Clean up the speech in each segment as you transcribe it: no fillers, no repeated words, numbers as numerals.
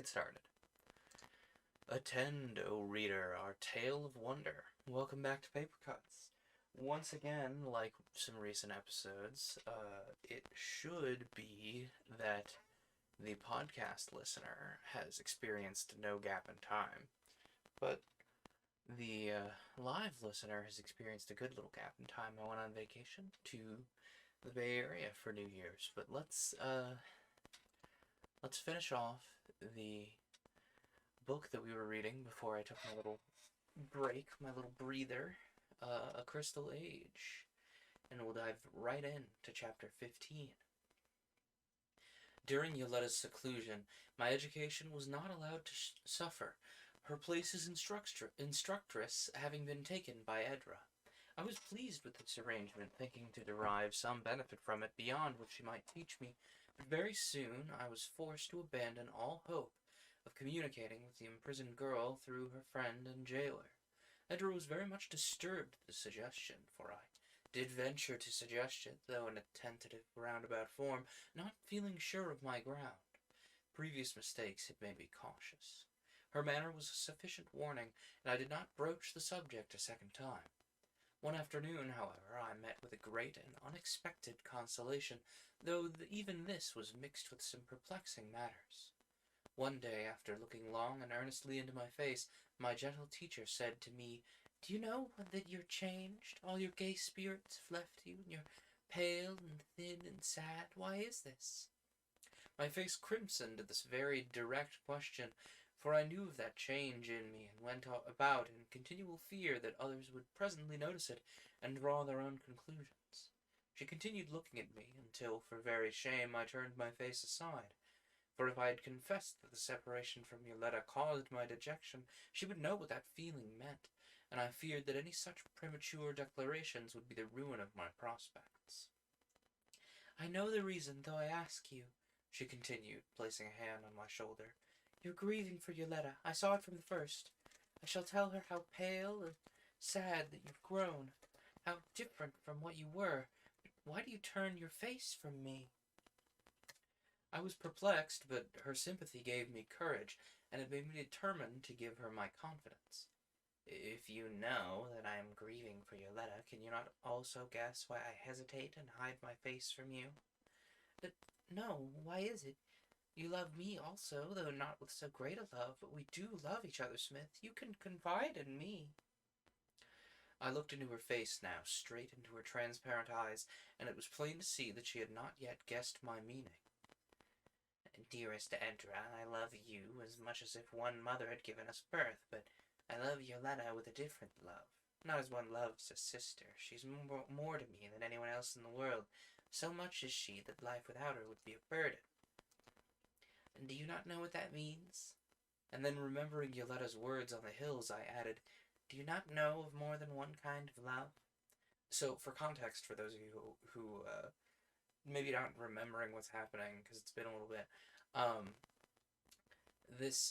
get started. Attend, O reader, our tale of wonder. Welcome back to Paper Cuts. Once again, like some recent episodes, it should be that the podcast listener has experienced no gap in time, but the live listener has experienced a good little gap in time. I went on vacation to the Bay Area for New Year's, but let's finish off the book that we were reading before I took my little break, my little breather, A Crystal Age, and we'll dive right into chapter 15. During Yoletta's seclusion, my education was not allowed to suffer, her place as instructress having been taken by Edra. I was pleased with this arrangement, thinking to derive some benefit from it beyond what she might teach me, but very soon I was forced to abandon all hope of communicating with the imprisoned girl through her friend and jailer. Edra was very much disturbed at the suggestion, for I did venture to suggest it, though in a tentative, roundabout form, not feeling sure of my ground. Previous mistakes had made me cautious. Her manner was a sufficient warning, and I did not broach the subject a second time. One afternoon, however, I met with a great and unexpected consolation, though even this was mixed with some perplexing matters. One day, after looking long and earnestly into my face, my gentle teacher said to me, "Do you know that you're changed? All your gay spirits have left you, and you're pale and thin and sad. Why is this?" My face crimsoned at this very direct question, for I knew of that change in me, and went about in continual fear that others would presently notice it and draw their own conclusions. She continued looking at me, until, for very shame, I turned my face aside. For if I had confessed that the separation from Yoletta caused my dejection, she would know what that feeling meant, and I feared that any such premature declarations would be the ruin of my prospects. "I know the reason, though I ask you," she continued, placing a hand on my shoulder. "You're grieving for Yoletta. I saw it from the first. I shall tell her how pale and sad that you've grown, how different from what you were. But why do you turn your face from me?" I was perplexed, but her sympathy gave me courage, and it made me determined to give her my confidence. "If you know that I am grieving for Yoletta, can you not also guess why I hesitate and hide my face from you?" "But no, why is it? You love me also, though not with so great a love, but we do love each other, Smith. You can confide in me." I looked into her face now, straight into her transparent eyes, and it was plain to see that she had not yet guessed my meaning. "Dearest Edra, I love you as much as if one mother had given us birth, but I love Yoletta with a different love. Not as one loves a sister. She's more to me than anyone else in the world. So much is she that life without her would be a burden." "And do you not know what that means?" And then, remembering Yoletta's words on the hills, I added, "Do you not know of more than one kind of love?" So, for context, for those of you who maybe not remembering what's happening, because it's been a little bit,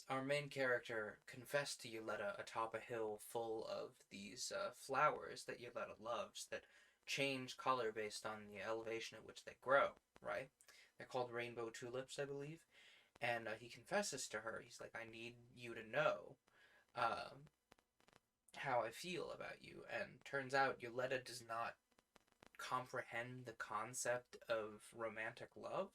our main character confessed to Yoletta atop a hill full of these flowers that Yoletta loves that change color based on the elevation at which they grow, right? They're called rainbow tulips, I believe. And he confesses to her, he's like, "I need you to know how I feel about you." And turns out Yoletta does not comprehend the concept of romantic love.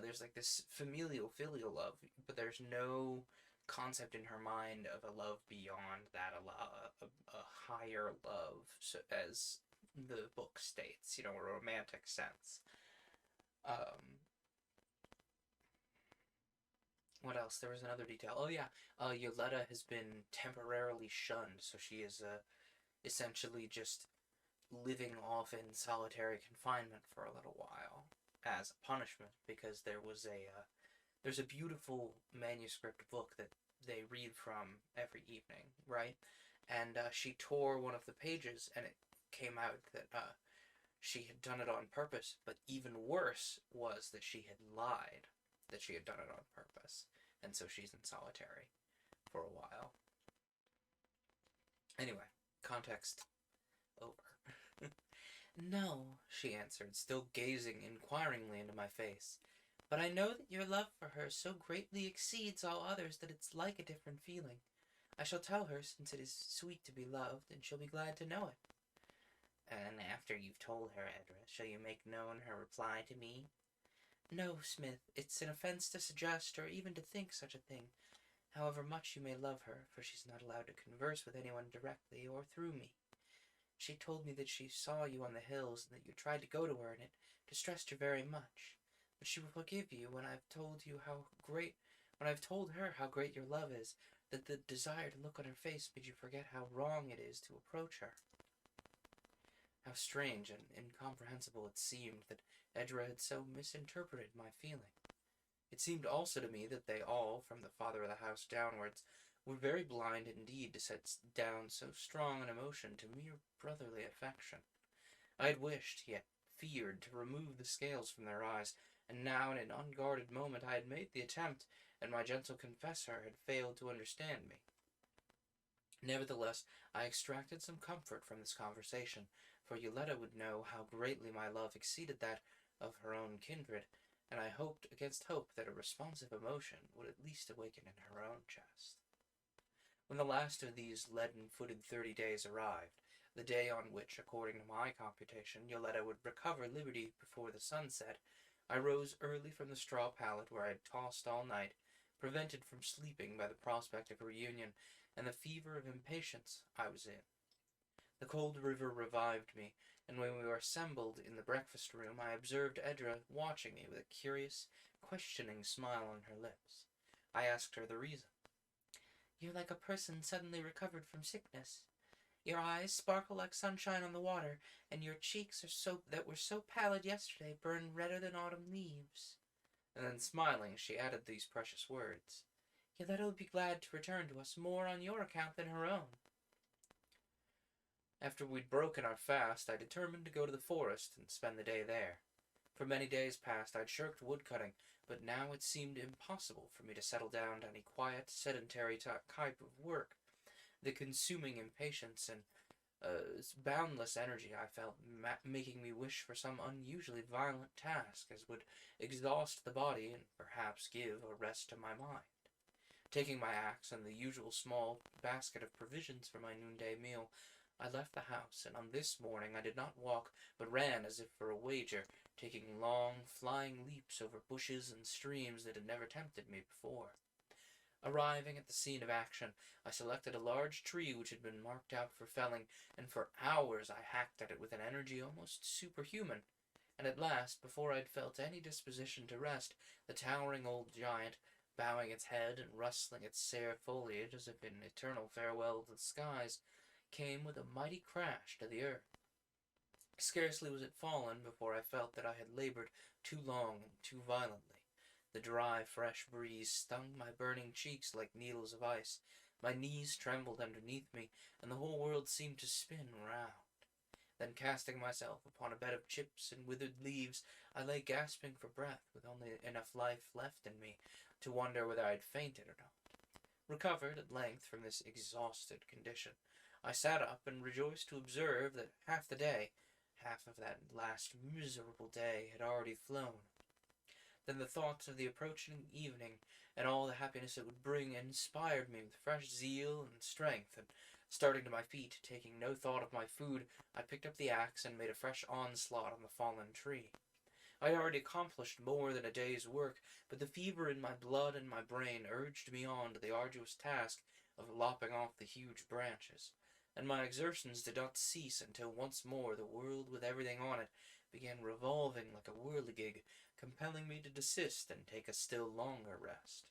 There's like this filial love, but there's no concept in her mind of a love beyond that, a higher love, so, as the book states, a romantic sense. What else? There was another detail. Oh yeah, Yoletta has been temporarily shunned, so she is essentially just living off in solitary confinement for a little while as a punishment, because there's a beautiful manuscript book that they read from every evening, right? And she tore one of the pages, and it came out that she had done it on purpose, but even worse was that she had lied that she had done it on purpose, and so she's in solitary for a while. Anyway, context over. "No," she answered, still gazing inquiringly into my face. But I know that your love for her so greatly exceeds all others that it's like a different feeling. I shall tell her, since it is sweet to be loved, and she'll be glad to know it." "And after you've told her, Edra, shall you make known her reply to me?" "No, Smith, it's an offense to suggest or even to think such a thing, however much you may love her, for she's not allowed to converse with anyone directly or through me. She told me that she saw you on the hills and that you tried to go to her, and it distressed her very much. But she will forgive you when I've told her how great your love is, that the desire to look on her face made you forget how wrong it is to approach her." How strange and incomprehensible it seemed that Edra had so misinterpreted my feeling. It seemed also to me that they all, from the father of the house downwards, were very blind indeed to set down so strong an emotion to mere brotherly affection. I had wished, yet feared, to remove the scales from their eyes, and now in an unguarded moment I had made the attempt, and my gentle confessor had failed to understand me. Nevertheless, I extracted some comfort from this conversation, for Yoletta would know how greatly my love exceeded that of her own kindred, and I hoped against hope that a responsive emotion would at least awaken in her own chest. When the last of these leaden-footed 30 days arrived, the day on which, according to my computation, Yoletta would recover liberty before the sun set, I rose early from the straw pallet where I had tossed all night, prevented from sleeping by the prospect of a reunion and the fever of impatience I was in. The cold river revived me, and when we were assembled in the breakfast room, I observed Edra watching me with a curious, questioning smile on her lips. I asked her the reason. "You're like a person suddenly recovered from sickness. Your eyes sparkle like sunshine on the water, and your cheeks that were so pallid yesterday burn redder than autumn leaves." And then, smiling, she added these precious words: "Yoletta will be glad to return to us more on your account than her own." After we'd broken our fast, I determined to go to the forest and spend the day there. For many days past I'd shirked woodcutting, but now it seemed impossible for me to settle down to any quiet, sedentary type of work. The consuming impatience and boundless energy I felt making me wish for some unusually violent task as would exhaust the body and perhaps give a rest to my mind. Taking my axe and the usual small basket of provisions for my noonday meal, I left the house, and on this morning I did not walk, but ran as if for a wager, taking long, flying leaps over bushes and streams that had never tempted me before. Arriving at the scene of action, I selected a large tree which had been marked out for felling, and for hours I hacked at it with an energy almost superhuman. And at last, before I'd felt any disposition to rest, the towering old giant, bowing its head and rustling its sere foliage as if in eternal farewell to the skies, came with a mighty crash to the earth. Scarcely was it fallen before I felt that I had labored too long and too violently. The dry, fresh breeze stung my burning cheeks like needles of ice. My knees trembled underneath me, and the whole world seemed to spin round. Then, casting myself upon a bed of chips and withered leaves, I lay gasping for breath, with only enough life left in me to wonder whether I had fainted or not. Recovered at length from this exhausted condition, I sat up and rejoiced to observe that half of that last miserable day, had already flown. Then the thoughts of the approaching evening and all the happiness it would bring inspired me with fresh zeal and strength, and starting to my feet, taking no thought of my food, I picked up the axe and made a fresh onslaught on the fallen tree. I had already accomplished more than a day's work, but the fever in my blood and my brain urged me on to the arduous task of lopping off the huge branches, and my exertions did not cease until once more the world with everything on it began revolving like a whirligig, compelling me to desist and take a still longer rest.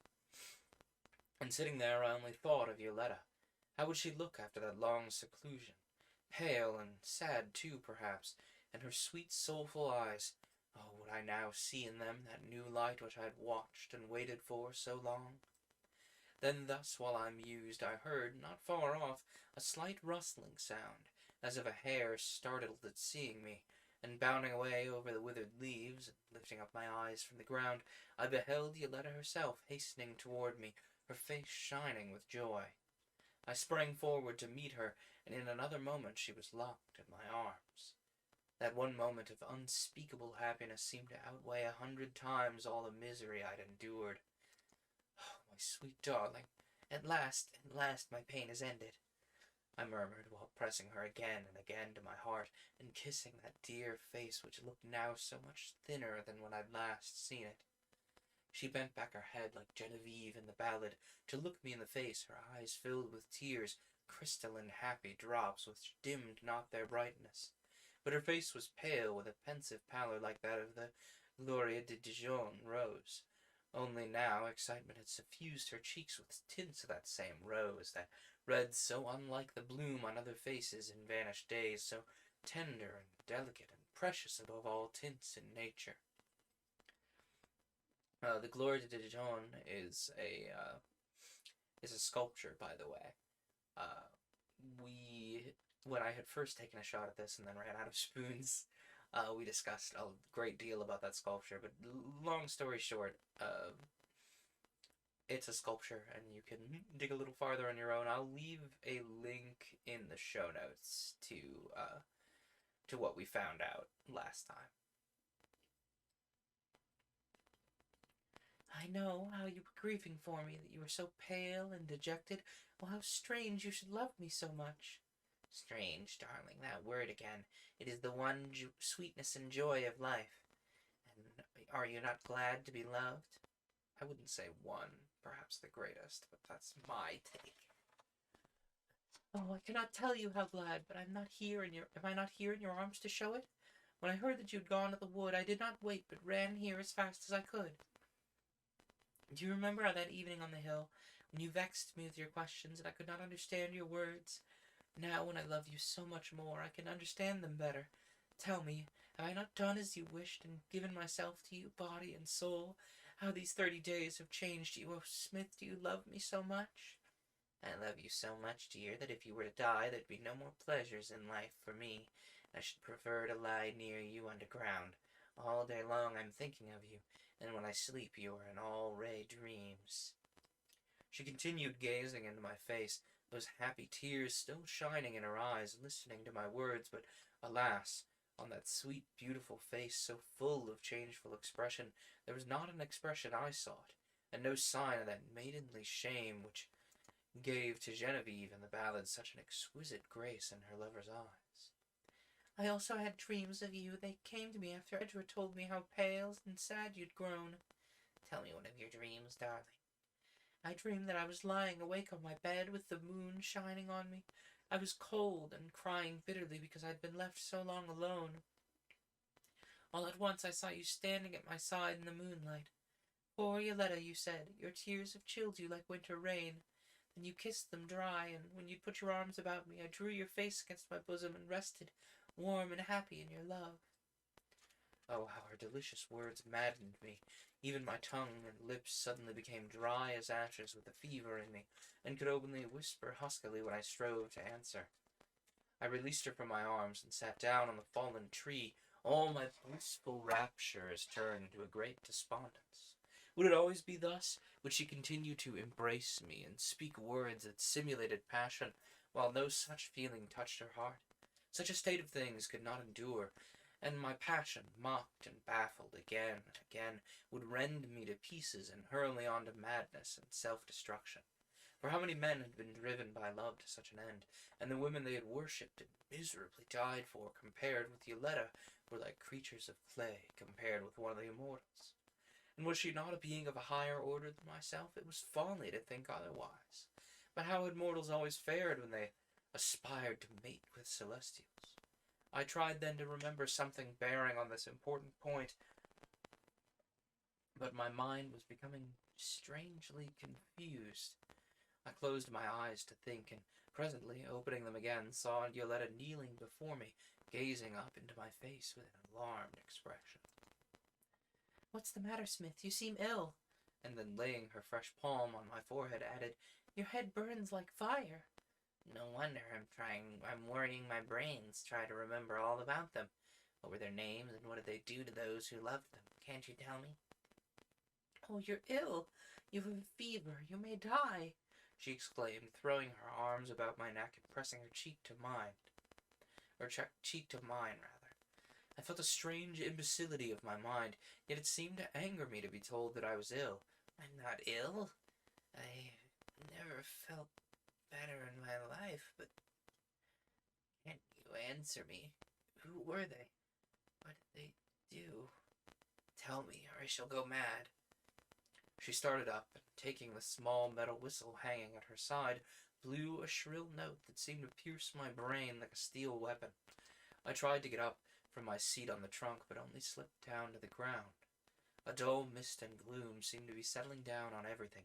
And sitting there, I only thought of Yoletta. How would she look after that long seclusion? Pale and sad too, perhaps, and her sweet, soulful eyes. Oh, would I now see in them that new light which I had watched and waited for so long? Then thus while I mused, I heard, not far off, a slight rustling sound, as of a hare startled at seeing me, and bounding away over the withered leaves, and lifting up my eyes from the ground, I beheld Yoletta herself hastening toward me, her face shining with joy. I sprang forward to meet her, and in another moment she was locked in my arms. That one moment of unspeakable happiness seemed to outweigh 100 times all the misery I'd endured. Oh, my sweet darling, at last, my pain is ended, I murmured while pressing her again and again to my heart and kissing that dear face which looked now so much thinner than when I'd last seen it. She bent back her head like Genevieve in the ballad to look me in the face, her eyes filled with tears, crystalline happy drops which dimmed not their brightness. But her face was pale with a pensive pallor like that of the Gloria de Dijon rose. Only now excitement had suffused her cheeks with tints of that same rose, that red so unlike the bloom on other faces in vanished days, so tender and delicate and precious above all tints in nature. The Gloria de Dijon is a sculpture, by the way. When I had first taken a shot at this and then ran out of spoons, we discussed a great deal about that sculpture. But long story short, it's a sculpture, and you can dig a little farther on your own. I'll leave a link in the show notes to what we found out last time. I know how you were grieving for me, that you were so pale and dejected. Oh, how strange you should love me so much. Strange, darling, that word again. It is the one sweetness and joy of life. And are you not glad to be loved? I wouldn't say one, perhaps the greatest, but that's my take. Oh, I cannot tell you how glad, but am I not here in your arms to show it? When I heard that you had gone to the wood, I did not wait, but ran here as fast as I could. Do you remember how that evening on the hill, when you vexed me with your questions and I could not understand your words? Now, when I love you so much more, I can understand them better. Tell me, have I not done as you wished and given myself to you, body and soul? How these 30 days have changed you. Oh, Smith, do you love me so much? I love you so much, dear, that if you were to die, there'd be no more pleasures in life for me. I should prefer to lie near you underground. All day long I'm thinking of you, and when I sleep you are in all-ray dreams. She continued gazing into my face, those happy tears still shining in her eyes, listening to my words, but alas, on that sweet, beautiful face so full of changeful expression, there was not an expression I sought, and no sign of that maidenly shame which gave to Genevieve in the ballad such an exquisite grace in her lover's eyes. I also had dreams of you. They came to me after Edra told me how pale and sad you'd grown. Tell me one of your dreams, darling. I dreamed that I was lying awake on my bed with the moon shining on me. I was cold and crying bitterly because I'd been left so long alone. All at once I saw you standing at my side in the moonlight. Poor Yoletta, you said, your tears have chilled you like winter rain. Then you kissed them dry, and when you'd put your arms about me, I drew your face against my bosom and rested, warm and happy in your love. Oh, how her delicious words maddened me. Even my tongue and lips suddenly became dry as ashes with the fever in me, and could only whisper huskily when I strove to answer. I released her from my arms and sat down on the fallen tree. All my blissful raptures turned into a great despondence. Would it always be thus? Would she continue to embrace me and speak words that simulated passion, while no such feeling touched her heart? Such a state of things could not endure, and my passion, mocked and baffled again and again, would rend me to pieces and hurl me on to madness and self-destruction. For how many men had been driven by love to such an end, and the women they had worshipped and miserably died for, compared with Yoletta, were like creatures of clay compared with one of the immortals. And was she not a being of a higher order than myself? It was folly to think otherwise. But how had mortals always fared when they aspired to mate with celestials? I tried then to remember something bearing on this important point, but my mind was becoming strangely confused. I closed my eyes to think, and presently, opening them again, saw Yoletta kneeling before me, gazing up into my face with an alarmed expression. What's the matter, Smith? You seem ill. And then, laying her fresh palm on my forehead, added, Your head burns like fire. No wonder I'm worrying my brains, try to remember all about them. What were their names, and what did they do to those who loved them? Can't you tell me? Oh, you're ill. You have a fever. You may die, she exclaimed, throwing her arms about my neck and pressing her cheek to mine. Cheek to mine, rather. I felt a strange imbecility of my mind, yet it seemed to anger me to be told that I was ill. I'm not ill. I never felt better in my life, but can't you answer me? Who were they? What did they do? Tell me, or I shall go mad. She started up, and taking the small metal whistle hanging at her side, blew a shrill note that seemed to pierce my brain like a steel weapon. I tried to get up from my seat on the trunk, but only slipped down to the ground. A dull mist and gloom seemed to be settling down on everything.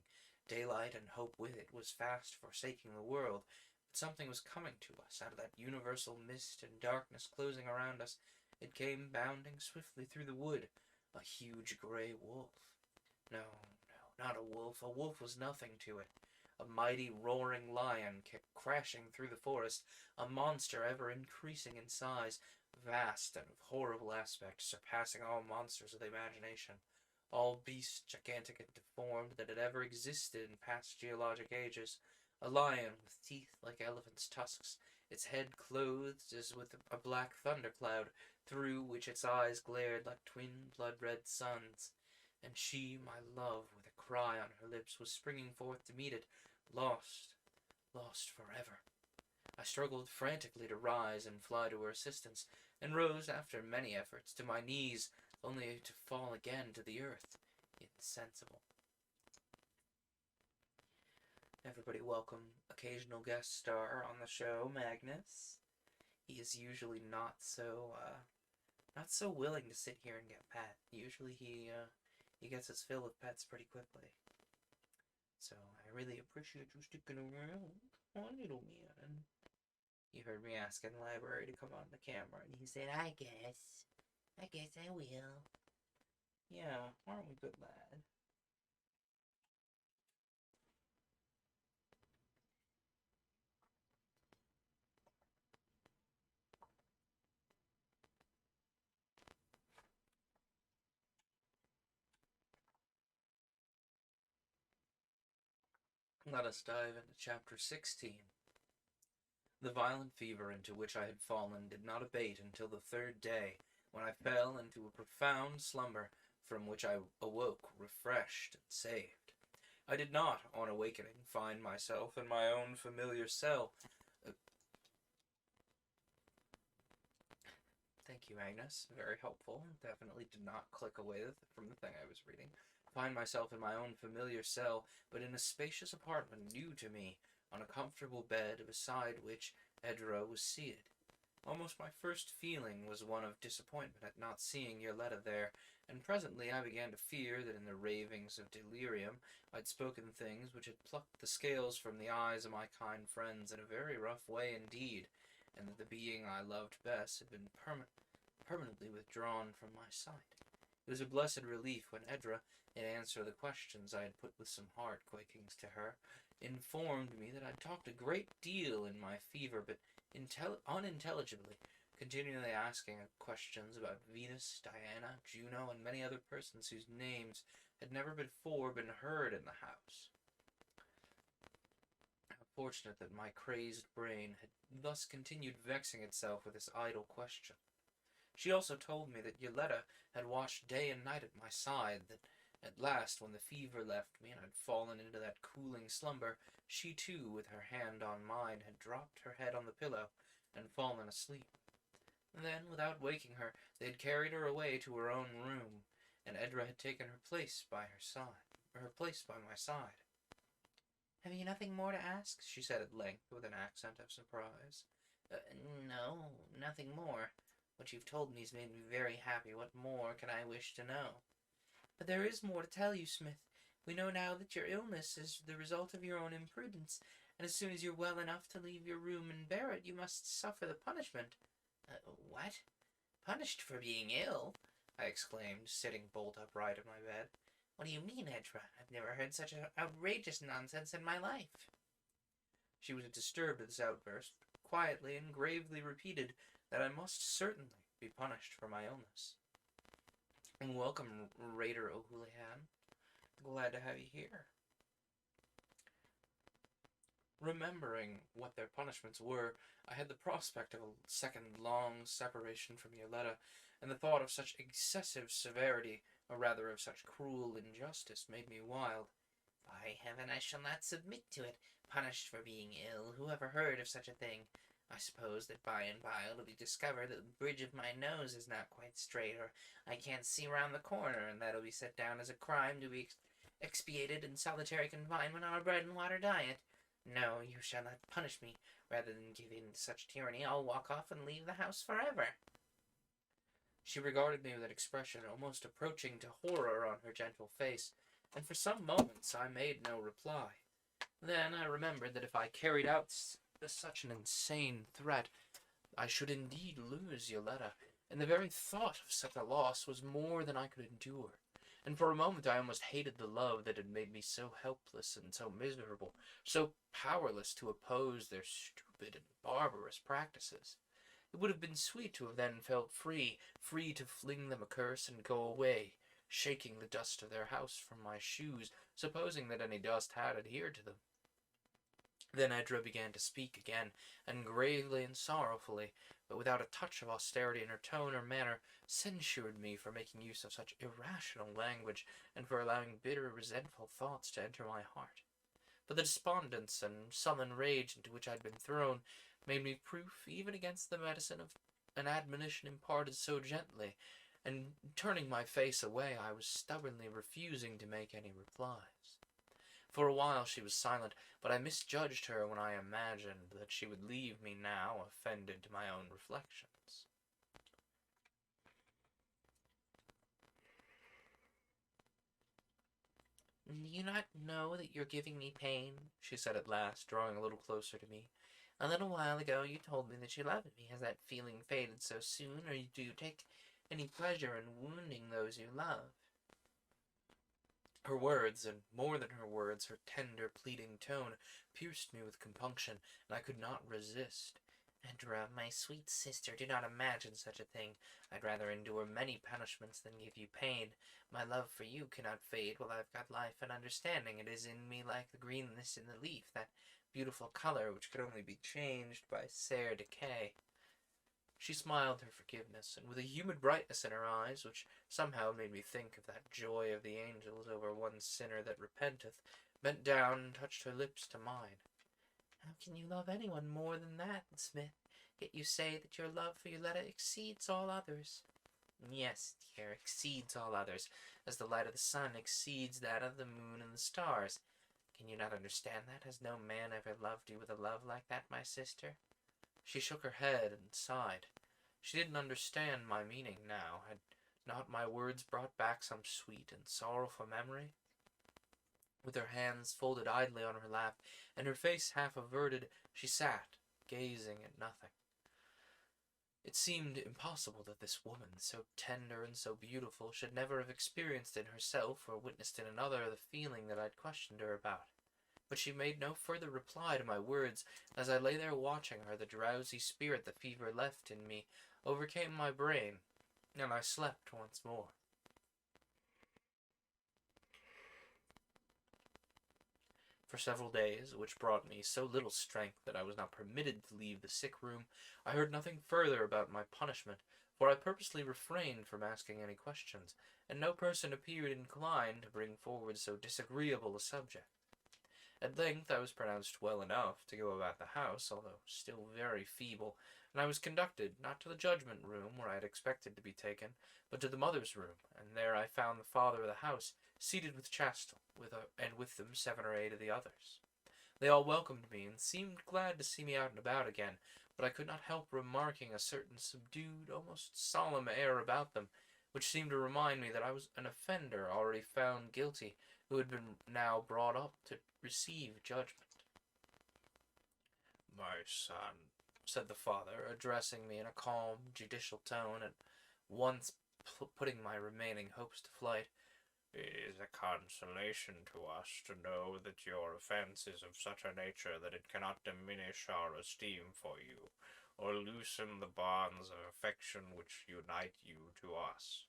Daylight and hope with it was fast forsaking the world, but something was coming to us out of that universal mist and darkness closing around us. It came bounding swiftly through the wood, a huge gray wolf. No, no, not a wolf. A wolf was nothing to it. A mighty roaring lion kept crashing through the forest, a monster ever increasing in size, vast and of horrible aspect, surpassing all monsters of the imagination, all beasts gigantic and deformed that had ever existed in past geologic ages. A lion with teeth like elephants' tusks, its head clothed as with a black thundercloud, through which its eyes glared like twin blood-red suns. And she, my love, with a cry on her lips, was springing forth to meet it, lost, lost forever. I struggled frantically to rise and fly to her assistance, and rose after many efforts to my knees, only to fall again to the earth, insensible. Everybody welcome occasional guest star on the show, Magnus. He is usually not so willing to sit here and get pet. Usually he gets his fill of pets pretty quickly. So I really appreciate you sticking around. Come on, little man. You heard me ask in the library to come on the camera, and he said, I guess I will. Yeah, aren't we good, lad? Let us dive into chapter 16. The violent fever into which I had fallen did not abate until the third day, when I fell into a profound slumber, from which I awoke refreshed and saved. I did not, on awakening, find myself in my own familiar cell. Thank you, Agnes. Very helpful. Definitely did not click away from the thing I was reading. Find myself in my own familiar cell, but in a spacious apartment new to me, on a comfortable bed beside which Edra was seated. Almost my first feeling was one of disappointment at not seeing Yoletta there, and presently I began to fear that in the ravings of delirium I'd spoken things which had plucked the scales from the eyes of my kind friends in a very rough way indeed, and that the being I loved best had been permanently withdrawn from my sight. It was a blessed relief when Edra, in answer to the questions I had put with some heart quakings to her, informed me that I'd talked a great deal in my fever, but unintelligibly, continually asking questions about Venus, Diana, Juno, and many other persons whose names had never before been heard in the house. How fortunate that my crazed brain had thus continued vexing itself with this idle question. She also told me that Yoletta had watched day and night at my side, that at last, when the fever left me and I had fallen into that cooling slumber, she too, with her hand on mine, had dropped her head on the pillow and fallen asleep. And then, without waking her, they had carried her away to her own room, and Edra had taken her place by my side. Have you nothing more to ask? She said at length, with an accent of surprise. No, nothing more. What you've told me has made me very happy. What more can I wish to know? But there is more to tell you, Smith. We know now that your illness is the result of your own imprudence, and as soon as you're well enough to leave your room and bear it, you must suffer the punishment. What? Punished for being ill? I exclaimed, sitting bolt upright in my bed. What do you mean, Edra? I've never heard such outrageous nonsense in my life. She was disturbed at this outburst, quietly and gravely repeated that I must certainly be punished for my illness. And welcome, Raider O'Houlihan. Glad to have you here. Remembering what their punishments were, I had the prospect of a second long separation from Yoletta, and the thought of such excessive severity, or rather of such cruel injustice, made me wild. By heaven, I shall not submit to it. Punished for being ill. Who ever heard of such a thing? I suppose that by and by it'll be discovered that the bridge of my nose is not quite straight, or I can't see round the corner, and that'll be set down as a crime to be expiated in solitary confinement on a bread and water diet. No, you shall not punish me. Rather than give in to such tyranny, I'll walk off and leave the house forever. She regarded me with an expression almost approaching to horror on her gentle face, and for some moments I made no reply. Then I remembered that if I carried out such an insane threat, I should indeed lose Yoletta, and the very thought of such a loss was more than I could endure. And for a moment I almost hated the love that had made me so helpless and so miserable, so powerless to oppose their stupid and barbarous practices. It would have been sweet to have then felt free to fling them a curse and go away, shaking the dust of their house from my shoes, supposing that any dust had adhered to them. Then Edra began to speak again, and gravely and sorrowfully, but without a touch of austerity in her tone or manner, censured me for making use of such irrational language, and for allowing bitter, resentful thoughts to enter my heart. But the despondence and sullen rage into which I had been thrown made me proof even against the medicine of an admonition imparted so gently, and turning my face away, I was stubbornly refusing to make any replies. For a while she was silent, but I misjudged her when I imagined that she would leave me now, offended to my own reflections. Do you not know that you're giving me pain? She said at last, drawing a little closer to me. A little while ago you told me that you loved me. Has that feeling faded so soon, or do you take any pleasure in wounding those you love? Her words, and more than her words, her tender, pleading tone, pierced me with compunction, and I could not resist. Edra, my sweet sister, do not imagine such a thing. I'd rather endure many punishments than give you pain. My love for you cannot fade while I've got life and understanding. It is in me like the greenness in the leaf, that beautiful color which could only be changed by sere decay. She smiled her forgiveness, and with a humid brightness in her eyes, which somehow made me think of that joy of the angels over one sinner that repenteth, bent down and touched her lips to mine. How can you love anyone more than that, Smith? Yet you say that your love for Yoletta exceeds all others. Yes, dear, exceeds all others, as the light of the sun exceeds that of the moon and the stars. Can you not understand that? Has no man ever loved you with a love like that, my sister? She shook her head and sighed. She didn't understand my meaning now. Had not my words brought back some sweet and sorrowful memory? With her hands folded idly on her lap, and her face half averted, she sat, gazing at nothing. It seemed impossible that this woman, so tender and so beautiful, should never have experienced in herself or witnessed in another the feeling that I'd questioned her about. But she made no further reply to my words. As I lay there watching her, the drowsy spirit the fever left in me overcame my brain, and I slept once more. For several days, which brought me so little strength that I was not permitted to leave the sick room, I heard nothing further about my punishment, for I purposely refrained from asking any questions, and no person appeared inclined to bring forward so disagreeable a subject. At length I was pronounced well enough to go about the house, although still very feeble, and I was conducted, not to the judgment room where I had expected to be taken, but to the mother's room, and there I found the father of the house, seated with Chastel, and with them 7 or 8 of the others. They all welcomed me, and seemed glad to see me out and about again, but I could not help remarking a certain subdued, almost solemn air about them, which seemed to remind me that I was an offender already found guilty, who had been now brought up to receive judgment. "My son," said the father, addressing me in a calm, judicial tone, at once putting my remaining hopes to flight, "it is a consolation to us to know that your offense is of such a nature that it cannot diminish our esteem for you, or loosen the bonds of affection which unite you to us.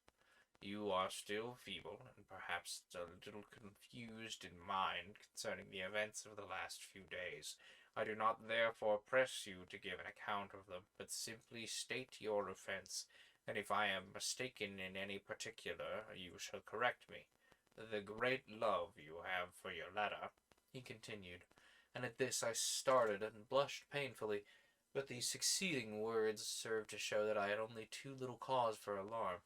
You are still feeble, and perhaps a little confused in mind concerning the events of the last few days. I do not therefore press you to give an account of them, but simply state your offense, and if I am mistaken in any particular, you shall correct me. The great love you have for your letter," he continued, and at this I started and blushed painfully, but the succeeding words served to show that I had only too little cause for alarm.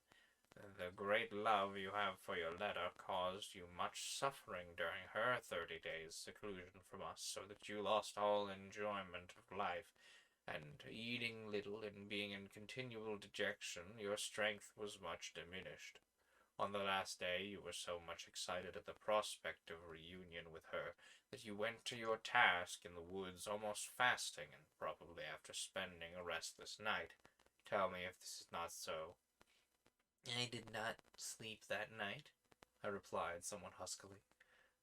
"The great love you have for your letter caused you much suffering during her 30 days' seclusion from us, so that you lost all enjoyment of life, and eating little and being in continual dejection, your strength was much diminished. On the last day you were so much excited at the prospect of reunion with her that you went to your task in the woods almost fasting, and probably after spending a restless night. Tell me if this is not so." I did not sleep that night, I replied somewhat huskily.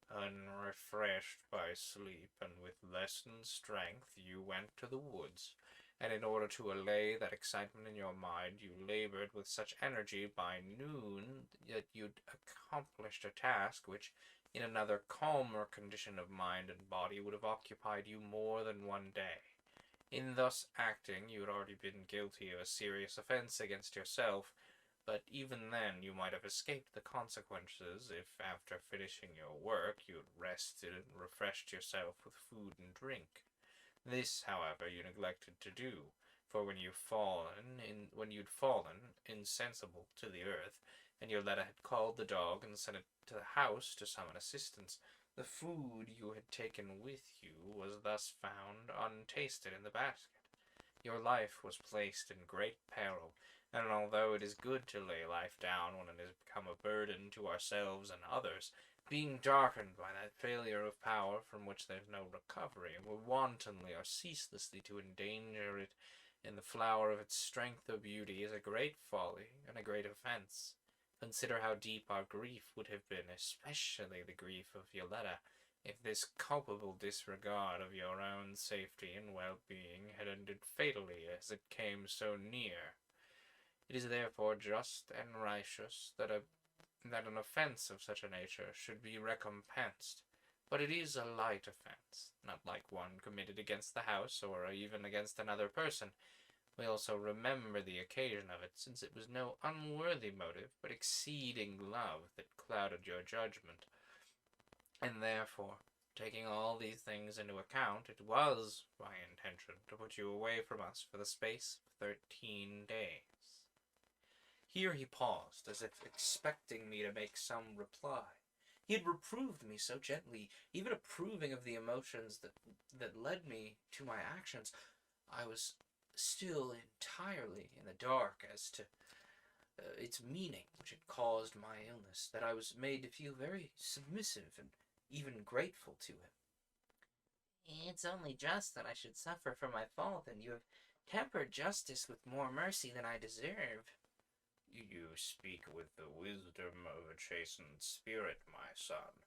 "Unrefreshed by sleep and with lessened strength, you went to the woods, and in order to allay that excitement in your mind, you labored with such energy by noon that you'd accomplished a task which, in another calmer condition of mind and body, would have occupied you more than one day. In thus acting, you had already been guilty of a serious offense against yourself, but even then you might have escaped the consequences if, after finishing your work, you had rested and refreshed yourself with food and drink. This, however, you neglected to do, for when you'd fallen insensible to the earth, and Yoletta had called the dog and sent it to the house to summon assistance, the food you had taken with you was thus found untasted in the basket. Your life was placed in great peril, and although it is good to lay life down when it has become a burden to ourselves and others, being darkened by that failure of power from which there is no recovery, we wantonly or ceaselessly to endanger it in the flower of its strength or beauty is a great folly and a great offence. Consider how deep our grief would have been, especially the grief of Yoletta, if this culpable disregard of your own safety and well-being had ended fatally as it came so near. It is therefore just and righteous that an offence of such a nature should be recompensed, but it is a light offence, not like one committed against the house or even against another person. We also remember the occasion of it, since it was no unworthy motive, but exceeding love that clouded your judgment, and therefore, taking all these things into account, it was my intention to put you away from us for the space of 13 days. Here he paused, as if expecting me to make some reply. He had reproved me so gently, even approving of the emotions that led me to my actions. I was still entirely in the dark as to its meaning, which had caused my illness, that I was made to feel very submissive and even grateful to him. It's only just that I should suffer for my fault, and you have tempered justice with more mercy than I deserve. "You speak with the wisdom of a chastened spirit, my son,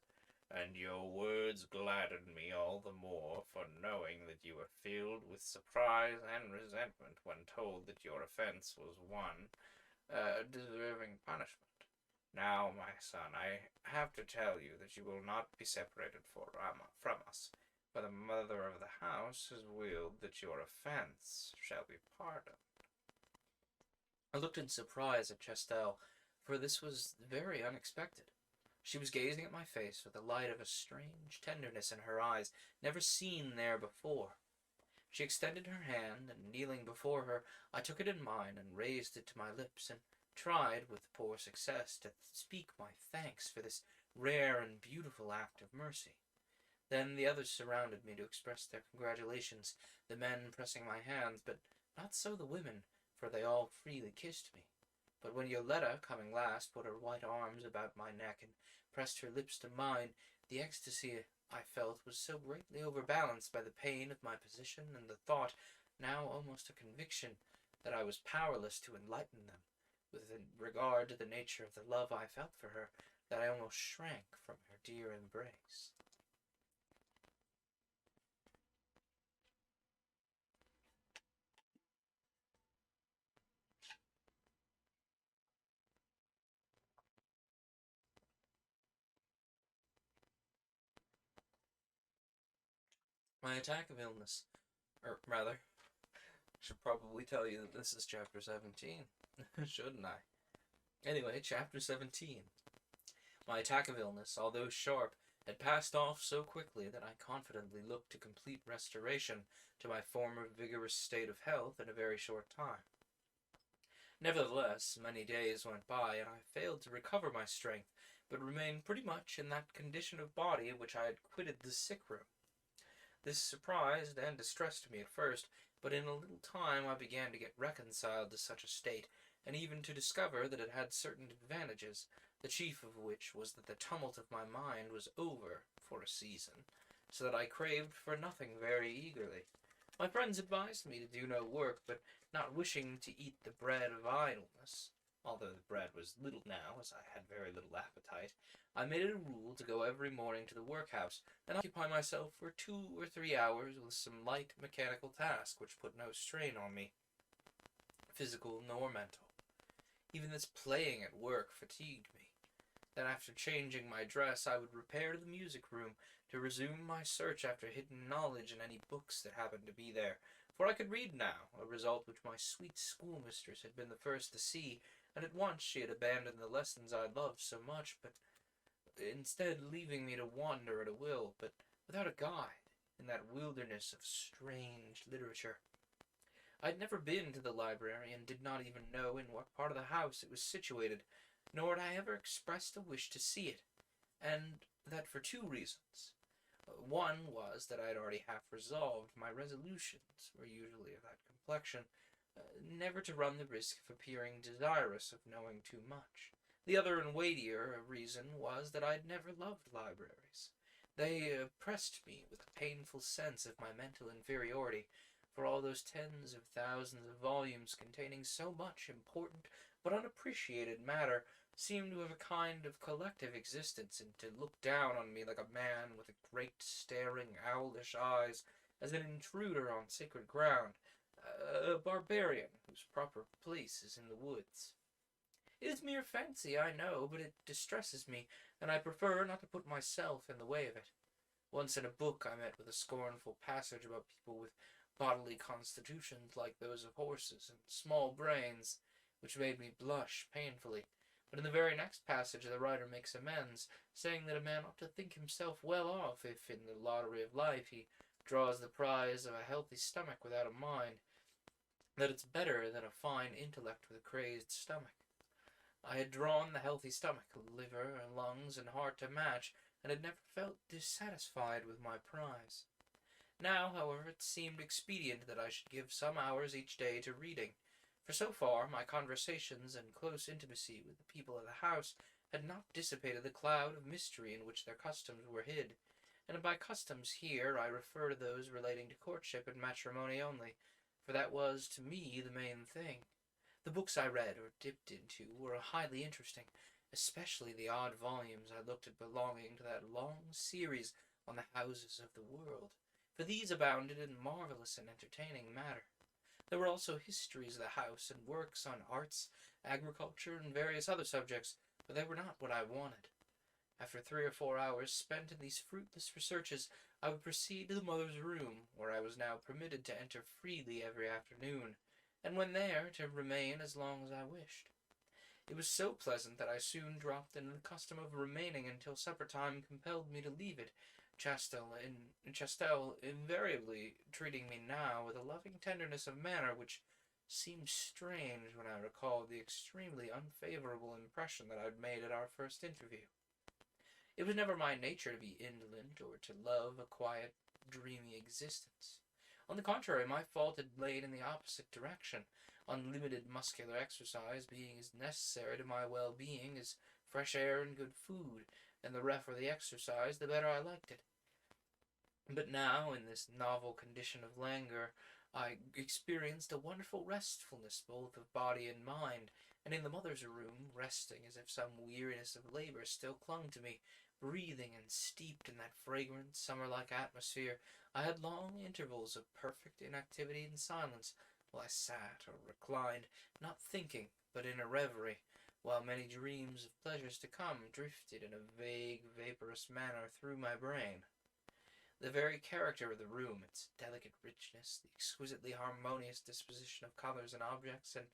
and your words gladdened me all the more for knowing that you were filled with surprise and resentment when told that your offense was one deserving punishment. Now, my son, I have to tell you that you will not be separated from us, for the mother of the house has willed that your offense shall be pardoned." I looked in surprise at Chastel, for this was very unexpected. She was gazing at my face with the light of a strange tenderness in her eyes, never seen there before. She extended her hand, and kneeling before her, I took it in mine and raised it to my lips, and tried, with poor success, to speak my thanks for this rare and beautiful act of mercy. Then the others surrounded me to express their congratulations, the men pressing my hands, but not so the women, for they all freely kissed me. But when Yoletta, coming last, put her white arms about my neck and pressed her lips to mine, the ecstasy I felt was so greatly overbalanced by the pain of my position and the thought, now almost a conviction, that I was powerless to enlighten them with regard to the nature of the love I felt for her, that I almost shrank from her dear embrace. My attack of illness, or rather, Should probably tell you that this is chapter 17, shouldn't I? Anyway, chapter 17. My attack of illness, although sharp, had passed off so quickly that I confidently looked to complete restoration to my former vigorous state of health in a very short time. Nevertheless, many days went by, and I failed to recover my strength, but remained pretty much in that condition of body in which I had quitted the sick room. This surprised and distressed me at first, but in a little time I began to get reconciled to such a state, and even to discover that it had certain advantages, the chief of which was that the tumult of my mind was over for a season, so that I craved for nothing very eagerly. My friends advised me to do no work, but not wishing to eat the bread of idleness, although the bread was little now, as I had very little appetite, I made it a rule to go every morning to the workhouse, and occupy myself for 2 or 3 hours with some light mechanical task which put no strain on me, physical nor mental. Even this playing at work fatigued me. Then after changing my dress, I would repair to the music room to resume my search after hidden knowledge in any books that happened to be there, for I could read now, a result which my sweet schoolmistress had been the first to see, and at once she had abandoned the lessons I loved so much, but instead leaving me to wander at a will, but without a guide, in that wilderness of strange literature. I had never been to the library, and did not even know in what part of the house it was situated, nor had I ever expressed a wish to see it, and that for 2 reasons. One was that I had already half resolved my resolutions, were usually of that complexion, never to run the risk of appearing desirous of knowing too much. The other and weightier reason was that I had never loved libraries. They oppressed me with a painful sense of my mental inferiority, for all those tens of thousands of volumes containing so much important but unappreciated matter seemed to have a kind of collective existence, and to look down on me like a man with great staring owlish eyes, as an intruder on sacred ground, a barbarian whose proper place is in the woods. It is mere fancy, I know, but it distresses me, and I prefer not to put myself in the way of it. Once in a book I met with a scornful passage about people with bodily constitutions like those of horses, and small brains, which made me blush painfully. But in the very next passage the writer makes amends, saying that a man ought to think himself well off if, in the lottery of life, he draws the prize of a healthy stomach without a mind, that it's better than a fine intellect with a crazed stomach. I had drawn the healthy stomach, liver, and lungs, and heart to match, and had never felt dissatisfied with my prize. Now, however, it seemed expedient that I should give some hours each day to reading, for so far my conversations and close intimacy with the people of the house had not dissipated the cloud of mystery in which their customs were hid, and by customs here I refer to those relating to courtship and matrimony only, for that was to me the main thing. The books I read or dipped into were highly interesting, especially the odd volumes I looked at belonging to that long series on the houses of the world, for these abounded in marvelous and entertaining matter. There were also histories of the house, and works on arts, agriculture, and various other subjects, but they were not what I wanted. After 3 or 4 hours spent in these fruitless researches, I would proceed to the mother's room, where I was now permitted to enter freely every afternoon, and when there, to remain as long as I wished. It was so pleasant that I soon dropped into the custom of remaining until supper time compelled me to leave it, Chastel invariably treating me now with a loving tenderness of manner which seemed strange when I recalled the extremely unfavorable impression that I had made at our first interview. It was never my nature to be indolent or to love a quiet, dreamy existence. On the contrary, my fault had lain in the opposite direction, unlimited muscular exercise being as necessary to my well-being as fresh air and good food, and the rougher the exercise, the better I liked it. But now, in this novel condition of languor, I experienced a wonderful restfulness both of body and mind, and in the mother's room, resting as if some weariness of labor still clung to me, breathing and steeped in that fragrant, summer-like atmosphere, I had long intervals of perfect inactivity and silence, while I sat or reclined, not thinking, but in a reverie, while many dreams of pleasures to come drifted in a vague, vaporous manner through my brain. The very character of the room, its delicate richness, the exquisitely harmonious disposition of colors and objects, and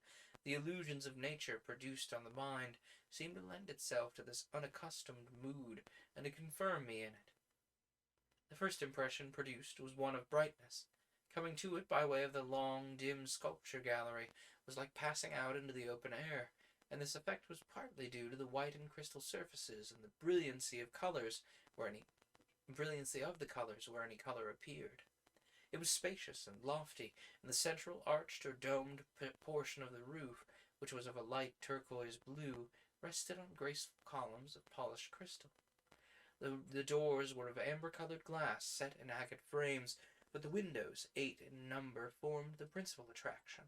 the illusions of nature produced on the mind, seemed to lend itself to this unaccustomed mood, and to confirm me in it. The first impression produced was one of brightness. Coming to it by way of the long, dim sculpture gallery was like passing out into the open air, and this effect was partly due to the white and crystal surfaces and the brilliancy of the colors where any color appeared. It was spacious and lofty, and the central arched or domed portion of the roof, which was of a light turquoise blue, rested on graceful columns of polished crystal. The doors were of amber-colored glass set in agate frames, but the windows, 8 in number, formed the principal attraction.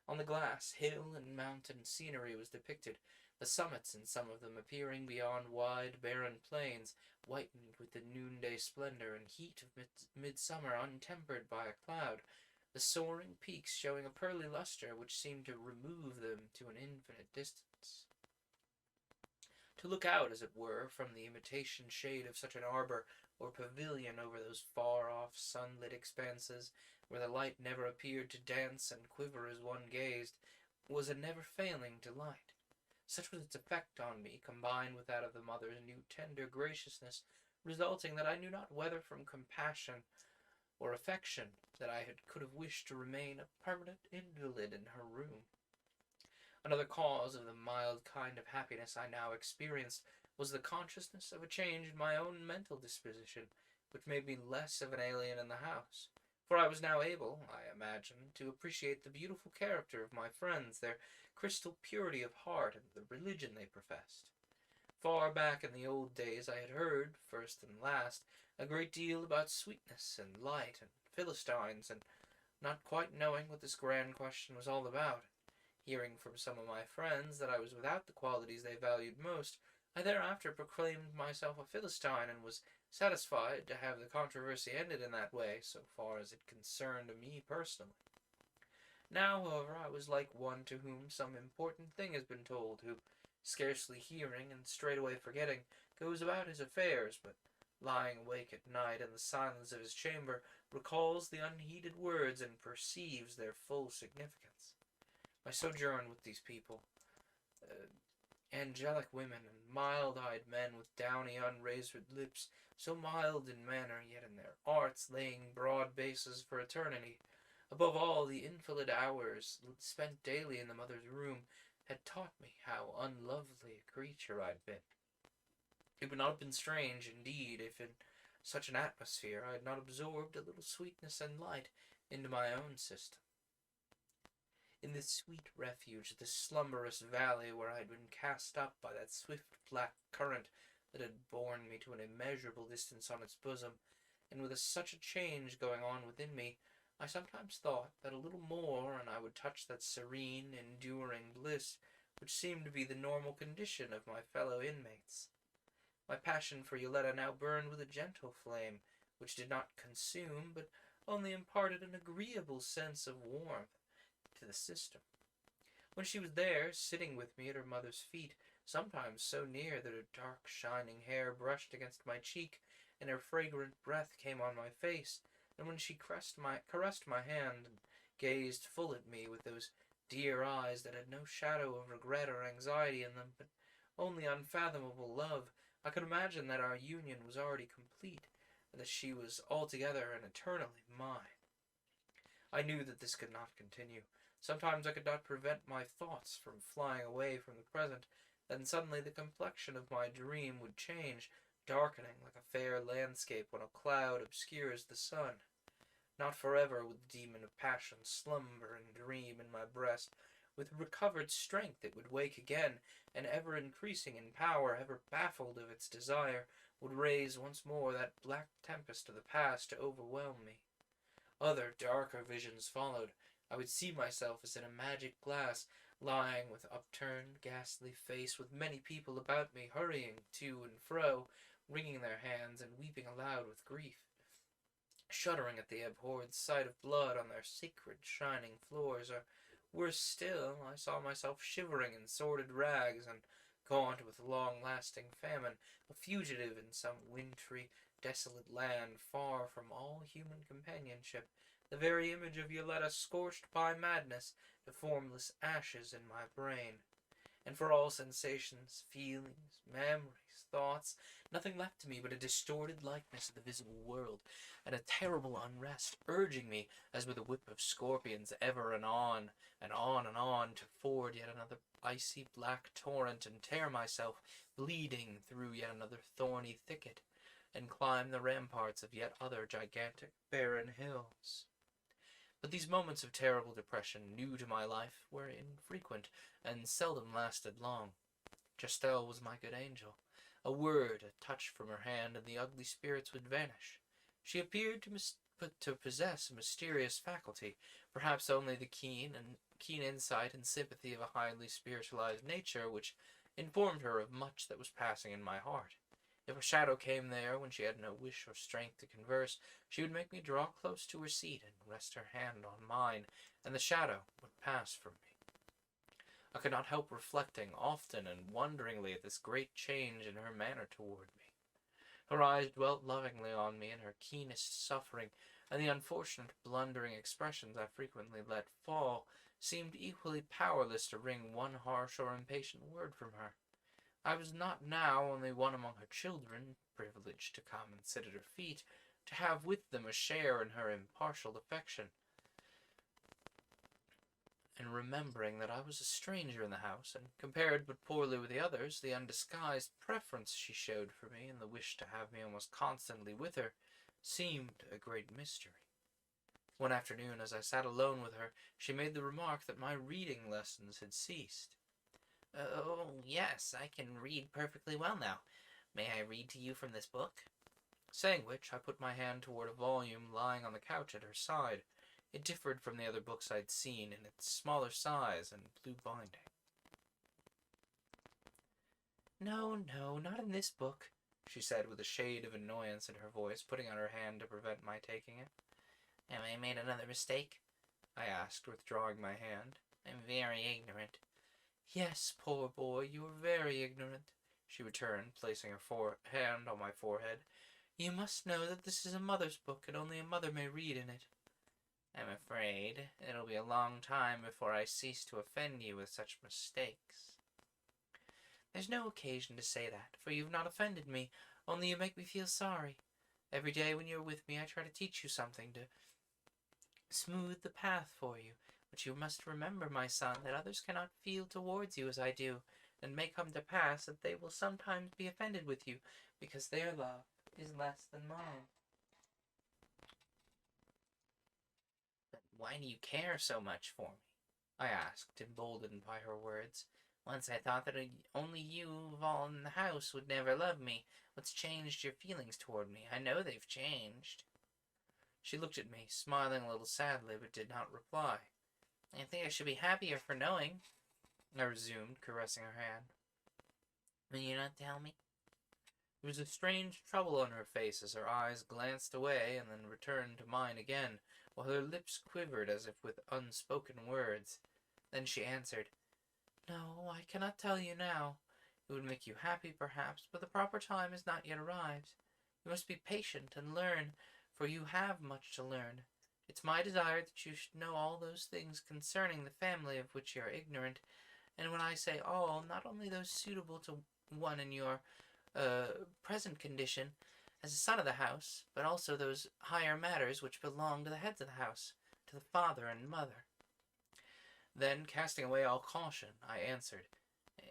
On the glass, hill and mountain scenery was depicted, the summits in some of them appearing beyond wide, barren plains, whitened with the noonday splendor and heat of midsummer untempered by a cloud, the soaring peaks showing a pearly luster which seemed to remove them to an infinite distance. To look out, as it were, from the imitation shade of such an arbor or pavilion over those far-off sunlit expanses, where the light never appeared to dance and quiver as one gazed, was a never-failing delight. Such was its effect on me, combined with that of the mother's new tender graciousness, resulting that I knew not whether from compassion or affection that I could have wished to remain a permanent invalid in her room. Another cause of the mild kind of happiness I now experienced was the consciousness of a change in my own mental disposition, which made me less of an alien in the house. For I was now able, I imagine, to appreciate the beautiful character of my friends, their crystal purity of heart, and the religion they professed. Far back in the old days I had heard, first and last, a great deal about sweetness and light and Philistines, and not quite knowing what this grand question was all about, hearing from some of my friends that I was without the qualities they valued most, I thereafter proclaimed myself a Philistine, and was satisfied to have the controversy ended in that way, so far as it concerned me personally. Now, however, I was like one to whom some important thing has been told, who, scarcely hearing and straightway forgetting, goes about his affairs, but, lying awake at night in the silence of his chamber, recalls the unheeded words and perceives their full significance. My sojourn with these people, angelic women and mild-eyed men with downy unrazored lips, so mild in manner, yet in their arts laying broad bases for eternity, above all the invalid hours spent daily in the mother's room, had taught me how unlovely a creature I'd been. It would not have been strange, indeed, if in such an atmosphere I had not absorbed a little sweetness and light into my own system. In this sweet refuge, this slumberous valley where I had been cast up by that swift black current that had borne me to an immeasurable distance on its bosom, and with such a change going on within me, I sometimes thought that a little more and I would touch that serene, enduring bliss which seemed to be the normal condition of my fellow inmates. My passion for Yoletta now burned with a gentle flame, which did not consume, but only imparted an agreeable sense of warmth to the system. When she was there, sitting with me at her mother's feet, sometimes so near that her dark shining hair brushed against my cheek, and her fragrant breath came on my face, and when she caressed my hand and gazed full at me with those dear eyes that had no shadow of regret or anxiety in them, but only unfathomable love, I could imagine that our union was already complete, and that she was altogether and eternally mine. I knew that this could not continue. Sometimes I could not prevent my thoughts from flying away from the present. Then suddenly the complexion of my dream would change, darkening like a fair landscape when a cloud obscures the sun. Not forever would the demon of passion slumber and dream in my breast. With recovered strength it would wake again, and ever increasing in power, ever baffled of its desire, would raise once more that black tempest of the past to overwhelm me. Other darker visions followed. I would see myself as in a magic glass, lying with upturned, ghastly face, with many people about me, hurrying to and fro, wringing their hands and weeping aloud with grief, shuddering at the abhorred sight of blood on their sacred, shining floors, or, worse still, I saw myself shivering in sordid rags and gaunt with long-lasting famine, a fugitive in some wintry, desolate land far from all human companionship, the very image of Yoletta scorched by madness to formless ashes in my brain. And for all sensations, feelings, memories, thoughts, nothing left to me but a distorted likeness of the visible world, and a terrible unrest urging me, as with a whip of scorpions, ever and on, and on and on, to ford yet another icy black torrent, and tear myself, bleeding, through yet another thorny thicket, and climb the ramparts of yet other gigantic barren hills. But these moments of terrible depression, new to my life, were infrequent, and seldom lasted long. Chastel was my good angel. A word, a touch from her hand, and the ugly spirits would vanish. She appeared to possess a mysterious faculty, perhaps only the keen insight and sympathy of a highly spiritualized nature, which informed her of much that was passing in my heart. If a shadow came there when she had no wish or strength to converse, she would make me draw close to her seat and rest her hand on mine, and the shadow would pass from me. I could not help reflecting often and wonderingly at this great change in her manner toward me. Her eyes dwelt lovingly on me in her keenest suffering, and the unfortunate blundering expressions I frequently let fall seemed equally powerless to wring one harsh or impatient word from her. I was not now only one among her children, privileged to come and sit at her feet, to have with them a share in her impartial affection. And remembering that I was a stranger in the house, and compared but poorly with the others, the undisguised preference she showed for me, and the wish to have me almost constantly with her, seemed a great mystery. One afternoon, as I sat alone with her, she made the remark that my reading lessons had ceased. Oh, yes, I can read perfectly well now. May I read to you from this book? Saying which, I put my hand toward a volume lying on the couch at her side. It differed from the other books I'd seen in its smaller size and blue binding. No, not in this book, she said with a shade of annoyance in her voice, putting out her hand to prevent my taking it. Have I made another mistake? I asked, withdrawing my hand. I'm very ignorant. Yes, poor boy, you are very ignorant, she returned, placing her hand on my forehead. You must know that this is a mother's book, and only a mother may read in it. I'm afraid it'll be a long time before I cease to offend you with such mistakes. There's no occasion to say that, for you've not offended me, only you make me feel sorry. Every day when you're with me I try to teach you something, to smooth the path for you. But you must remember, my son, that others cannot feel towards you as I do, and may come to pass that they will sometimes be offended with you, because their love is less than mine. But why do you care so much for me? I asked, emboldened by her words. Once I thought that only you of all in the house would never love me. What's changed your feelings toward me? I know they've changed. She looked at me, smiling a little sadly, but did not reply. I think I should be happier for knowing, I resumed, caressing her hand. Will you not tell me? There was a strange trouble on her face as her eyes glanced away and then returned to mine again, while her lips quivered as if with unspoken words. Then she answered, No, I cannot tell you now. It would make you happy, perhaps, but the proper time has not yet arrived. You must be patient and learn, for you have much to learn. It's my desire that you should know all those things concerning the family of which you are ignorant, and when I say all, not only those suitable to one in your present condition as a son of the house, but also those higher matters which belong to the heads of the house, to the father and mother. Then, casting away all caution, I answered,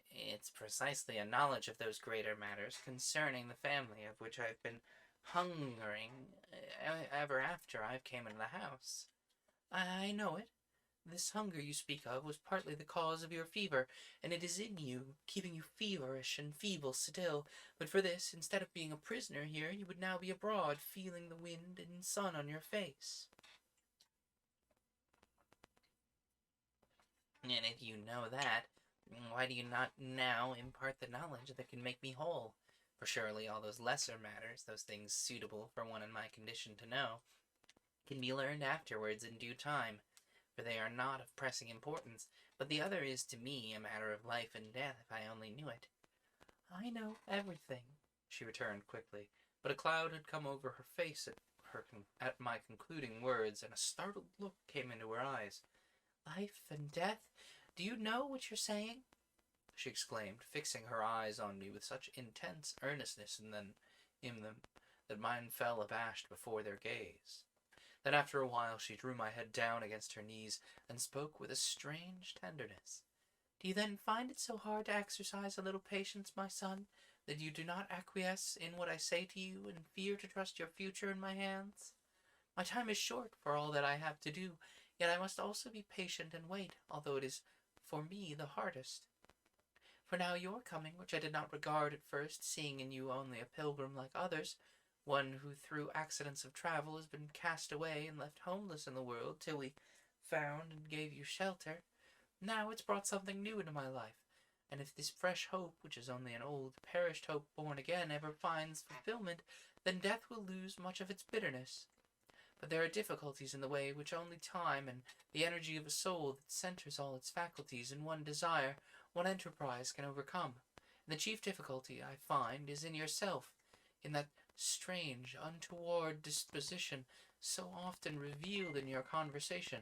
It's precisely a knowledge of those greater matters concerning the family of which I've been hungering ever after I came into the house. I know it. This hunger you speak of was partly the cause of your fever, and it is in you, keeping you feverish and feeble still. But for this, instead of being a prisoner here, you would now be abroad, feeling the wind and sun on your face. And if you know that, why do you not now impart the knowledge that can make me whole? For surely all those lesser matters, those things suitable for one in my condition to know, can be learned afterwards in due time, for they are not of pressing importance, but the other is to me a matter of life and death if I only knew it. I know everything, she returned quickly, but a cloud had come over her face at my concluding words, and a startled look came into her eyes. "Life and death? Do you know what you're saying?" she exclaimed, fixing her eyes on me with such intense earnestness in them that mine fell abashed before their gaze. Then after a while she drew my head down against her knees and spoke with a strange tenderness. "Do you then find it so hard to exercise a little patience, my son, that you do not acquiesce in what I say to you and fear to trust your future in my hands? My time is short for all that I have to do, yet I must also be patient and wait, although it is for me the hardest. For now your coming, which I did not regard at first, seeing in you only a pilgrim like others, one who through accidents of travel has been cast away and left homeless in the world till we found and gave you shelter, now it's brought something new into my life, and if this fresh hope, which is only an old, perished hope born again, ever finds fulfillment, then death will lose much of its bitterness. But there are difficulties in the way which only time and the energy of a soul that centers all its faculties in one desire, one enterprise can overcome. And the chief difficulty, I find, is in yourself, in that strange, untoward disposition so often revealed in your conversation.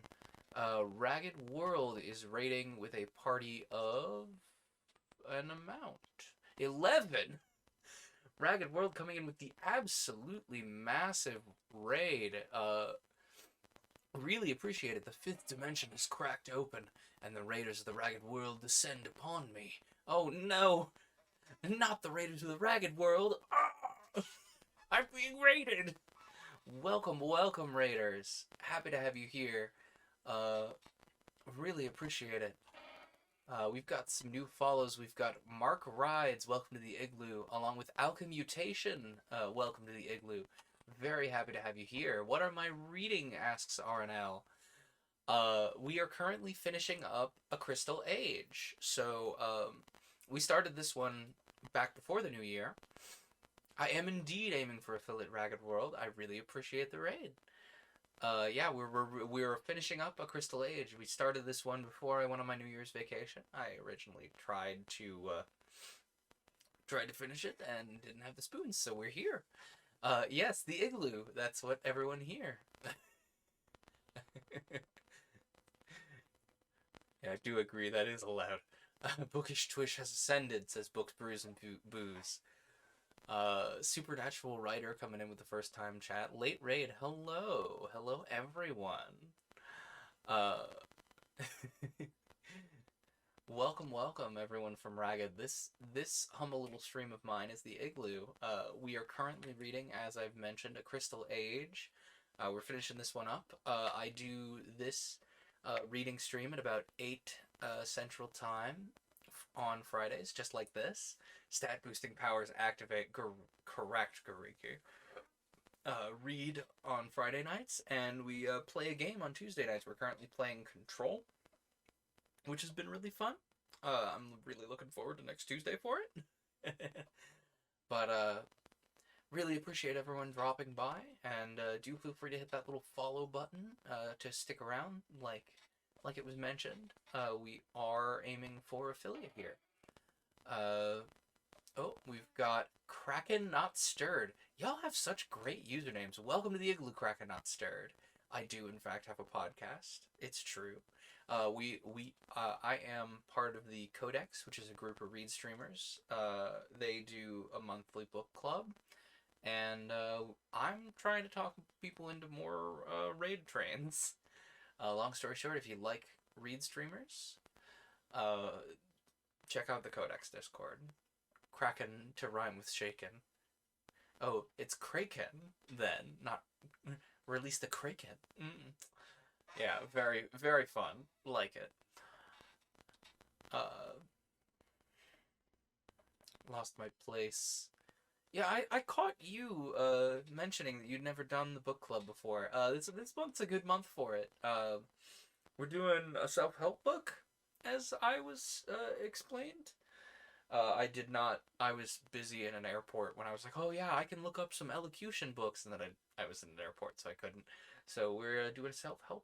Ragged World is rating with a party of an amount. 11! Ragged World coming in with the absolutely massive raid. Really appreciate it. The fifth dimension is cracked open, and the raiders of the Ragged World descend upon me. Oh no! Not the raiders of the Ragged World! Ah! I'm being raided! Welcome, welcome, raiders. Happy to have you here. Really appreciate it. We've got some new follows. We've got Mark Rides, welcome to the Igloo, along with Alchemutation, welcome to the Igloo. Very happy to have you here. What are my reading, asks RNL. We are currently finishing up A Crystal Age. So, we started this one back before the new year. I am indeed aiming for affiliate Ragged World. I really appreciate the raid. Yeah, we're finishing up A Crystal Age. We started this one before I went on my New Year's vacation. I originally tried to finish it and didn't have the spoons, so we're here. Yes, the Igloo. That's what everyone here. Yeah, I do agree. That is allowed. Bookish Twish has ascended, says Books, Brews, and Booze. Supernatural Writer coming in with the first time chat. Late raid, hello. Hello, everyone. Welcome, everyone from Ragged. This humble little stream of mine is the Igloo. We are currently reading, as I've mentioned, A Crystal Age. We're finishing this one up. I do this reading stream at about 8 Central Time on Fridays, just like this. Stat boosting powers activate. Correct, Gariki. Read on Friday nights, and we play a game on Tuesday nights. We're currently playing Control, which has been really fun. I'm really looking forward to next Tuesday for it. But really appreciate everyone dropping by, and do feel free to hit that little follow button to stick around. Like it was mentioned, we are aiming for affiliate here. Oh, we've got Kraken Not Stirred. Y'all have such great usernames. Welcome to the Igloo, Kraken Not Stirred. I do, in fact, have a podcast. It's true. I am part of the Codex, which is a group of read streamers. They do a monthly book club, and I'm trying to talk people into more raid trains. Long story short, if you like read streamers, check out the Codex Discord. Kraken to rhyme with shaken. Oh, it's Kraken then, not release the Kraken. Yeah, very, very fun. Like it. Lost my place. Yeah, I caught you mentioning that you'd never done the book club before. This month's a good month for it. We're doing a self-help book, as I was explained. I did not. I was busy in an airport when I was like, oh yeah, I can look up some elocution books, and then I was in an airport, so I couldn't. So we're doing self-help.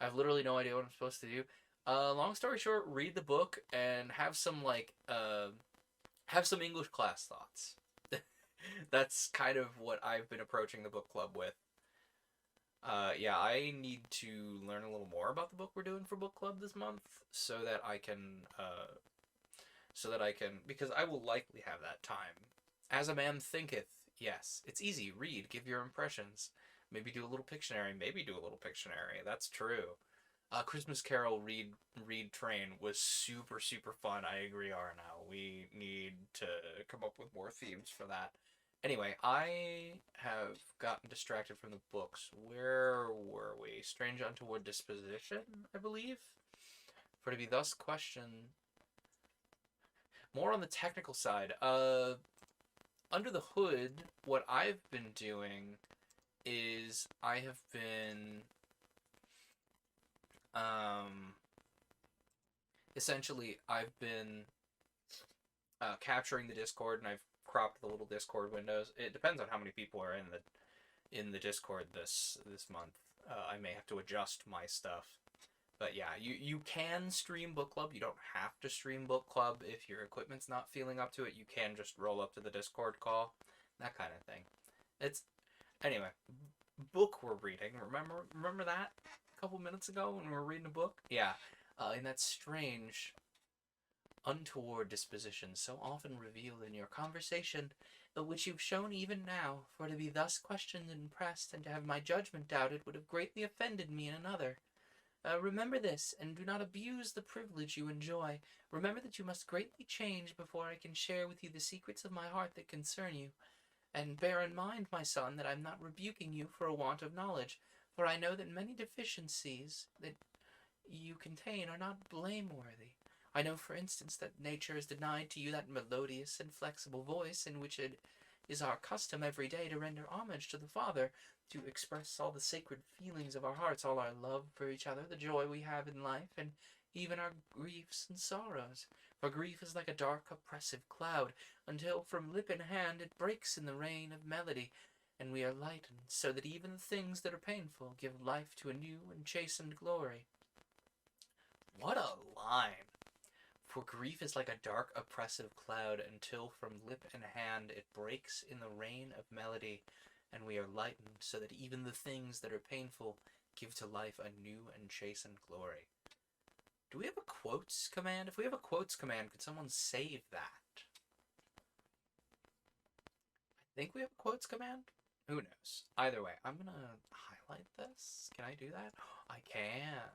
I have literally no idea what I'm supposed to do. Long story short, read the book and have some have some English class thoughts. That's kind of what I've been approaching the book club with. Yeah, I need to learn a little more about the book we're doing for book club this month, because I will likely have that time. As a man thinketh, yes, it's easy. Read, give your impressions. Maybe do a little Pictionary. Maybe do a little Pictionary. That's true. Christmas Carol read train was super super fun. I agree, Arno. We need to come up with more themes for that. Anyway, I have gotten distracted from the books. Where were we? Strange untoward disposition, I believe. For to be thus questioned. More on the technical side. Under the hood, what I've been doing is I have been essentially I've been capturing the Discord, and I've cropped the little Discord windows. It depends on how many people are in the Discord this month. I may have to adjust my stuff. But yeah, you can stream book club. You don't have to stream book club if your equipment's not feeling up to it. You can just roll up to the Discord call, that kind of thing. It's anyway. Book we're reading. Remember that a couple minutes ago when we were reading a book? Yeah, in that strange, untoward disposition so often revealed in your conversation, but which you've shown even now. For to be thus questioned and pressed, and to have my judgment doubted, would have greatly offended me in another. Remember this, and do not abuse the privilege you enjoy. Remember that you must greatly change before I can share with you the secrets of my heart that concern you. And bear in mind, my son, that I am not rebuking you for a want of knowledge, for I know that many deficiencies that you contain are not blameworthy. I know, for instance, that nature has denied to you that melodious and flexible voice in which it is our custom every day to render homage to the Father, to express all the sacred feelings of our hearts, all our love for each other, the joy we have in life, and even our griefs and sorrows. For grief is like a dark, oppressive cloud, until from lip and hand it breaks in the rain of melody, and we are lightened, so that even the things that are painful give life to a new and chastened glory. What a line! For grief is like a dark, oppressive cloud, until from lip and hand it breaks in the rain of melody, and we are lightened, so that even the things that are painful give to life a new and chastened glory. Do we have a quotes command? If we have a quotes command, could someone save that? I think we have a quotes command? Who knows? Either way, I'm gonna highlight this. Can I do that? I can.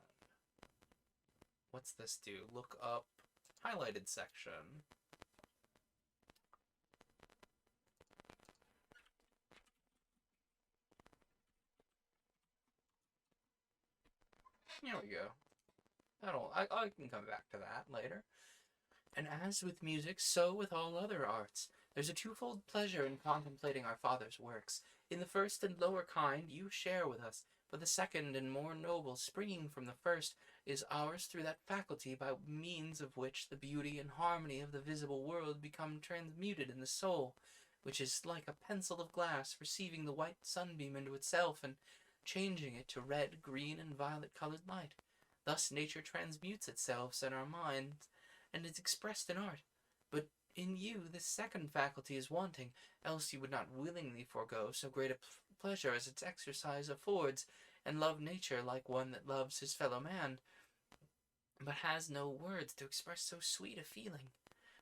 What's this do? Look up highlighted section. There we go. I can come back to that later. And as with music, so with all other arts. There's a twofold pleasure in contemplating our Father's works. In the first and lower kind you share with us, but the second and more noble, springing from the first, is ours through that faculty by means of which the beauty and harmony of the visible world become transmuted in the soul, which is like a pencil of glass receiving the white sunbeam into itself and changing it to red, green, and violet-colored light. Thus nature transmutes itself in our minds, and is expressed in art. But in you this second faculty is wanting, else you would not willingly forego so great a pleasure as its exercise affords, and love nature like one that loves his fellow man, but has no words to express so sweet a feeling.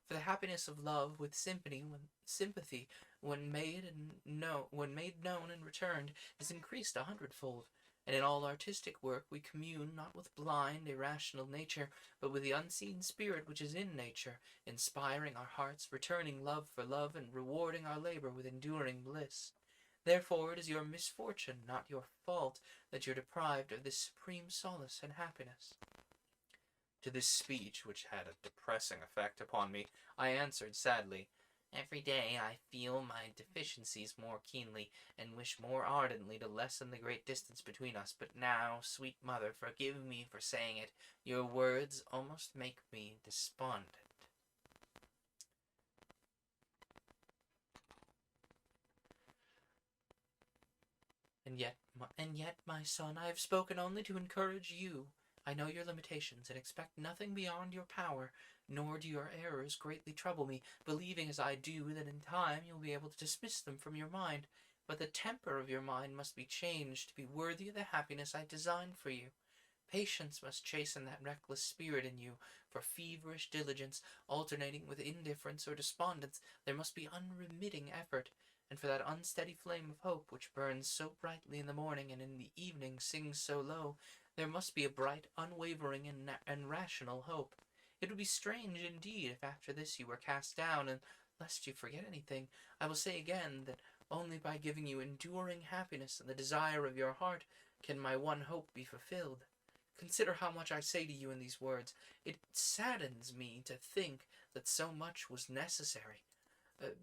For the happiness of love with sympathy, when made known and returned, is increased 100-fold. And in all artistic work we commune not with blind, irrational nature, but with the unseen spirit which is in nature, inspiring our hearts, returning love for love, and rewarding our labor with enduring bliss. Therefore it is your misfortune, not your fault, that you're deprived of this supreme solace and happiness. To this speech, which had a depressing effect upon me, I answered sadly, Every day I feel my deficiencies more keenly, and wish more ardently to lessen the great distance between us. But now, sweet mother, forgive me for saying it, your words almost make me despondent. And yet, my son, I have spoken only to encourage you. I know your limitations, and expect nothing beyond your power. nor do your errors greatly trouble me, believing as I do that in time you'll be able to dismiss them from your mind. But the temper of your mind must be changed to be worthy of the happiness I designed for you. Patience must chasten that reckless spirit in you. For feverish diligence, alternating with indifference or despondence, there must be unremitting effort. And for that unsteady flame of hope which burns so brightly in the morning and in the evening sings so low, there must be a bright, unwavering, and rational hope. It would be strange indeed if after this you were cast down, and lest you forget anything, I will say again that only by giving you enduring happiness and the desire of your heart can my one hope be fulfilled. Consider how much I say to you in these words. It saddens me to think that so much was necessary. And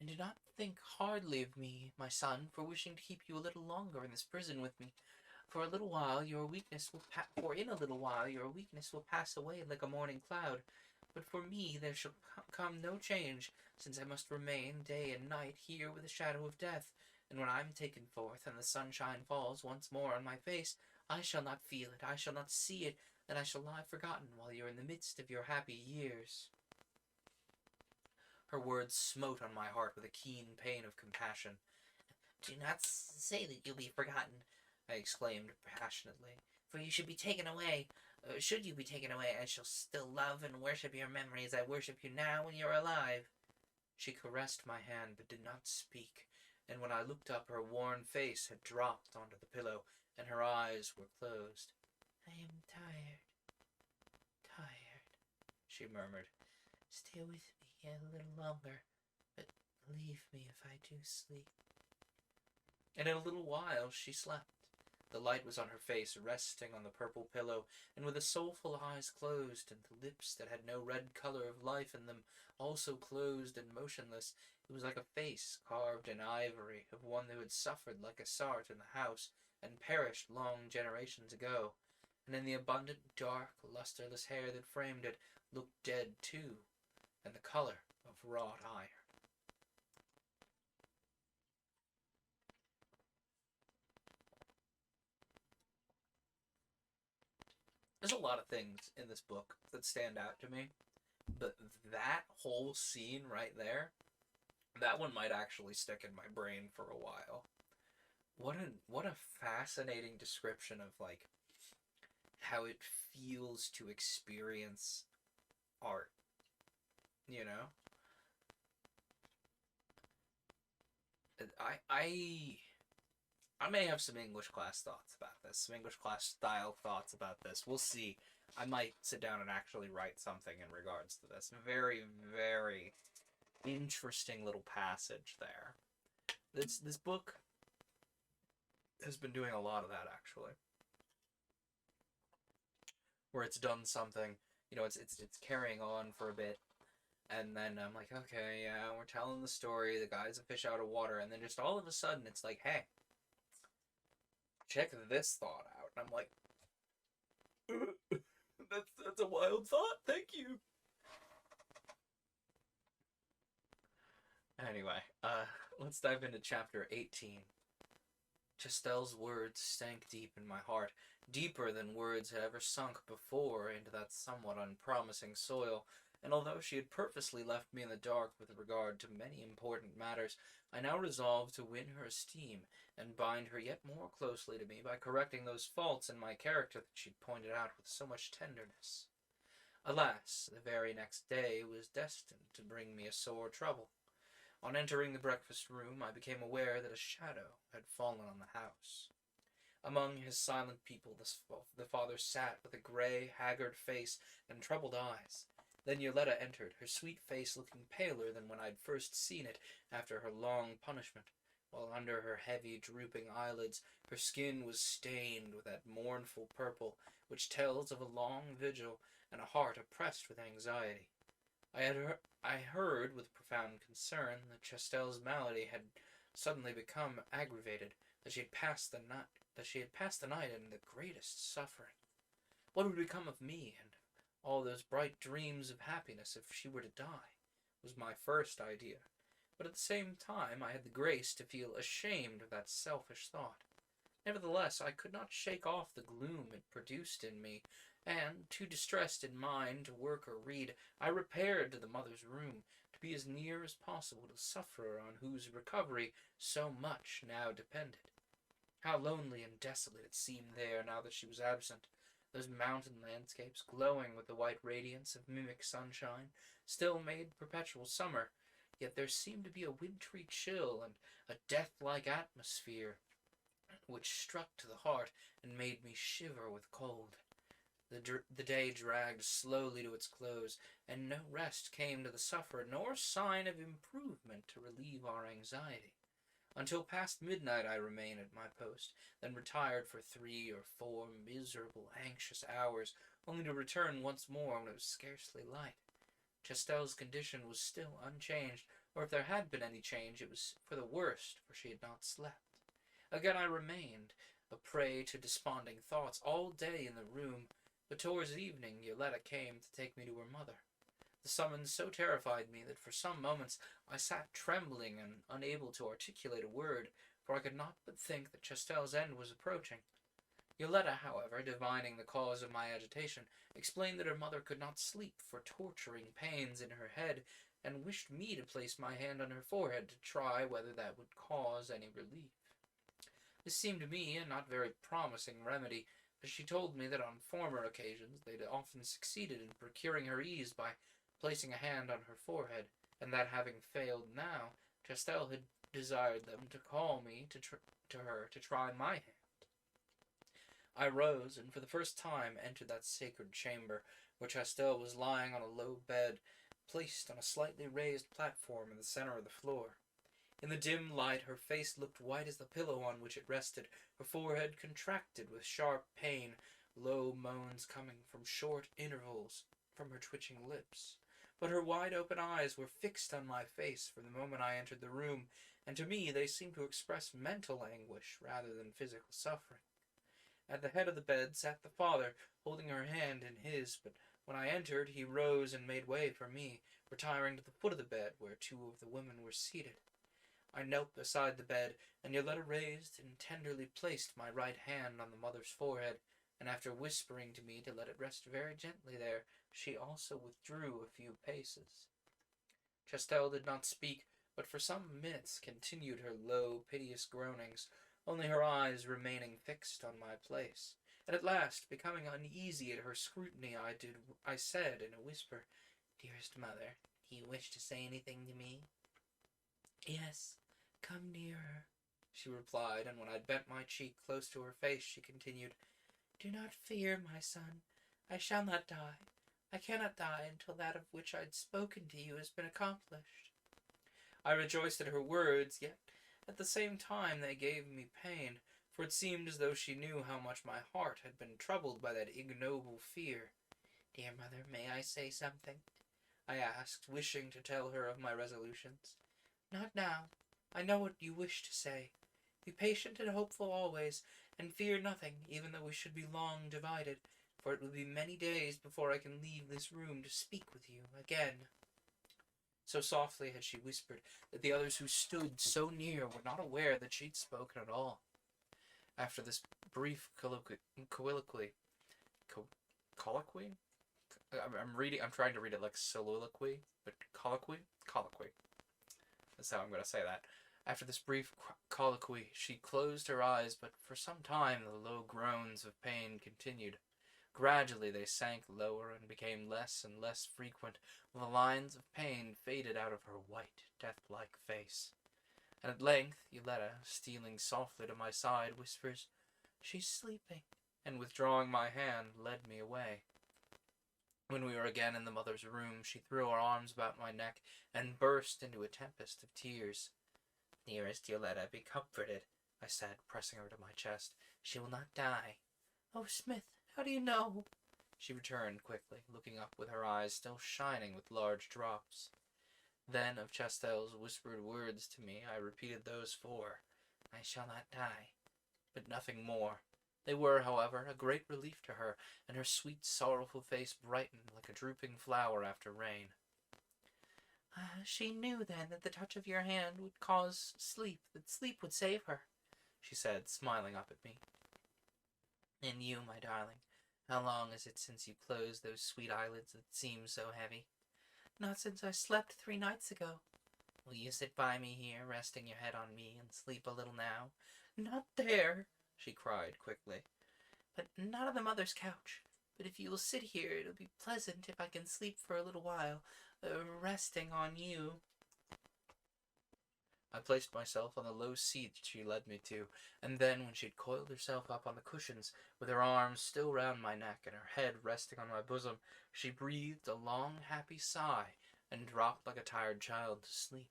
do not think hardly of me, my son, for wishing to keep you a little longer in this prison with me. For in a little while your weakness will pass away like a morning cloud. But for me there shall come no change, since I must remain day and night here with the shadow of death. And when I am taken forth, and the sunshine falls once more on my face, I shall not feel it, I shall not see it, and I shall lie forgotten while you are in the midst of your happy years. Her words smote on my heart with a keen pain of compassion. Do not say that you'll be forgotten, I exclaimed passionately, for you should be taken away. Should you be taken away, I shall still love and worship your memory as I worship you now when you're alive. She caressed my hand, but did not speak, and when I looked up, her worn face had dropped onto the pillow, and her eyes were closed. I am tired, she murmured. Stay with me a little longer, but leave me if I do sleep. And in a little while she slept. The light was on her face, resting on the purple pillow, and with the soulful eyes closed, and the lips that had no red color of life in them also closed and motionless, it was like a face carved in ivory of one who had suffered like a sart in the house, and perished long generations ago. And in the abundant, dark, lusterless hair that framed it looked dead too, and the color of wrought iron. There's a lot of things in this book that stand out to me, but that whole scene right there, that one might actually stick in my brain for a while. What a fascinating description of like how it feels to experience art, you know? I may have some English class thoughts about this, some English class style thoughts about this. We'll see. I might sit down and actually write something in regards to this. Very, very interesting little passage there. This book has been doing a lot of that, actually. Where it's done something, you know, it's carrying on for a bit, and then I'm like, okay, yeah, we're telling the story, the guy's a fish out of water, and then just all of a sudden it's like, hey, check this thought out. And I'm like, that's a wild thought, thank you. Anyway, let's dive into chapter 18. Chastel's words sank deep in my heart, deeper than words had ever sunk before into that somewhat unpromising soil, and although she had purposely left me in the dark with regard to many important matters, I now resolved to win her esteem and bind her yet more closely to me by correcting those faults in my character that she'd pointed out with so much tenderness. Alas, the very next day was destined to bring me a sore trouble. On entering the breakfast room, I became aware that a shadow had fallen on the house. Among his silent people, the father sat with a gray, haggard face and troubled eyes. Then Yoletta entered, her sweet face looking paler than when I'd first seen it after her long punishment, while under her heavy, drooping eyelids her skin was stained with that mournful purple which tells of a long vigil and a heart oppressed with anxiety. I heard with profound concern that Chastel's malady had suddenly become aggravated, that she had passed the night in the greatest suffering. What would become of me and all those bright dreams of happiness if she were to die, was my first idea. But at the same time I had the grace to feel ashamed of that selfish thought. Nevertheless, I could not shake off the gloom it produced in me, and, too distressed in mind to work or read, I repaired to the mother's room, to be as near as possible to the sufferer on whose recovery so much now depended. How lonely and desolate it seemed there now that she was absent. Those mountain landscapes, glowing with the white radiance of mimic sunshine, still made perpetual summer, yet there seemed to be a wintry chill and a death-like atmosphere which struck to the heart and made me shiver with cold. The day dragged slowly to its close, and no rest came to the sufferer, nor sign of improvement to relieve our anxiety. Until past midnight I remained at my post, then retired for 3 or 4 miserable, anxious hours, only to return once more when it was scarcely light. Chastel's condition was still unchanged, or if there had been any change, it was for the worst, for she had not slept. Again I remained, a prey to desponding thoughts, all day in the room, but towards evening Yoletta came to take me to her mother. The summons so terrified me that for some moments I sat trembling and unable to articulate a word, for I could not but think that Chastel's end was approaching. Yoletta, however, divining the cause of my agitation, explained that her mother could not sleep for torturing pains in her head, and wished me to place my hand on her forehead to try whether that would cause any relief. This seemed to me a not very promising remedy, but she told me that on former occasions they had often succeeded in procuring her ease by placing a hand on her forehead, and that having failed now, Chastel had desired them to call me to her to try my hand. I rose, and for the first time entered that sacred chamber, where Chastel was lying on a low bed, placed on a slightly raised platform in the center of the floor. In the dim light, her face looked white as the pillow on which it rested, her forehead contracted with sharp pain, low moans coming from short intervals from her twitching lips. But her wide-open eyes were fixed on my face from the moment I entered the room, and to me they seemed to express mental anguish rather than physical suffering. At the head of the bed sat the father, holding her hand in his, but when I entered he rose and made way for me, retiring to the foot of the bed where 2 of the women were seated. I knelt beside the bed, and Yoletta raised and tenderly placed my right hand on the mother's forehead, and after whispering to me to let it rest very gently there, she also withdrew a few paces. Chastel did not speak, but for some minutes continued her low, piteous groanings, only her eyes remaining fixed on my place, and at last, becoming uneasy at her scrutiny, I said in a whisper, "Dearest mother, do you wish to say anything to me?" "Yes, come nearer," she replied, and when I bent my cheek close to her face, she continued, "Do not fear, my son. I shall not die. I cannot die until that of which I had spoken to you has been accomplished." I rejoiced at her words, yet at the same time they gave me pain, for it seemed as though she knew how much my heart had been troubled by that ignoble fear. "Dear mother, may I say something?" I asked, wishing to tell her of my resolutions. "Not now. I know what you wish to say. Be patient and hopeful always, and fear nothing, even though we should be long divided, for it will be many days before I can leave this room to speak with you again." So softly had she whispered that the others who stood so near were not aware that she had spoken at all. After this brief colloquy, I'm trying to read it like soliloquy, but colloquy. That's how I'm going to say that. After this brief colloquy, she closed her eyes, but for some time the low groans of pain continued. Gradually they sank lower and became less and less frequent, while the lines of pain faded out of her white, death-like face. And at length Yoletta, stealing softly to my side, whispers, "She's sleeping," and withdrawing my hand, led me away. When we were again in the mother's room, she threw her arms about my neck and burst into a tempest of tears. "Dearest Yoletta, be comforted," I said, pressing her to my chest. "She will not die." "Oh, Smith, how do you know?" she returned quickly, looking up with her eyes still shining with large drops. Then of Chastel's whispered words to me, I repeated those 4, "I shall not die," but nothing more. They were, however, a great relief to her, and her sweet, sorrowful face brightened like a drooping flower after rain. "She knew, then, that the touch of your hand would cause sleep, that sleep would save her," she said, smiling up at me. "And you, my darling, How long is it since you closed those sweet eyelids that seem so heavy? Not since I slept 3 nights ago. Will you sit by me here, resting your head on me, and sleep a little now? Not there, she cried quickly. But not on the mother's couch. But if you will sit here, it'll be pleasant if I can sleep for a little while, resting on you. I placed myself on the low seat she led me to, and then, when she'd coiled herself up on the cushions, with her arms still round my neck and her head resting on my bosom, she breathed a long, happy sigh, and dropped like a tired child to sleep.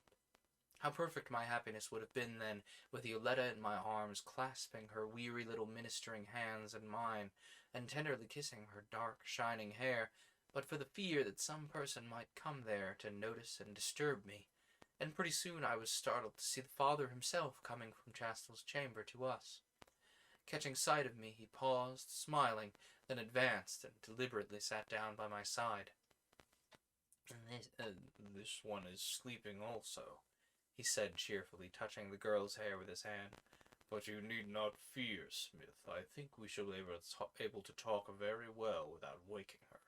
How perfect my happiness would have been then, with Yoletta in my arms, clasping her weary little ministering hands in mine, and tenderly kissing her dark, shining hair, but for the fear that some person might come there to notice and disturb me. And pretty soon I was startled to see the father himself coming from Chastel's chamber to us. Catching sight of me, he paused, smiling, then advanced and deliberately sat down by my side. This one is sleeping also, he said cheerfully, touching the girl's hair with his hand. But you need not fear, Smith. I think we shall be able to talk very well without waking her.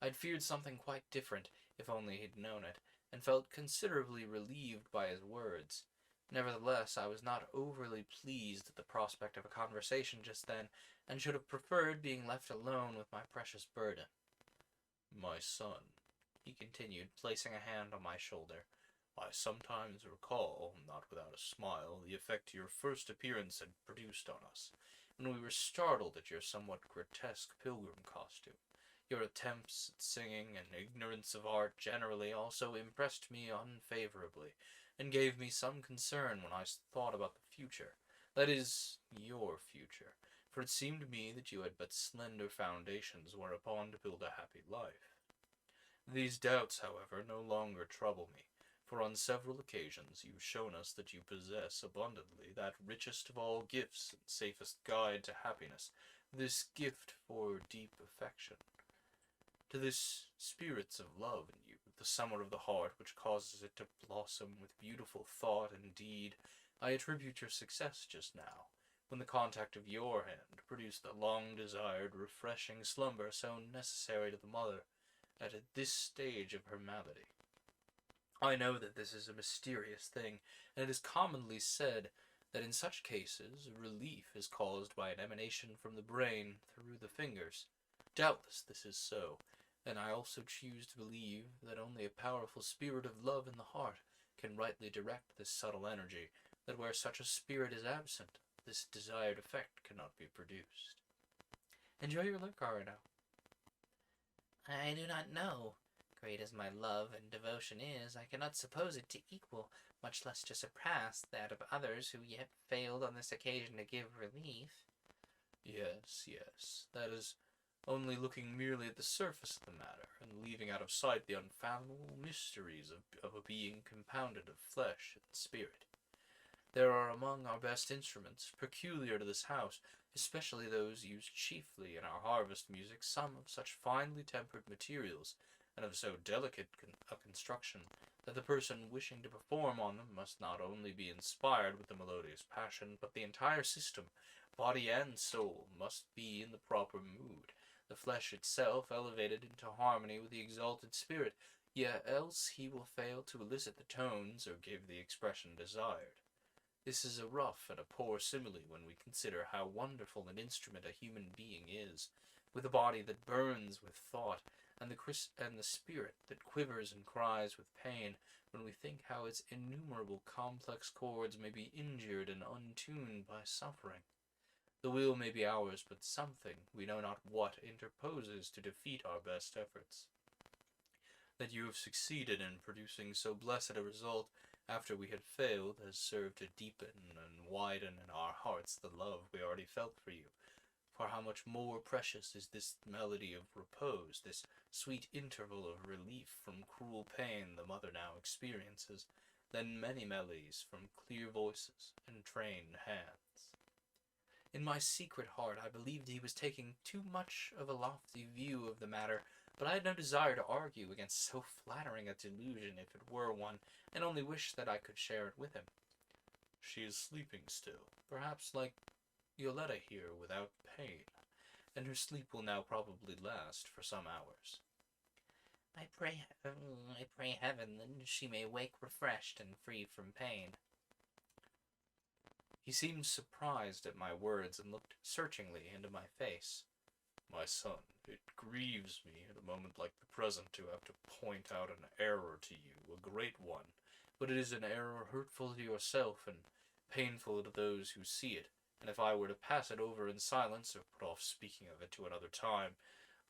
I'd feared something quite different, if only he'd known it, and felt considerably relieved by his words. Nevertheless, I was not overly pleased at the prospect of a conversation just then, and should have preferred being left alone with my precious burden. My son, he continued, placing a hand on my shoulder, I sometimes recall, not without a smile, the effect your first appearance had produced on us, when we were startled at your somewhat grotesque pilgrim costume. Your attempts at singing and ignorance of art generally also impressed me unfavorably, and gave me some concern when I thought about the future. That is, your future, for it seemed to me that you had but slender foundations whereupon to build a happy life. These doubts, however, no longer trouble me, for on several occasions you've shown us that you possess abundantly that richest of all gifts and safest guide to happiness, this gift for deep affection. To this spirits of love in you, the summer of the heart which causes it to blossom with beautiful thought and deed, I attribute your success just now, when the contact of your hand produced the long-desired, refreshing slumber so necessary to the mother at this stage of her malady. I know that this is a mysterious thing, and it is commonly said that in such cases relief is caused by an emanation from the brain through the fingers. Doubtless this is so, and I also choose to believe that only a powerful spirit of love in the heart can rightly direct this subtle energy, that where such a spirit is absent, this desired effect cannot be produced. Enjoy your liquor, Arno. I do not know. Great as my love and devotion is, I cannot suppose it to equal, much less to surpass, that of others who yet failed on this occasion to give relief. Yes, that is only looking merely at the surface of the matter, and leaving out of sight the unfathomable mysteries of a being compounded of flesh and spirit. There are among our best instruments, peculiar to this house, especially those used chiefly in our harvest music, some of such finely tempered materials, and of so delicate a construction, that the person wishing to perform on them must not only be inspired with the melodious passion, but the entire system, body and soul, must be in the proper mood, the flesh itself elevated into harmony with the exalted spirit, yet else he will fail to elicit the tones or give the expression desired. This is a rough and a poor simile when we consider how wonderful an instrument a human being is, with a body that burns with thought, and the spirit that quivers and cries with pain, when we think how its innumerable complex chords may be injured and untuned by suffering. The will may be ours, but something, we know not what, interposes to defeat our best efforts. That you have succeeded in producing so blessed a result after we had failed has served to deepen and widen in our hearts the love we already felt for you. For how much more precious is this melody of repose, this sweet interval of relief from cruel pain the mother now experiences, than many melodies from clear voices and trained hands. In my secret heart I believed he was taking too much of a lofty view of the matter, but I had no desire to argue against so flattering a delusion if it were one, and only wished that I could share it with him. She is sleeping still, perhaps like Yoletta here, without pain. and her sleep will now probably last for some hours. I pray heaven that she may wake refreshed and free from pain. He seemed surprised at my words and looked searchingly into my face. My son, it grieves me at a moment like the present to have to point out an error to you, a great one, but it is an error hurtful to yourself and painful to those who see it, and if I were to pass it over in silence or put off speaking of it to another time,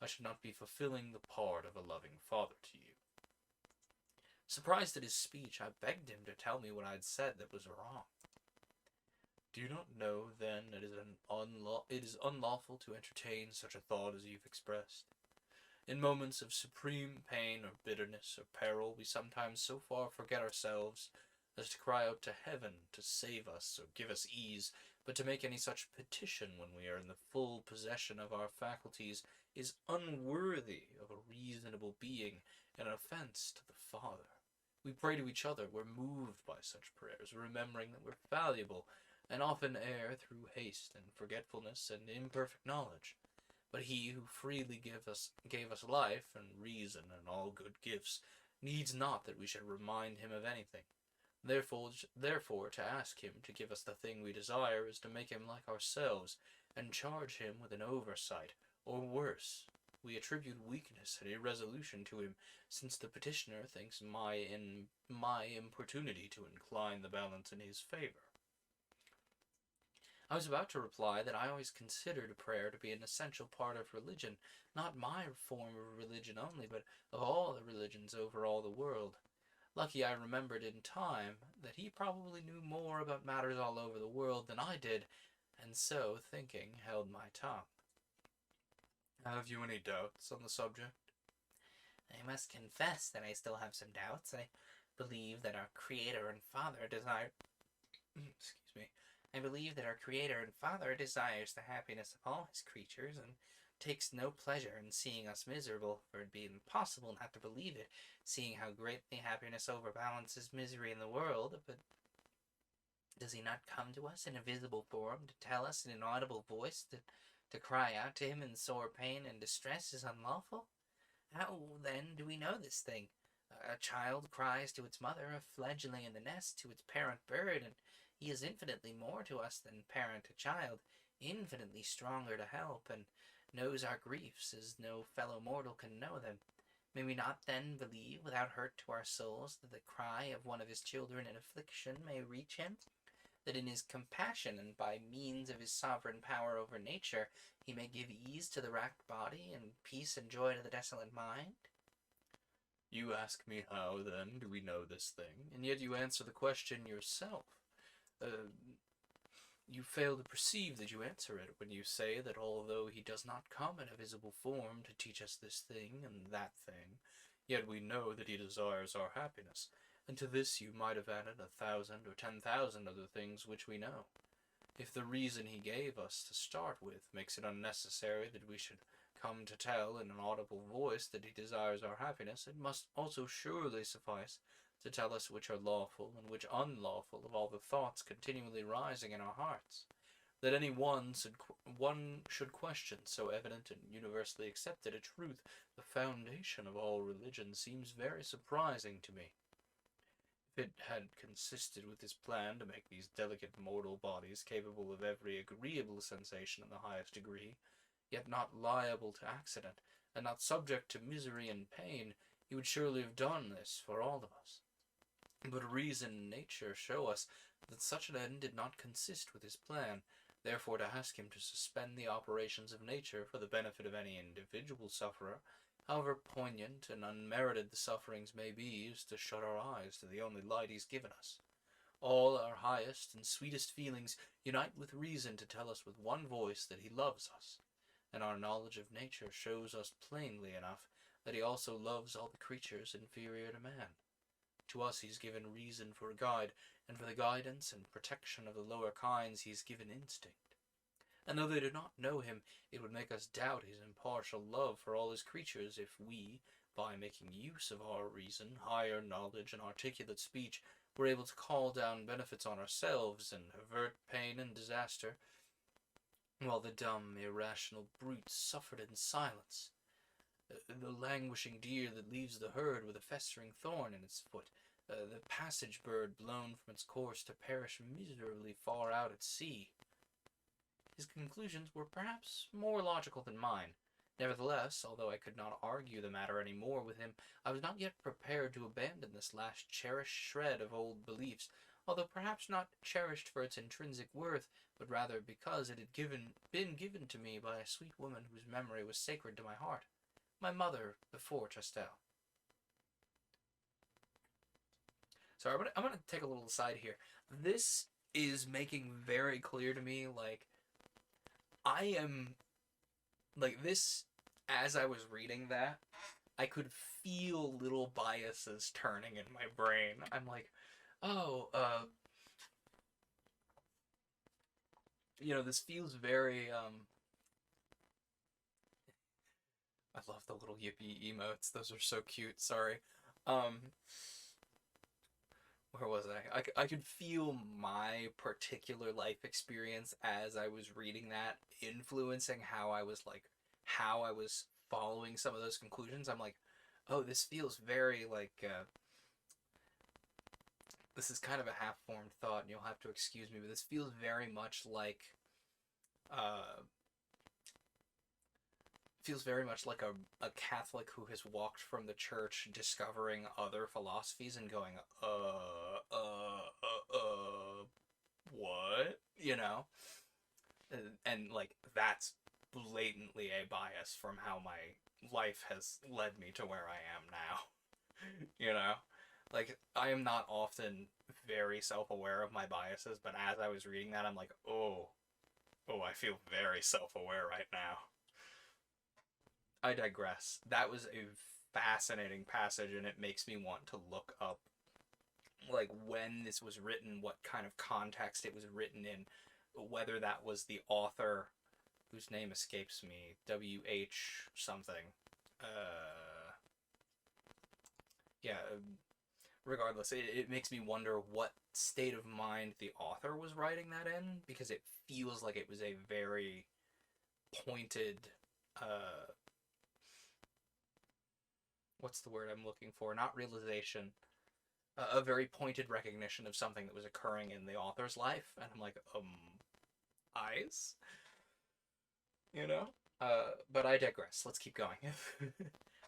I should not be fulfilling the part of a loving father to you. Surprised at his speech, I begged him to tell me what I'd said that was wrong. Do you not know, then, it is unlawful to entertain such a thought as you've expressed? In moments of supreme pain or bitterness or peril, we sometimes so far forget ourselves as to cry out to heaven to save us or give us ease, but to make any such petition when we are in the full possession of our faculties is unworthy of a reasonable being and an offense to the Father. We pray to each other, we're moved by such prayers, remembering that we're fallible, and often err through haste and forgetfulness and imperfect knowledge. But he who freely gave us life and reason and all good gifts needs not that we should remind him of anything. Therefore, to ask him to give us the thing we desire is to make him like ourselves and charge him with an oversight, or worse. We attribute weakness and irresolution to him, since the petitioner thinks my importunity to incline the balance in his favor. I was about to reply that I always considered prayer to be an essential part of religion, not my form of religion only, but of all the religions over all the world. Lucky I remembered in time that he probably knew more about matters all over the world than I did, and so, thinking, held my tongue. Have you any doubts on the subject? I must confess that I still have some doubts. I believe that our Creator and Father desire... I believe that our Creator and Father desires the happiness of all his creatures and takes no pleasure in seeing us miserable, for it'd be impossible not to believe it, seeing how greatly happiness overbalances misery in the world. But does he not come to us in a visible form to tell us in an audible voice that to cry out to him in sore pain and distress is unlawful? How, then, do we know this thing? A child cries to its mother, a fledgling in the nest to its parent bird, and he is infinitely more to us than parent to child, infinitely stronger to help, and knows our griefs as no fellow mortal can know them. May we not then believe, without hurt to our souls, that the cry of one of his children in affliction may reach him? That in his compassion, and by means of his sovereign power over nature, he may give ease to the racked body, and peace and joy to the desolate mind? You ask me how, then, do we know this thing, and yet you answer the question yourself. You fail to perceive that you answer it when you say that although he does not come in a visible form to teach us this thing and that thing, yet we know that he desires our happiness, and to this you might have added 1,000 or 10,000 other things which we know. If the reason he gave us to start with makes it unnecessary that we should come to tell in an audible voice that he desires our happiness, it must also surely suffice to tell us which are lawful and which unlawful of all the thoughts continually rising in our hearts. That any one should question so evident and universally accepted a truth, the foundation of all religion, seems very surprising to me. If it had consisted with his plan to make these delicate mortal bodies capable of every agreeable sensation in the highest degree, yet not liable to accident, and not subject to misery and pain, he would surely have done this for all of us. But reason and nature show us that such an end did not consist with his plan. Therefore, to ask him to suspend the operations of nature for the benefit of any individual sufferer, however poignant and unmerited the sufferings may be, is to shut our eyes to the only light he's given us. All our highest and sweetest feelings unite with reason to tell us with one voice that he loves us, and our knowledge of nature shows us plainly enough that he also loves all the creatures inferior to man. To us he's given reason for a guide, and for the guidance and protection of the lower kinds he's given instinct. And though they do not know him, it would make us doubt his impartial love for all his creatures if we, by making use of our reason, higher knowledge, and articulate speech, were able to call down benefits on ourselves and avert pain and disaster. while the dumb, irrational brutes suffered in silence. The languishing deer that leaves the herd with a festering thorn in its foot, the passage bird blown from its course to perish miserably far out at sea. His conclusions were perhaps more logical than mine. Nevertheless, although I could not argue the matter any more with him, I was not yet prepared to abandon this last cherished shred of old beliefs, although perhaps not cherished for its intrinsic worth, but rather because it had been given to me by a sweet woman whose memory was sacred to my heart, my mother before Chastel. So I'm gonna take a little aside here. This is making very clear to me, like, I am, like, this, as I was reading that, I could feel little biases turning in my brain. I'm like, oh, this feels very, I love the little yippee emotes. Those are so cute. Sorry. Where was I could feel my particular life experience as I was reading that influencing how I was following some of those conclusions. I'm like, oh, this feels very like, this is kind of a half-formed thought, and you'll have to excuse me, but this feels very much like, a Catholic who has walked from the church discovering other philosophies and going, what? And like, that's blatantly a bias from how my life has led me to where I am now. Like, I am not often very self-aware of my biases, but as I was reading that, I'm like, oh, I feel very self-aware right now. I digress. That was a fascinating passage, and it makes me want to look up, like, when this was written, what kind of context it was written in, whether that was the author, whose name escapes me, W.H. something. Yeah, regardless, it makes me wonder what state of mind the author was writing that in, because it feels like it was a very pointed, what's the word I'm looking for? Not realization. A very pointed recognition of something that was occurring in the author's life. And I'm like, eyes? But I digress. Let's keep going.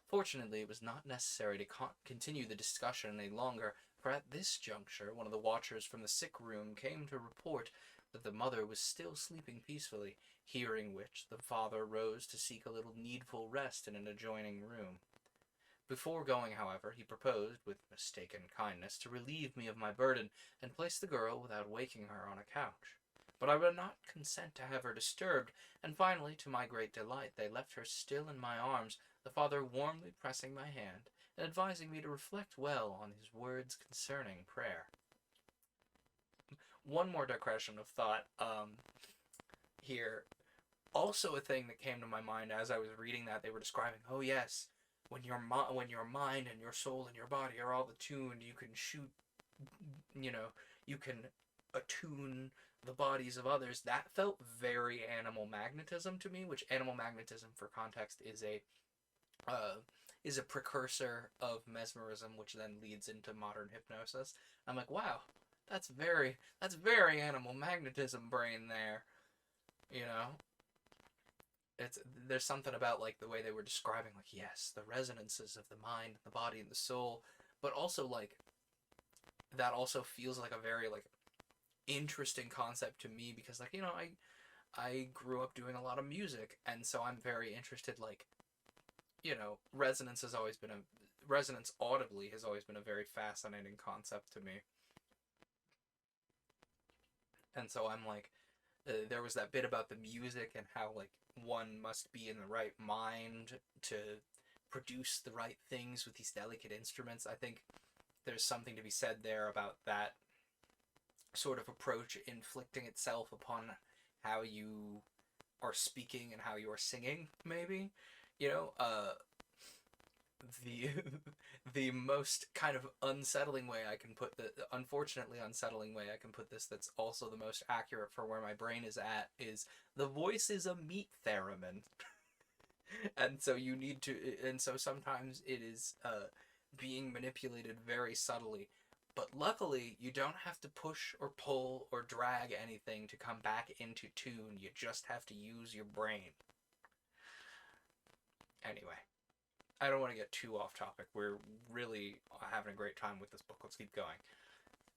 Fortunately, it was not necessary to continue the discussion any longer, for at this juncture, one of the watchers from the sick room came to report that the mother was still sleeping peacefully, hearing which the father rose to seek a little needful rest in an adjoining room. Before going, however, he proposed, with mistaken kindness, to relieve me of my burden, and place the girl without waking her on a couch. But I would not consent to have her disturbed, and finally, to my great delight, they left her still in my arms, the father warmly pressing my hand, and advising me to reflect well on his words concerning prayer. One more digression of thought, here. Also a thing that came to my mind as I was reading that, they were describing, oh yes, when your mind and your soul and your body are all attuned, you can shoot, you can attune the bodies of others. That felt very animal magnetism to me, which animal magnetism, for context, is a precursor of mesmerism, which then leads into modern hypnosis. I'm like, wow, that's very animal magnetism brain there, There's something about, like, the way they were describing, like, yes, the resonances of the mind, the body, and the soul, but also, like, that also feels like a very, like, interesting concept to me, because, like, I grew up doing a lot of music, and so I'm very interested, like, resonance audibly has always been a very fascinating concept to me. And so I'm like, there was that bit about the music and how, like, one must be in the right mind to produce the right things with these delicate instruments. I think there's something to be said there about that sort of approach inflicting itself upon how you are speaking and how you are singing, maybe. the the most kind of unsettling way I can put the unfortunately unsettling way I can put this that's also the most accurate for where my brain is at is the voice is a meat theremin. And so you need to and so sometimes it is being manipulated very subtly, but luckily you don't have to push or pull or drag anything to come back into tune. You just have to use your brain. Anyway, I don't want to get too off topic. We're really having a great time with this book. Let's keep going.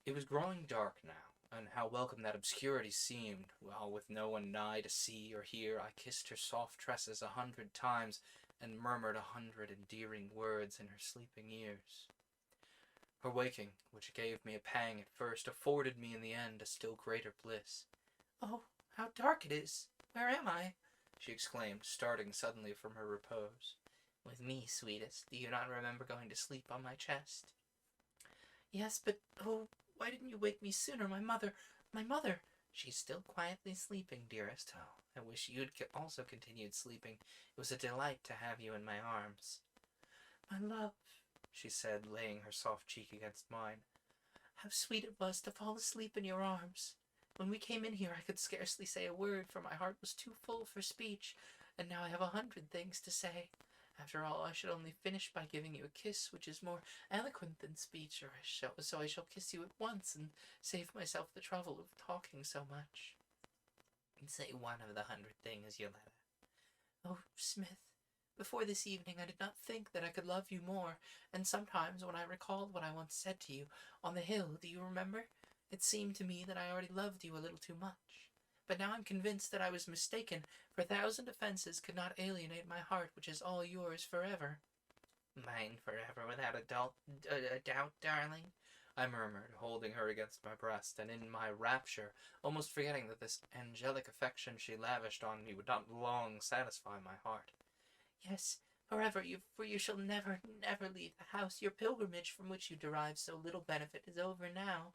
It was growing dark now, and how welcome that obscurity seemed, while with no one nigh to see or hear, I kissed her soft tresses 100 times, and murmured 100 endearing words in her sleeping ears. Her waking, which gave me a pang at first, afforded me in the end a still greater bliss. "Oh, how dark it is! Where am I?" she exclaimed, starting suddenly from her repose. "With me, sweetest. Do you not remember going to sleep on my chest?" "Yes, but, oh, why didn't you wake me sooner? My mother! She's still quietly sleeping, dearest. Oh, I wish you'd also continued sleeping. It was a delight to have you in my arms." "My love," she said, laying her soft cheek against mine. "How sweet it was to fall asleep in your arms. When we came in here I could scarcely say a word, for my heart was too full for speech, and now I have 100 things to say. After all, I should only finish by giving you a kiss, which is more eloquent than speech, so I shall kiss you at once, and save myself the trouble of talking so much." "Say one of the 100 things, Yoletta." "Oh, Smith, before this evening I did not think that I could love you more, and sometimes when I recalled what I once said to you on the hill, do you remember? It seemed to me that I already loved you a little too much. But now I'm convinced that I was mistaken, for 1,000 offenses could not alienate my heart, which is all yours forever." "Mine forever, without a doubt, darling," I murmured, holding her against my breast, and in my rapture, almost forgetting that this angelic affection she lavished on me would not long satisfy my heart. "Yes, forever, for you shall never, never leave the house. Your pilgrimage, from which you derive so little benefit, is over now.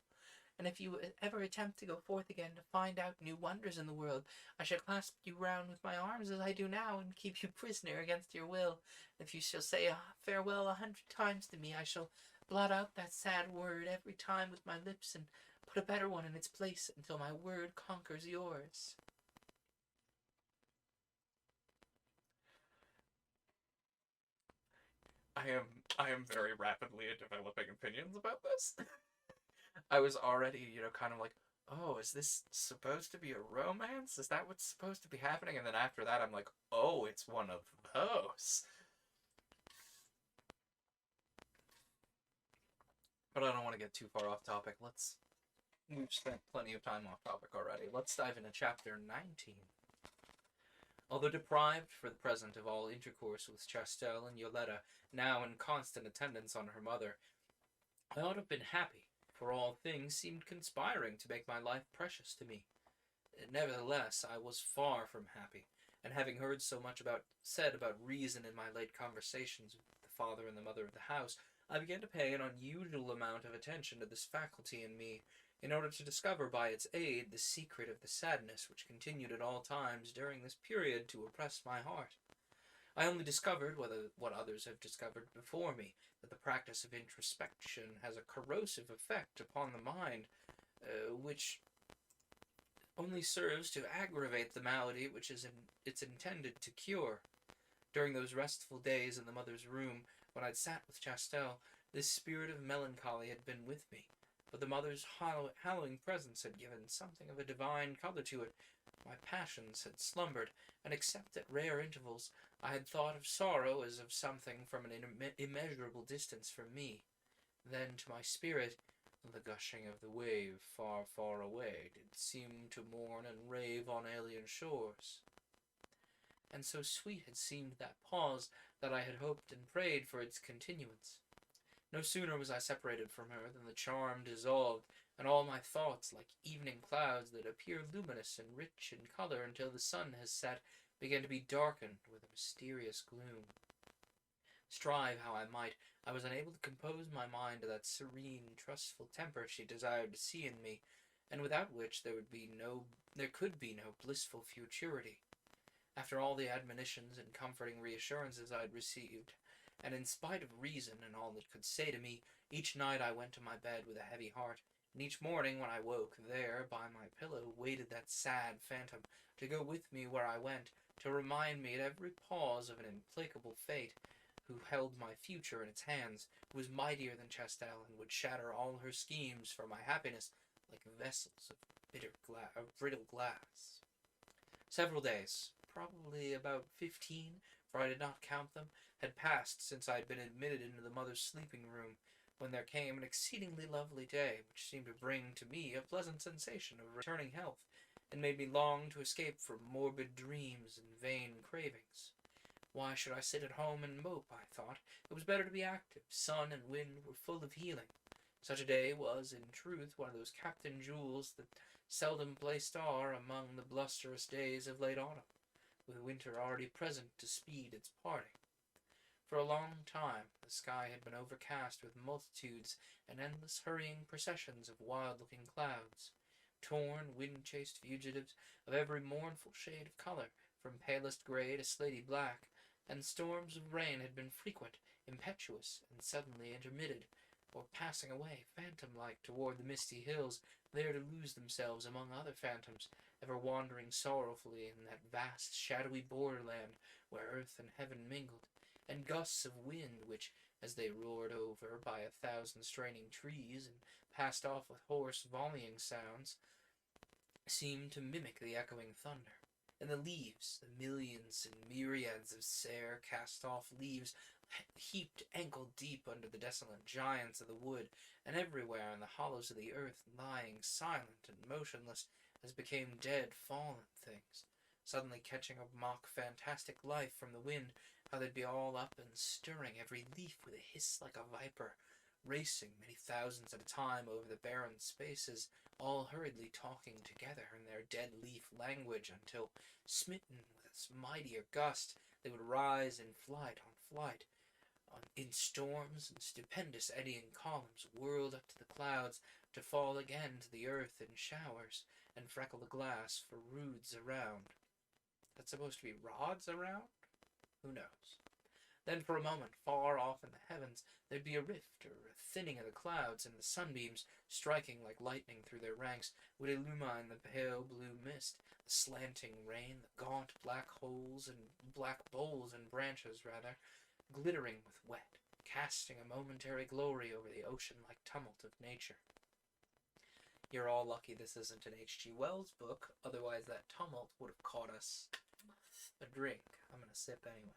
And if you ever attempt to go forth again to find out new wonders in the world, I shall clasp you round with my arms as I do now, and keep you prisoner against your will. If you shall say farewell 100 times to me, I shall blot out that sad word every time with my lips, and put a better one in its place until my word conquers yours." I am very rapidly developing opinions about this. I was already, kind of like, oh, is this supposed to be a romance? Is that what's supposed to be happening? And then after that, I'm like, oh, it's one of those. But I don't want to get too far off topic. We've spent plenty of time off topic already. Let's dive into chapter 19. Although deprived for the present of all intercourse with Chastel and Yoletta, now in constant attendance on her mother, I ought to have been happy, for all things seemed conspiring to make my life precious to me. Nevertheless, I was far from happy, and having heard so much said about reason in my late conversations with the father and the mother of the house, I began to pay an unusual amount of attention to this faculty in me, in order to discover by its aid the secret of the sadness which continued at all times during this period to oppress my heart. I only discovered, what others have discovered before me, that the practice of introspection has a corrosive effect upon the mind, which only serves to aggravate the malady which it's intended to cure. During those restful days in the mother's room, when I'd sat with Chastel, this spirit of melancholy had been with me, but the mother's hallowing presence had given something of a divine color to it. My passions had slumbered, and except at rare intervals, I had thought of sorrow as of something from an immeasurable distance from me. Then to my spirit, the gushing of the wave far, far away did seem to mourn and rave on alien shores. And so sweet had seemed that pause that I had hoped and prayed for its continuance. No sooner was I separated from her than the charm dissolved, and all my thoughts, like evening clouds that appear luminous and rich in color until the sun has set, began to be darkened with a mysterious gloom. Strive how I might, I was unable to compose my mind to that serene, trustful temper she desired to see in me, and without which there could be no blissful futurity. After all the admonitions and comforting reassurances I had received, and in spite of reason and all it could say to me, each night I went to my bed with a heavy heart, and each morning when I woke, there, by my pillow, waited that sad phantom, to go with me where I went, to remind me at every pause of an implacable fate, who held my future in its hands, who was mightier than Chastel, and would shatter all her schemes for my happiness like vessels of brittle glass. Several days, probably about 15, for I did not count them, had passed since I had been admitted into the mother's sleeping room, when there came an exceedingly lovely day, which seemed to bring to me a pleasant sensation of returning health, and made me long to escape from morbid dreams and vain cravings. Why should I sit at home and mope, I thought. It was better to be active. Sun and wind were full of healing. Such a day was, in truth, one of those Captain Jewels that seldom play star among the blusterous days of late autumn, with winter already present to speed its parting. For a long time the sky had been overcast with multitudes and endless hurrying processions of wild-looking clouds, torn, wind-chased fugitives of every mournful shade of color, from palest gray to slaty black, and storms of rain had been frequent, impetuous, and suddenly intermitted, or passing away, phantom-like, toward the misty hills, there to lose themselves among other phantoms, ever wandering sorrowfully in that vast, shadowy borderland where earth and heaven mingled, and gusts of wind which, as they roared over by 1,000 straining trees and passed off with hoarse, volleying sounds, seemed to mimic the echoing thunder. And the leaves, the millions and myriads of sere, cast-off leaves, heaped ankle-deep under the desolate giants of the wood, and everywhere in the hollows of the earth, lying silent and motionless, as became dead, fallen things, suddenly catching a mock fantastic life from the wind, how they'd be all up and stirring every leaf with a hiss like a viper, racing many thousands at a time over the barren spaces, all hurriedly talking together in their dead leaf language, until, smitten with its mightier gust, they would rise in flight on flight, in storms and stupendous eddying columns, whirled up to the clouds, to fall again to the earth in showers, and freckle the glass for roods around. That's supposed to be rods around? Who knows? Then for a moment, far off in the heavens, there'd be a rift or a thinning of the clouds, and the sunbeams, striking like lightning through their ranks, would illumine the pale blue mist, the slanting rain, the gaunt black holes and black bowls and branches, rather, glittering with wet, casting a momentary glory over the ocean-like tumult of nature. You're all lucky this isn't an H.G. Wells book, otherwise that tumult would have caught us a drink. I'm gonna sip anyway.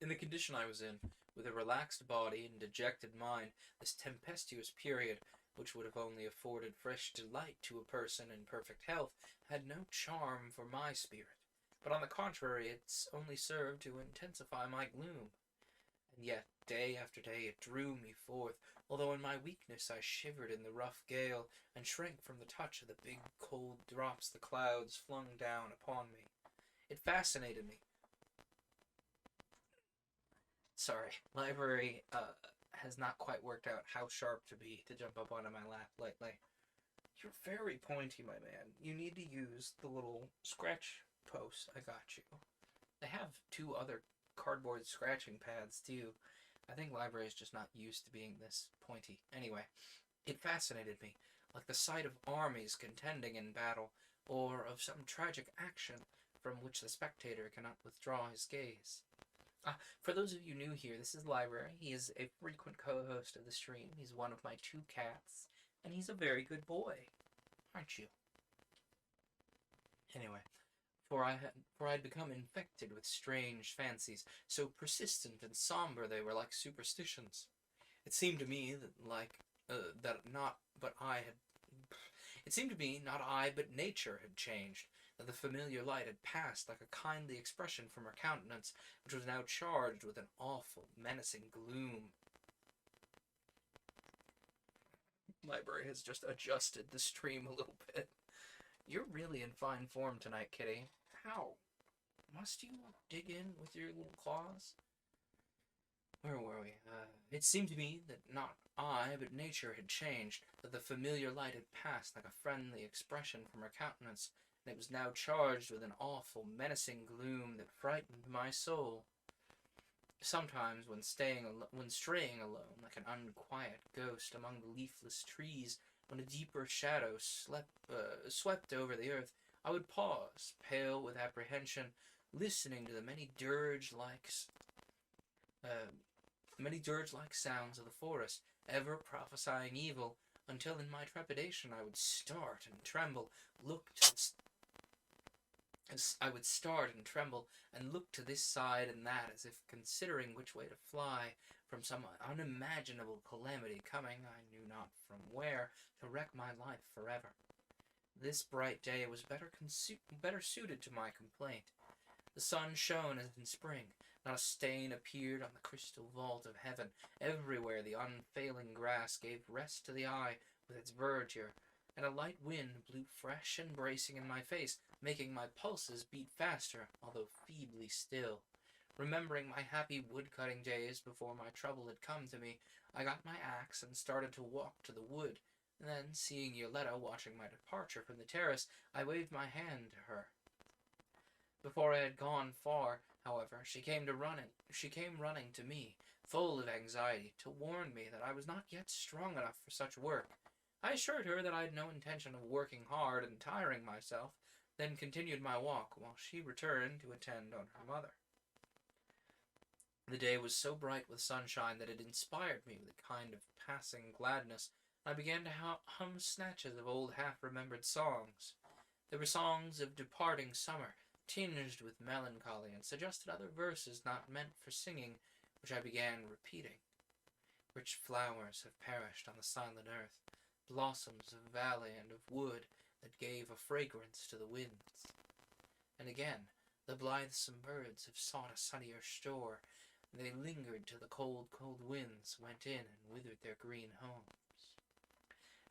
In the condition I was in, with a relaxed body and dejected mind, this tempestuous period, which would have only afforded fresh delight to a person in perfect health, had no charm for my spirit, but on the contrary it's only served to intensify my gloom. And yet, day after day it drew me forth, although in my weakness I shivered in the rough gale, and shrank from the touch of the big cold drops the clouds flung down upon me. It fascinated me. Sorry, library has not quite worked out how sharp to be to jump up onto my lap lately. You're very pointy, my man. You need to use the little scratch post I got you. They have 2 other cardboard scratching pads, too. I think library is just not used to being this pointy. Anyway, it fascinated me, like the sight of armies contending in battle, or of some tragic action from which the spectator cannot withdraw his gaze. For those of you new here, this is Library. He is a frequent co-host of the stream. He's one of my 2 cats, and he's a very good boy. Aren't you? Anyway, for I'd become infected with strange fancies, so persistent and somber they were like superstitions. It seemed to me not I but nature had changed, that the familiar light had passed like a kindly expression from her countenance, which was now charged with an awful, menacing gloom. Library has just adjusted the stream a little bit. You're really in fine form tonight, Kitty. How? Must you dig in with your little claws? Where were we? It seemed to me that not I, but nature had changed, that the familiar light had passed like a friendly expression from her countenance, and it was now charged with an awful, menacing gloom that frightened my soul. Sometimes, when straying alone, like an unquiet ghost among the leafless trees, when a deeper shadow swept over the earth, I would pause, pale with apprehension, listening to the many dirge-like sounds of the forest, ever prophesying evil, until in my trepidation I would start and tremble, and look to this side and that, as if considering which way to fly from some unimaginable calamity coming, I knew not from where, to wreck my life forever. This bright day was better suited to my complaint. The sun shone as in spring. Not a stain appeared on the crystal vault of heaven. Everywhere the unfailing grass gave rest to the eye with its verdure, and a light wind blew fresh and bracing in my face, making my pulses beat faster, although feebly still. Remembering my happy wood-cutting days before my trouble had come to me, I got my axe and started to walk to the wood. And then, seeing Yoletta watching my departure from the terrace, I waved my hand to her. Before I had gone far, however, she came running to me, full of anxiety, to warn me that I was not yet strong enough for such work. I assured her that I had no intention of working hard and tiring myself, then continued my walk, while she returned to attend on her mother. The day was so bright with sunshine that it inspired me with a kind of passing gladness. I began to hum snatches of old half-remembered songs. They were songs of departing summer, tinged with melancholy, and suggested other verses not meant for singing, which I began repeating. Rich flowers have perished on the silent earth, blossoms of valley and of wood that gave a fragrance to the winds. And again, the blithesome birds have sought a sunnier shore, and they lingered till the cold, cold winds went in and withered their green homes.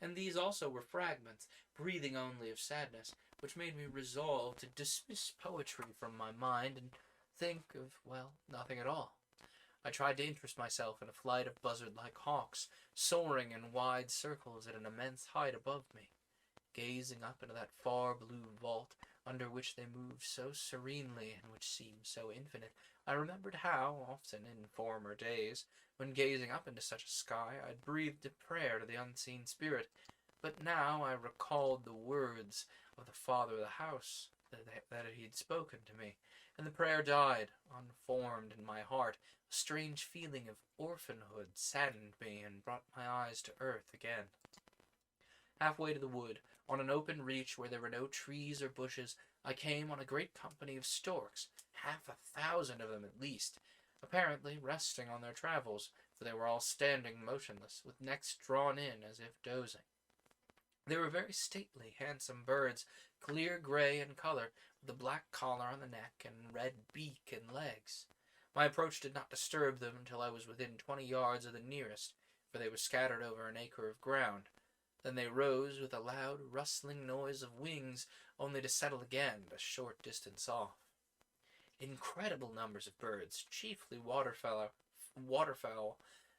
And these also were fragments, breathing only of sadness, which made me resolve to dismiss poetry from my mind and think of, well, nothing at all. I tried to interest myself in a flight of buzzard-like hawks, soaring in wide circles at an immense height above me. Gazing up into that far blue vault, under which they moved so serenely and which seemed so infinite, I remembered how, often in former days, when gazing up into such a sky, I had breathed a prayer to the unseen spirit. But now I recalled the words of the father of the house that he had spoken to me, and the prayer died, unformed in my heart. A strange feeling of orphanhood saddened me and brought my eyes to earth again. Halfway to the wood, on an open reach where there were no trees or bushes, I came on a great company of storks, 1,000 of them at least, apparently resting on their travels, for they were all standing motionless, with necks drawn in as if dozing. They were very stately, handsome birds, clear grey in colour, with a black collar on the neck and red beak and legs. My approach did not disturb them until I was within 20 yards of the nearest, for they were scattered over an acre of ground. Then they rose with a loud, rustling noise of wings, only to settle again a short distance off. Incredible numbers of birds, chiefly waterfowl,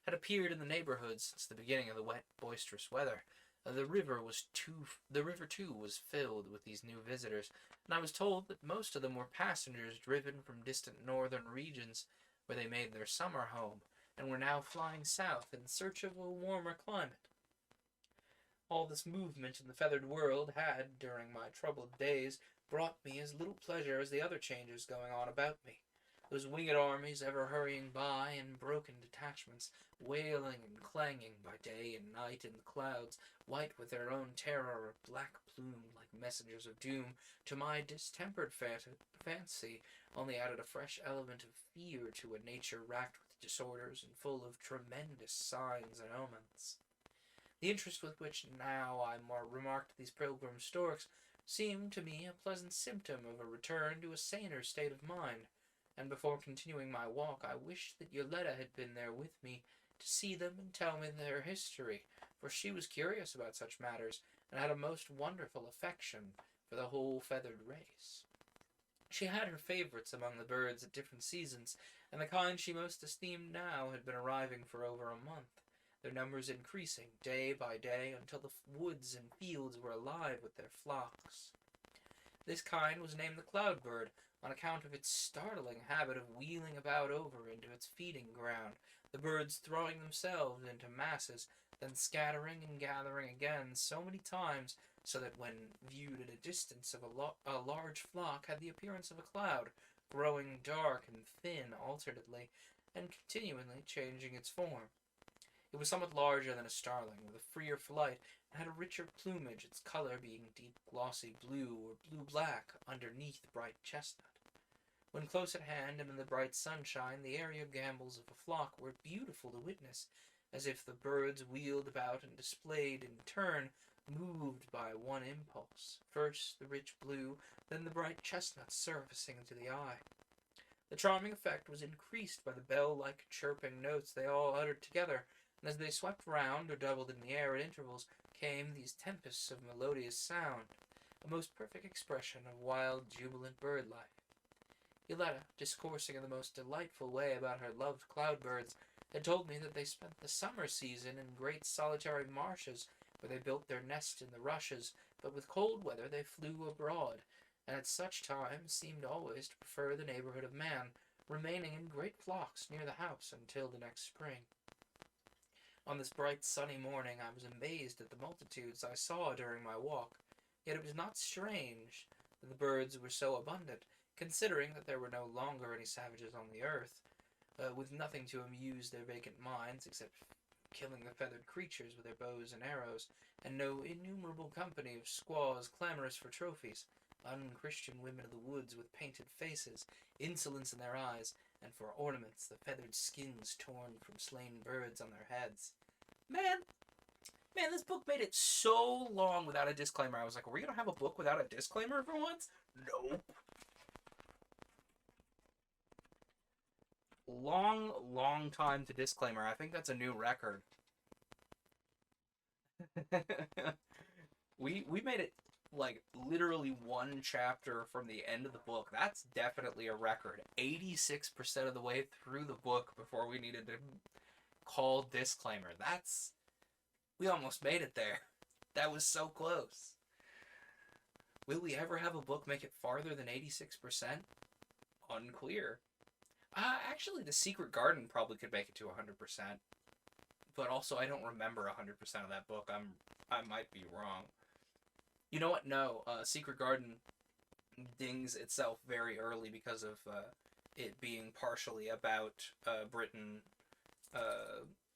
had appeared in the neighborhood since the beginning of the wet, boisterous weather. The river, too, was filled with these new visitors, and I was told that most of them were passengers driven from distant northern regions, where they made their summer home, and were now flying south in search of a warmer climate. All this movement in the feathered world had, during my troubled days, brought me as little pleasure as the other changes going on about me. Those winged armies ever hurrying by in broken detachments, wailing and clanging by day and night in the clouds, white with their own terror or black-plumed like messengers of doom, to my distempered fancy only added a fresh element of fear to a nature racked with disorders and full of tremendous signs and omens. The interest with which now I remarked these pilgrim storks seemed to me a pleasant symptom of a return to a saner state of mind, and before continuing my walk I wished that Yoletta had been there with me to see them and tell me their history, for she was curious about such matters, and had a most wonderful affection for the whole feathered race. She had her favourites among the birds at different seasons, and the kind she most esteemed now had been arriving for over a month, their numbers increasing day by day until the woods and fields were alive with their flocks. This kind was named the cloudbird, on account of its startling habit of wheeling about over into its feeding ground, the birds throwing themselves into masses, then scattering and gathering again so many times, so that when viewed at a distance of a large flock had the appearance of a cloud, growing dark and thin alternately, and continually changing its form. It was somewhat larger than a starling, with a freer flight, and had a richer plumage, its color being deep glossy blue or blue-black underneath bright chestnut. When close at hand and in the bright sunshine, the aerial gambols of a flock were beautiful to witness, as if the birds wheeled about and displayed in turn, moved by one impulse, first the rich blue, then the bright chestnut surfacing to the eye. The charming effect was increased by the bell-like chirping notes they all uttered together, and as they swept round or doubled in the air at intervals, came these tempests of melodious sound, a most perfect expression of wild, jubilant bird life. Yoletta, discoursing in the most delightful way about her loved cloudbirds, had told me that they spent the summer season in great solitary marshes, where they built their nest in the rushes, but with cold weather they flew abroad, and at such times seemed always to prefer the neighborhood of man, remaining in great flocks near the house until the next spring. On this bright sunny morning I was amazed at the multitudes I saw during my walk, yet it was not strange that the birds were so abundant, considering that there were no longer any savages on the earth, with nothing to amuse their vacant minds except killing the feathered creatures with their bows and arrows, and no innumerable company of squaws clamorous for trophies, unchristian women of the woods with painted faces, insolence in their eyes, and for ornaments the feathered skins torn from slain birds on their heads. Man, this book made it so long without a disclaimer. I was like, are we going to have a book without a disclaimer for once? Nope. Long time to disclaimer. I think that's a new record. we made it like literally one chapter from the end of the book. That's definitely a record. 86% of the way through the book before we needed to call disclaimer. We almost made it there. That was so close. Will we ever have a book make it farther than 86%? Unclear. Actually, The Secret Garden probably could make it to 100%. But also, I don't remember 100% of that book. I might be wrong. You know what? No. Secret Garden dings itself very early because of it being partially about Britain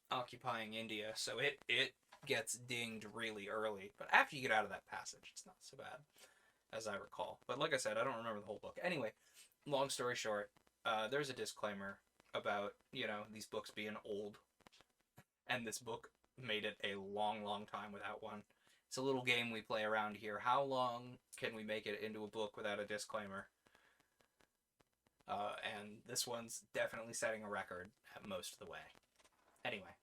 occupying India. So it gets dinged really early. But after you get out of that passage, it's not so bad, as I recall. But like I said, I don't remember the whole book. Anyway, long story short, there's a disclaimer about, these books being old. And this book made it a long time without one. It's a little game we play around here. How long can we make it into a book without a disclaimer? And this one's definitely setting a record at most of the way. Anyway,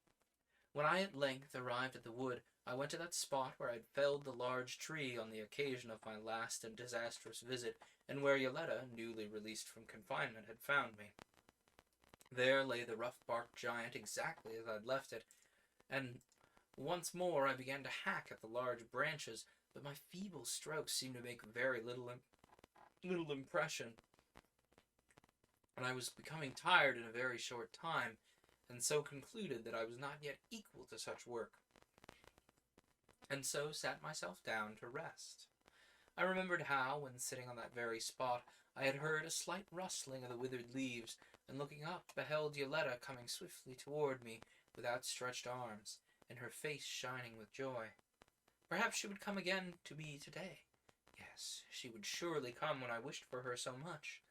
when I at length arrived at the wood, I went to that spot where I'd felled the large tree on the occasion of my last and disastrous visit, and where Yoletta, newly released from confinement, had found me. There lay the rough-barked giant exactly as I'd left it, and once more I began to hack at the large branches, but my feeble strokes seemed to make very little impression, and I was becoming tired in a very short time, and so concluded that I was not yet equal to such work, and so sat myself down to rest. I remembered how, when sitting on that very spot, I had heard a slight rustling of the withered leaves, and looking up, beheld Yoletta coming swiftly toward me with outstretched arms, and her face shining with joy. Perhaps she would come again to me today. Yes, she would surely come when I wished for her so much,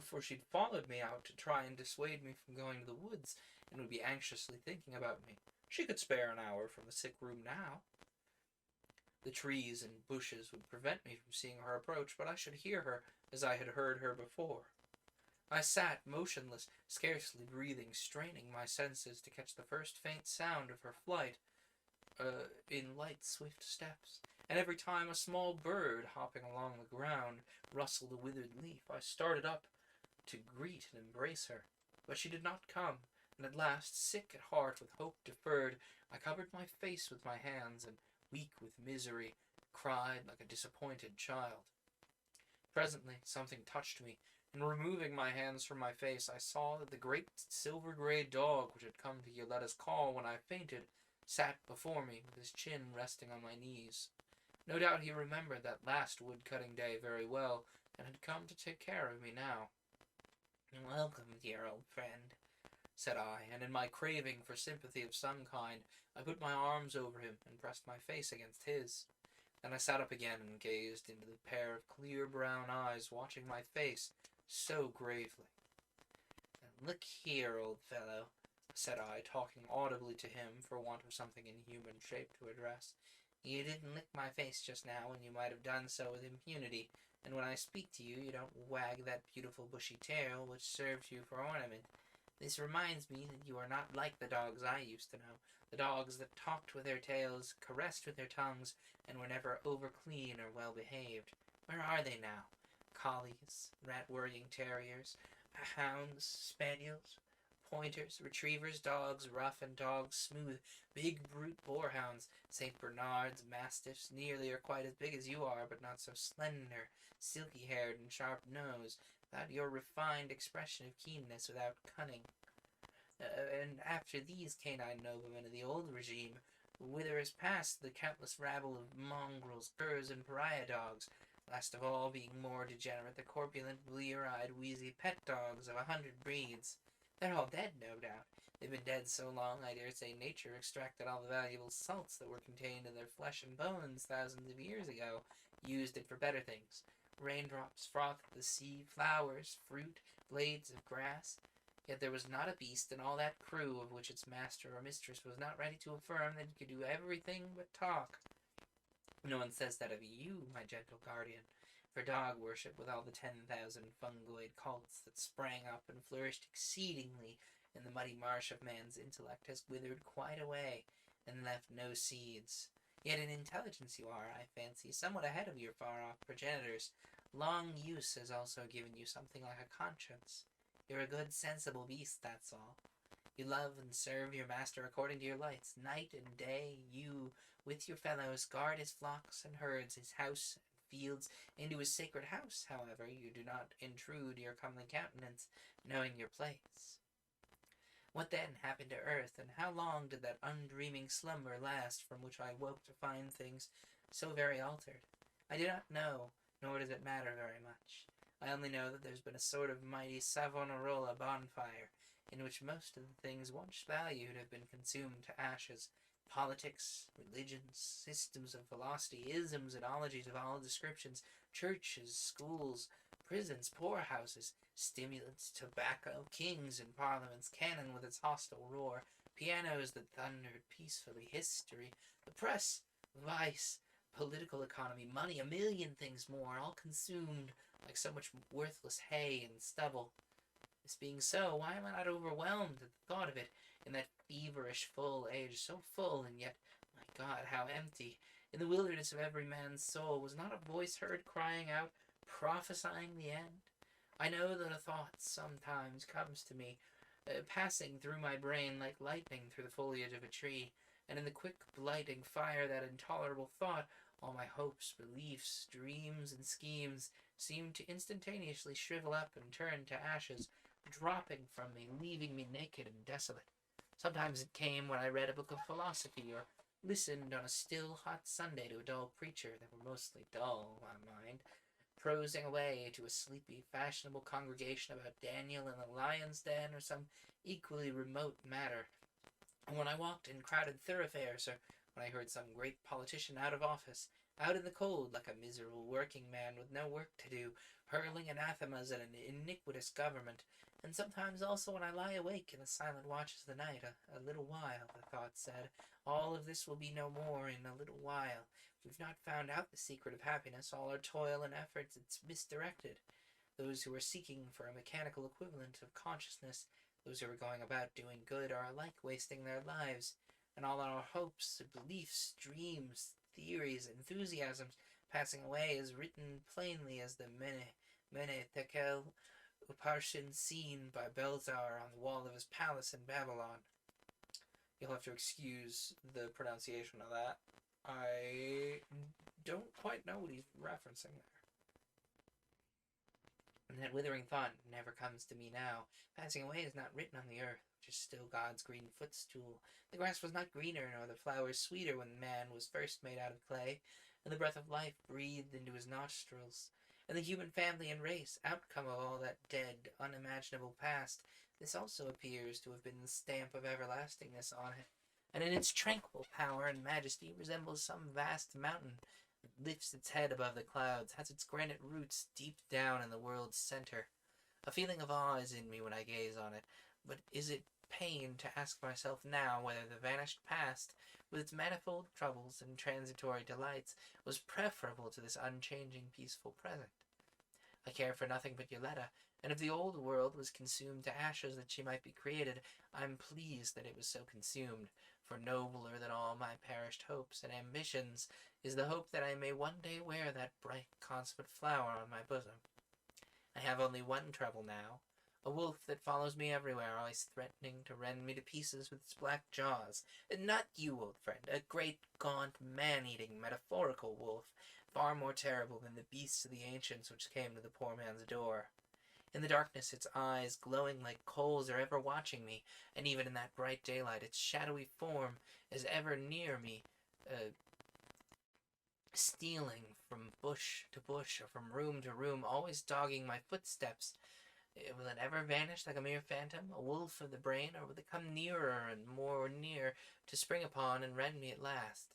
for she'd followed me out to try and dissuade me from going to the woods, and would be anxiously thinking about me. She could spare an hour from the sick room now. The trees and bushes would prevent me from seeing her approach, but I should hear her as I had heard her before. I sat motionless, scarcely breathing, straining my senses to catch the first faint sound of her flight, in light, swift steps, and every time a small bird hopping along the ground rustled a withered leaf, I started up to greet and embrace her. But she did not come, and at last, sick at heart with hope deferred, I covered my face with my hands, and, weak with misery, cried like a disappointed child. Presently, something touched me, and removing my hands from my face, I saw that the great silver-gray dog which had come to Yoletta's call when I fainted sat before me with his chin resting on my knees. No doubt he remembered that last wood-cutting day very well, and had come to take care of me now. Welcome, dear old friend, said I, and in my craving for sympathy of some kind, I put my arms over him and pressed my face against his. Then I sat up again and gazed into the pair of clear brown eyes watching my face so gravely. Look here, old fellow, said I, talking audibly to him for want of something in human shape to address. You didn't lick my face just now, and you might have done so with impunity, and when I speak to you, you don't wag that beautiful bushy tail which serves you for ornament. This reminds me that you are not like the dogs I used to know, the dogs that talked with their tails, caressed with their tongues, and were never over-clean or well-behaved. Where are they now? Collies, rat-worrying terriers, hounds, spaniels, pointers, retrievers, dogs rough and dogs smooth, big brute boarhounds, St. Bernards, mastiffs, nearly or quite as big as you are, but not so slender, silky-haired and sharp-nosed, without your refined expression of keenness, without cunning. And after these canine noblemen of the old regime, whither has passed the countless rabble of mongrels, curs, and pariah dogs, last of all being more degenerate, the corpulent, blear-eyed, wheezy pet dogs of 100 breeds. They're all dead, no doubt. They've been dead so long, I dare say nature extracted all the valuable salts that were contained in their flesh and bones thousands of years ago, used it for better things. Raindrops frothed the sea, flowers, fruit, blades of grass. Yet there was not a beast in all that crew of which its master or mistress was not ready to affirm that it could do everything but talk. No one says that of you, my gentle guardian, for dog worship, with all the 10,000 fungoid cults that sprang up and flourished exceedingly in the muddy marsh of man's intellect, has withered quite away and left no seeds. Yet in intelligence you are, I fancy, somewhat ahead of your far-off progenitors. Long use has also given you something like a conscience. You're a good, sensible beast, that's all. You love and serve your master according to your lights. Night and day, you, with your fellows, guard his flocks and herds, his house and fields. Into his sacred house, however, you do not intrude your comely countenance, knowing your place. What then happened to earth, and how long did that undreaming slumber last from which I woke to find things so very altered? I do not know, nor does it matter very much. I only know that there's been a sort of mighty Savonarola bonfire, in which most of the things once valued have been consumed to ashes. Politics, religions, systems of philosophy, isms and ologies of all descriptions, churches, schools, prisons, poorhouses, stimulants, tobacco, kings and parliaments, cannon with its hostile roar, pianos that thundered peacefully, history, the press, vice, political economy, money, a million things more, all consumed like so much worthless hay and stubble. This being so, why am I not overwhelmed at the thought of it, in that feverish full age, so full and yet, my God, how empty? In the wilderness of every man's soul, was not a voice heard crying out, prophesying the end? I know that a thought sometimes comes to me, passing through my brain like lightning through the foliage of a tree, and in the quick blighting fire that intolerable thought, all my hopes, beliefs, dreams, and schemes seemed to instantaneously shrivel up and turn to ashes, dropping from me, leaving me naked and desolate. Sometimes it came when I read a book of philosophy, or listened on a still, hot Sunday to a dull preacher that were mostly dull, my mind, prosing away to a sleepy, fashionable congregation about Daniel in the lion's den, or some equally remote matter. And when I walked in crowded thoroughfares, or when I heard some great politician out of office, out in the cold like a miserable working man with no work to do, hurling anathemas at an iniquitous government, and sometimes also when I lie awake in the silent watches of the night, a little while, the thought said, all of this will be no more in a little while. We've not found out the secret of happiness, all our toil and efforts, it's misdirected. Those who are seeking for a mechanical equivalent of consciousness, those who are going about doing good, are alike wasting their lives, and all our hopes, beliefs, dreams, theories, enthusiasms, passing away as written plainly as the Mene Tekel Uparshin scene by Belzar on the wall of his palace in Babylon. You'll have to excuse the pronunciation of that. I don't quite know what he's referencing there. And that withering thought never comes to me now. Passing away is not written on the earth, which is still God's green footstool. The grass was not greener, nor the flowers sweeter when man was first made out of clay, and the breath of life breathed into his nostrils. And the human family and race, outcome of all that dead, unimaginable past, this also appears to have been the stamp of everlastingness on it, and in its tranquil power and majesty resembles some vast mountain that lifts its head above the clouds, has its granite roots deep down in the world's center. A feeling of awe is in me when I gaze on it, but is it pain to ask myself now whether the vanished past, with its manifold troubles and transitory delights, was preferable to this unchanging, peaceful present? I care for nothing but Yoletta, and if the old world was consumed to ashes that she might be created, I am pleased that it was so consumed, for nobler than all my perished hopes and ambitions is the hope that I may one day wear that bright consummate flower on my bosom. I have only one trouble now, a wolf that follows me everywhere, always threatening to rend me to pieces with its black jaws. Not you, old friend, a great, gaunt, man-eating, metaphorical wolf, far more terrible than the beasts of the ancients which came to the poor man's door. In the darkness its eyes, glowing like coals, are ever watching me, and even in that bright daylight its shadowy form is ever near me, stealing from bush to bush or from room to room, always dogging my footsteps. Will it ever vanish like a mere phantom, a wolf of the brain, or will it come nearer and more near to spring upon and rend me at last?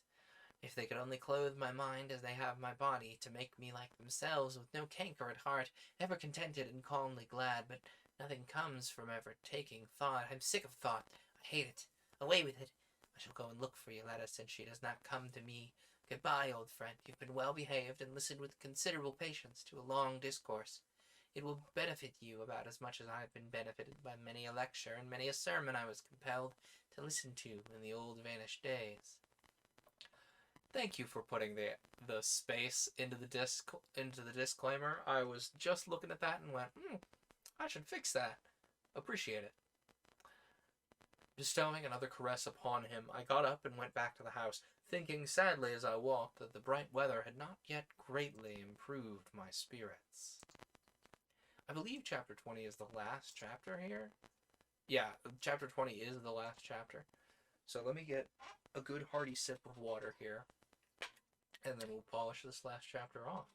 If they could only clothe my mind as they have my body, to make me like themselves, with no canker at heart, ever contented and calmly glad, but nothing comes from ever taking thought. I'm sick of thought. I hate it. Away with it. I shall go and look for Yoletta, since she does not come to me. Goodbye, old friend. You've been well behaved, and listened with considerable patience to a long discourse. It will benefit you about as much as I have been benefited by many a lecture and many a sermon I was compelled to listen to in the old vanished days. Thank you for putting the space into the disclaimer. I was just looking at that and went, I should fix that. Appreciate it. Bestowing another caress upon him, I got up and went back to the house, thinking sadly as I walked that the bright weather had not yet greatly improved my spirits. I believe chapter 20 is the last chapter here. Yeah, chapter 20 is the last chapter. So let me get a good hearty sip of water here, and then we'll polish this last chapter off.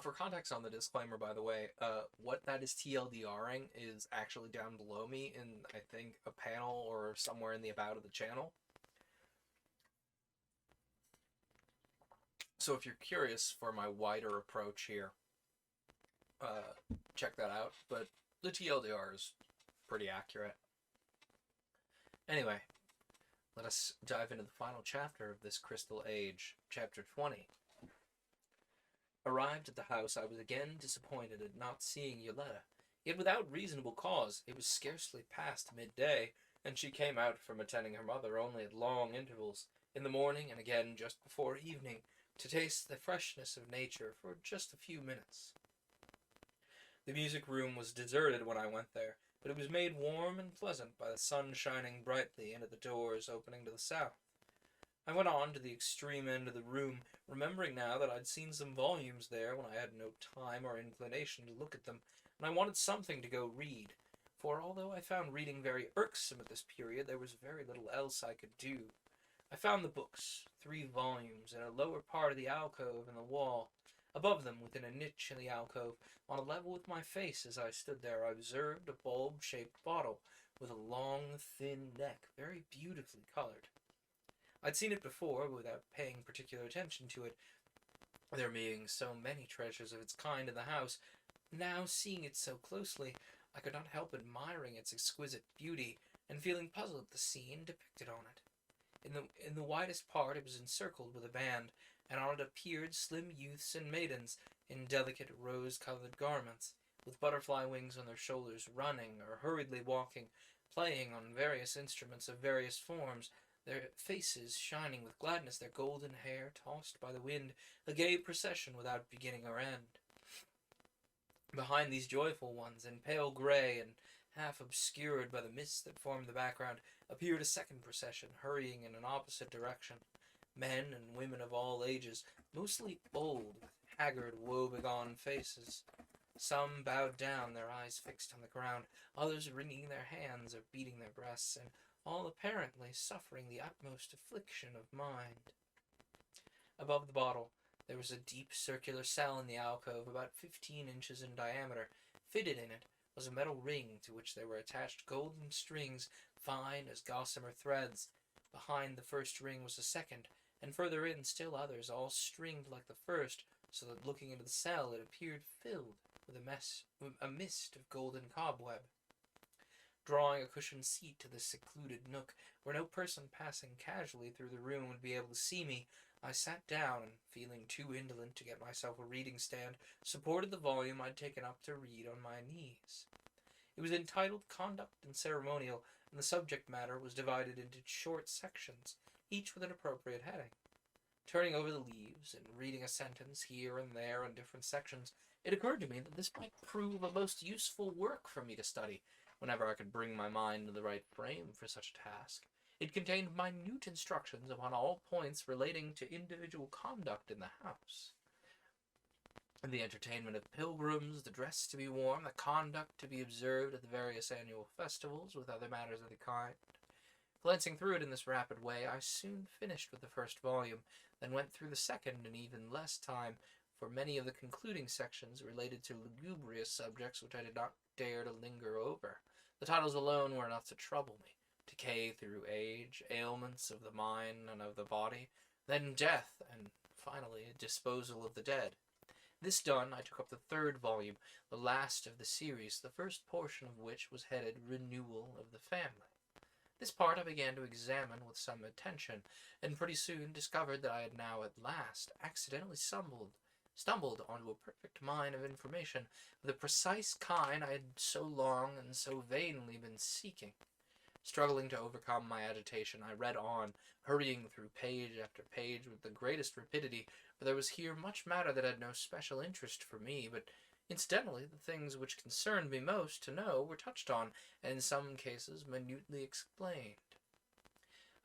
For context on the disclaimer, by the way, what that is TLDRing is actually down below me in, I think, a panel or somewhere in the about of the channel. So if you're curious for my wider approach here, check that out. But the TLDR is pretty accurate. Anyway, let us dive into the final chapter of this Crystal Age, chapter 20. Arrived at the house, I was again disappointed at not seeing Yoletta, yet without reasonable cause. It was scarcely past midday, and she came out from attending her mother only at long intervals, in the morning and again just before evening, to taste the freshness of nature for just a few minutes. The music room was deserted when I went there, but it was made warm and pleasant by the sun shining brightly into the doors opening to the south. I went on to the extreme end of the room, remembering now that I'd seen some volumes there when I had no time or inclination to look at them, and I wanted something to go read, for although I found reading very irksome at this period, there was very little else I could do. I found the books, 3 volumes, in a lower part of the alcove in the wall. Above them, within a niche in the alcove, on a level with my face as I stood there, I observed a bulb-shaped bottle, with a long, thin neck, very beautifully colored. I'd seen it before, but without paying particular attention to it, there being so many treasures of its kind in the house. Now, seeing it so closely, I could not help admiring its exquisite beauty, and feeling puzzled at the scene depicted on it. In the widest part it was encircled with a band, and on it appeared slim youths and maidens in delicate rose-colored garments, with butterfly wings on their shoulders, running or hurriedly walking, playing on various instruments of various forms, their faces shining with gladness, their golden hair tossed by the wind, a gay procession without beginning or end. Behind these joyful ones, in pale gray and Half obscured by the mist that formed the background, appeared a second procession, hurrying in an opposite direction. Men and women of all ages, mostly old, with haggard, woe-begone faces. Some bowed down, their eyes fixed on the ground, others wringing their hands or beating their breasts, and all apparently suffering the utmost affliction of mind. Above the bottle, there was a deep circular cell in the alcove, about 15 inches in diameter. Fitted in it was a metal ring to which there were attached golden strings, fine as gossamer threads. Behind the first ring was a second, and further in still others, all stringed like the first, so that looking into the cell it appeared filled with a mist of golden cobweb. Drawing a cushioned seat to this secluded nook, where no person passing casually through the room would be able to see me, I sat down, and, feeling too indolent to get myself a reading stand, supported the volume I'd taken up to read on my knees. It was entitled Conduct and Ceremonial, and the subject matter was divided into short sections, each with an appropriate heading. Turning over the leaves and reading a sentence here and there in different sections, it occurred to me that this might prove a most useful work for me to study, whenever I could bring my mind to the right frame for such a task. It contained minute instructions upon all points relating to individual conduct in the house. The entertainment of pilgrims, the dress to be worn, the conduct to be observed at the various annual festivals, with other matters of the kind. Glancing through it in this rapid way, I soon finished with the first volume, then went through the second in even less time, for many of the concluding sections related to lugubrious subjects which I did not dare to linger over. The titles alone were enough to trouble me. Decay through age, ailments of the mind and of the body, then death, and finally disposal of the dead. This done, I took up the third volume, the last of the series, the first portion of which was headed Renewal of the Family. This part I began to examine with some attention, and pretty soon discovered that I had now at last accidentally stumbled onto a perfect mine of information of the precise kind I had so long and so vainly been seeking. Struggling to overcome my agitation, I read on, hurrying through page after page with the greatest rapidity, for there was here much matter that had no special interest for me, but incidentally the things which concerned me most to know were touched on, and in some cases minutely explained.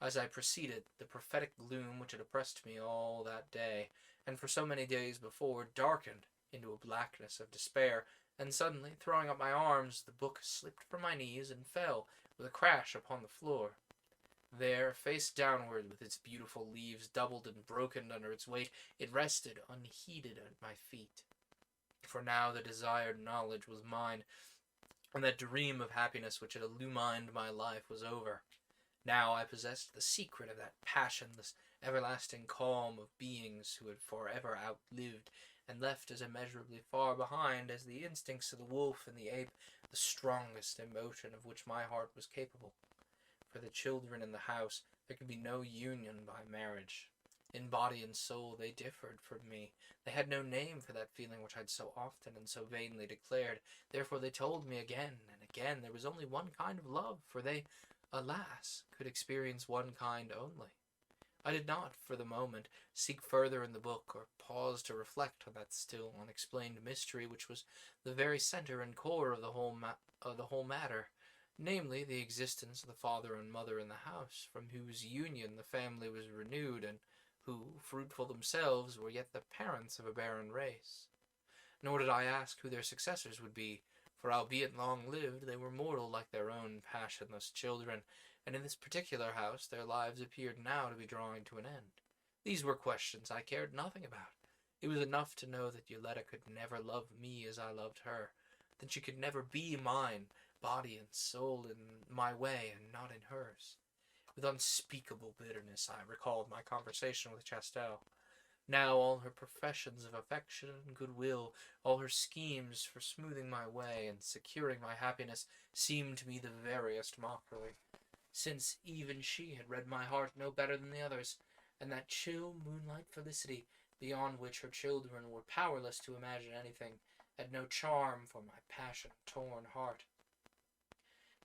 As I proceeded, the prophetic gloom which had oppressed me all that day, and for so many days before, darkened into a blackness of despair, and suddenly, throwing up my arms, the book slipped from my knees and fell with a crash upon the floor. There, face downward, with its beautiful leaves doubled and broken under its weight, it rested unheeded at my feet. For now the desired knowledge was mine, and that dream of happiness which had illumined my life was over. Now I possessed the secret of that passionless, everlasting calm of beings who had forever outlived and left as immeasurably far behind as the instincts of the wolf and the ape, the strongest emotion of which my heart was capable. For the children in the house, there could be no union by marriage. In body and soul they differed from me. They had no name for that feeling which I had so often and so vainly declared. Therefore they told me again and again there was only one kind of love, for they, alas, could experience one kind only. I did not, for the moment, seek further in the book, or pause to reflect on that still unexplained mystery which was the very center and core of the whole matter, namely, the existence of the father and mother in the house, from whose union the family was renewed, and who, fruitful themselves, were yet the parents of a barren race. Nor did I ask who their successors would be, for albeit long-lived, they were mortal like their own passionless children, and in this particular house their lives appeared now to be drawing to an end. These were questions I cared nothing about. It was enough to know that Yoletta could never love me as I loved her, that she could never be mine, body and soul, in my way and not in hers. With unspeakable bitterness I recalled my conversation with Chastel. Now all her professions of affection and goodwill, all her schemes for smoothing my way and securing my happiness, seemed to me the veriest mockery, since even she had read my heart no better than the others, and that chill moonlight felicity, beyond which her children were powerless to imagine anything, had no charm for my passion-torn heart.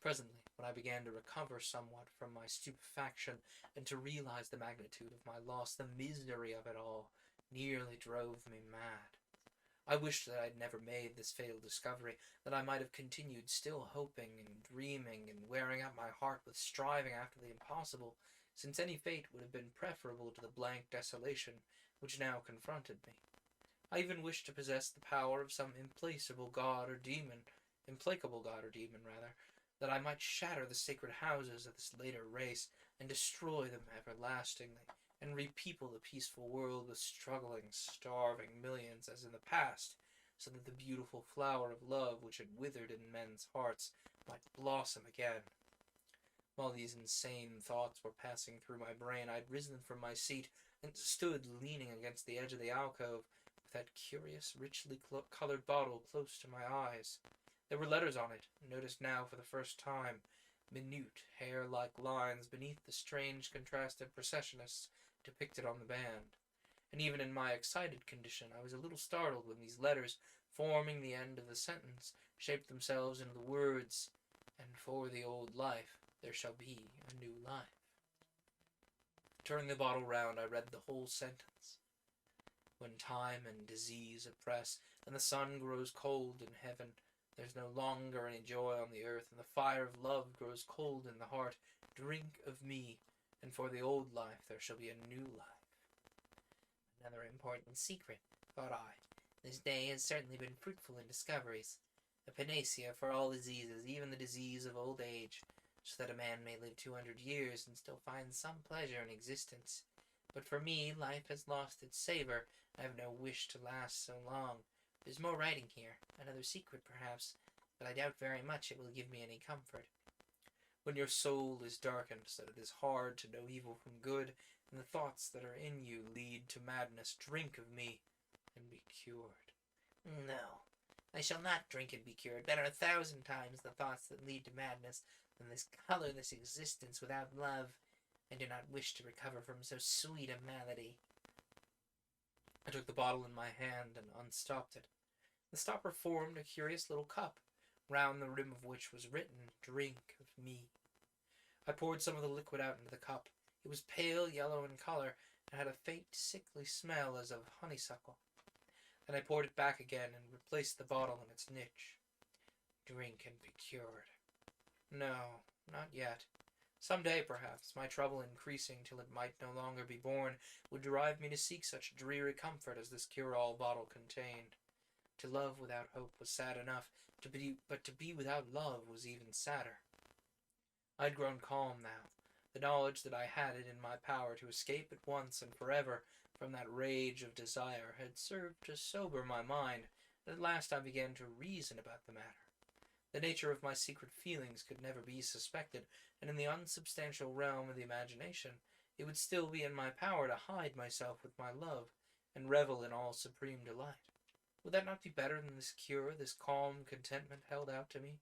Presently, when I began to recover somewhat from my stupefaction, and to realize the magnitude of my loss, the misery of it all nearly drove me mad. I wished that I had never made this fatal discovery, that I might have continued still hoping and dreaming and wearing out my heart with striving after the impossible, since any fate would have been preferable to the blank desolation which now confronted me. I even wished to possess the power of some implacable god or demon, that I might shatter the sacred houses of this later race and destroy them everlastingly, and repeople the peaceful world with struggling, starving millions as in the past, so that the beautiful flower of love which had withered in men's hearts might blossom again. While these insane thoughts were passing through my brain, I had risen from my seat and stood leaning against the edge of the alcove, with that curious, richly colored bottle close to my eyes. There were letters on it, noticed now for the first time, minute, hair-like lines beneath the strange contrasted processionists depicted on the band. And even in my excited condition, I was a little startled when these letters, forming the end of the sentence, shaped themselves into the words, "And for the old life there shall be a new life." Turning the bottle round, I read the whole sentence. When time and disease oppress, and the sun grows cold in heaven, there's no longer any joy on the earth, and the fire of love grows cold in the heart. Drink of me, and for the old life there shall be a new life. Another important secret, thought I. This day has certainly been fruitful in discoveries. A panacea for all diseases, even the disease of old age, so that a man may live 200 years and still find some pleasure in existence. But for me, life has lost its savor. I have no wish to last so long. There's more writing here, another secret perhaps, but I doubt very much it will give me any comfort. When your soul is darkened so that it is hard to know evil from good, and the thoughts that are in you lead to madness, drink of me, and be cured. No, I shall not drink and be cured. Better 1,000 times the thoughts that lead to madness than this colorless existence without love. I do not wish to recover from so sweet a malady. I took the bottle in my hand and unstopped it. The stopper formed a curious little cup, round the rim of which was written, "Drink of me." I poured some of the liquid out into the cup. It was pale yellow in color, and had a faint, sickly smell as of honeysuckle. Then I poured it back again and replaced the bottle in its niche. Drink and be cured. No, not yet. Some day, perhaps, my trouble increasing till it might no longer be borne, would drive me to seek such dreary comfort as this cure-all bottle contained. To love without hope was sad enough, but to be without love was even sadder. I had grown calm now. The knowledge that I had it in my power to escape at once and forever from that rage of desire had served to sober my mind, and at last I began to reason about the matter. The nature of my secret feelings could never be suspected, and in the unsubstantial realm of the imagination, it would still be in my power to hide myself with my love, and revel in all supreme delight. Would that not be better than this cure, this calm contentment held out to me?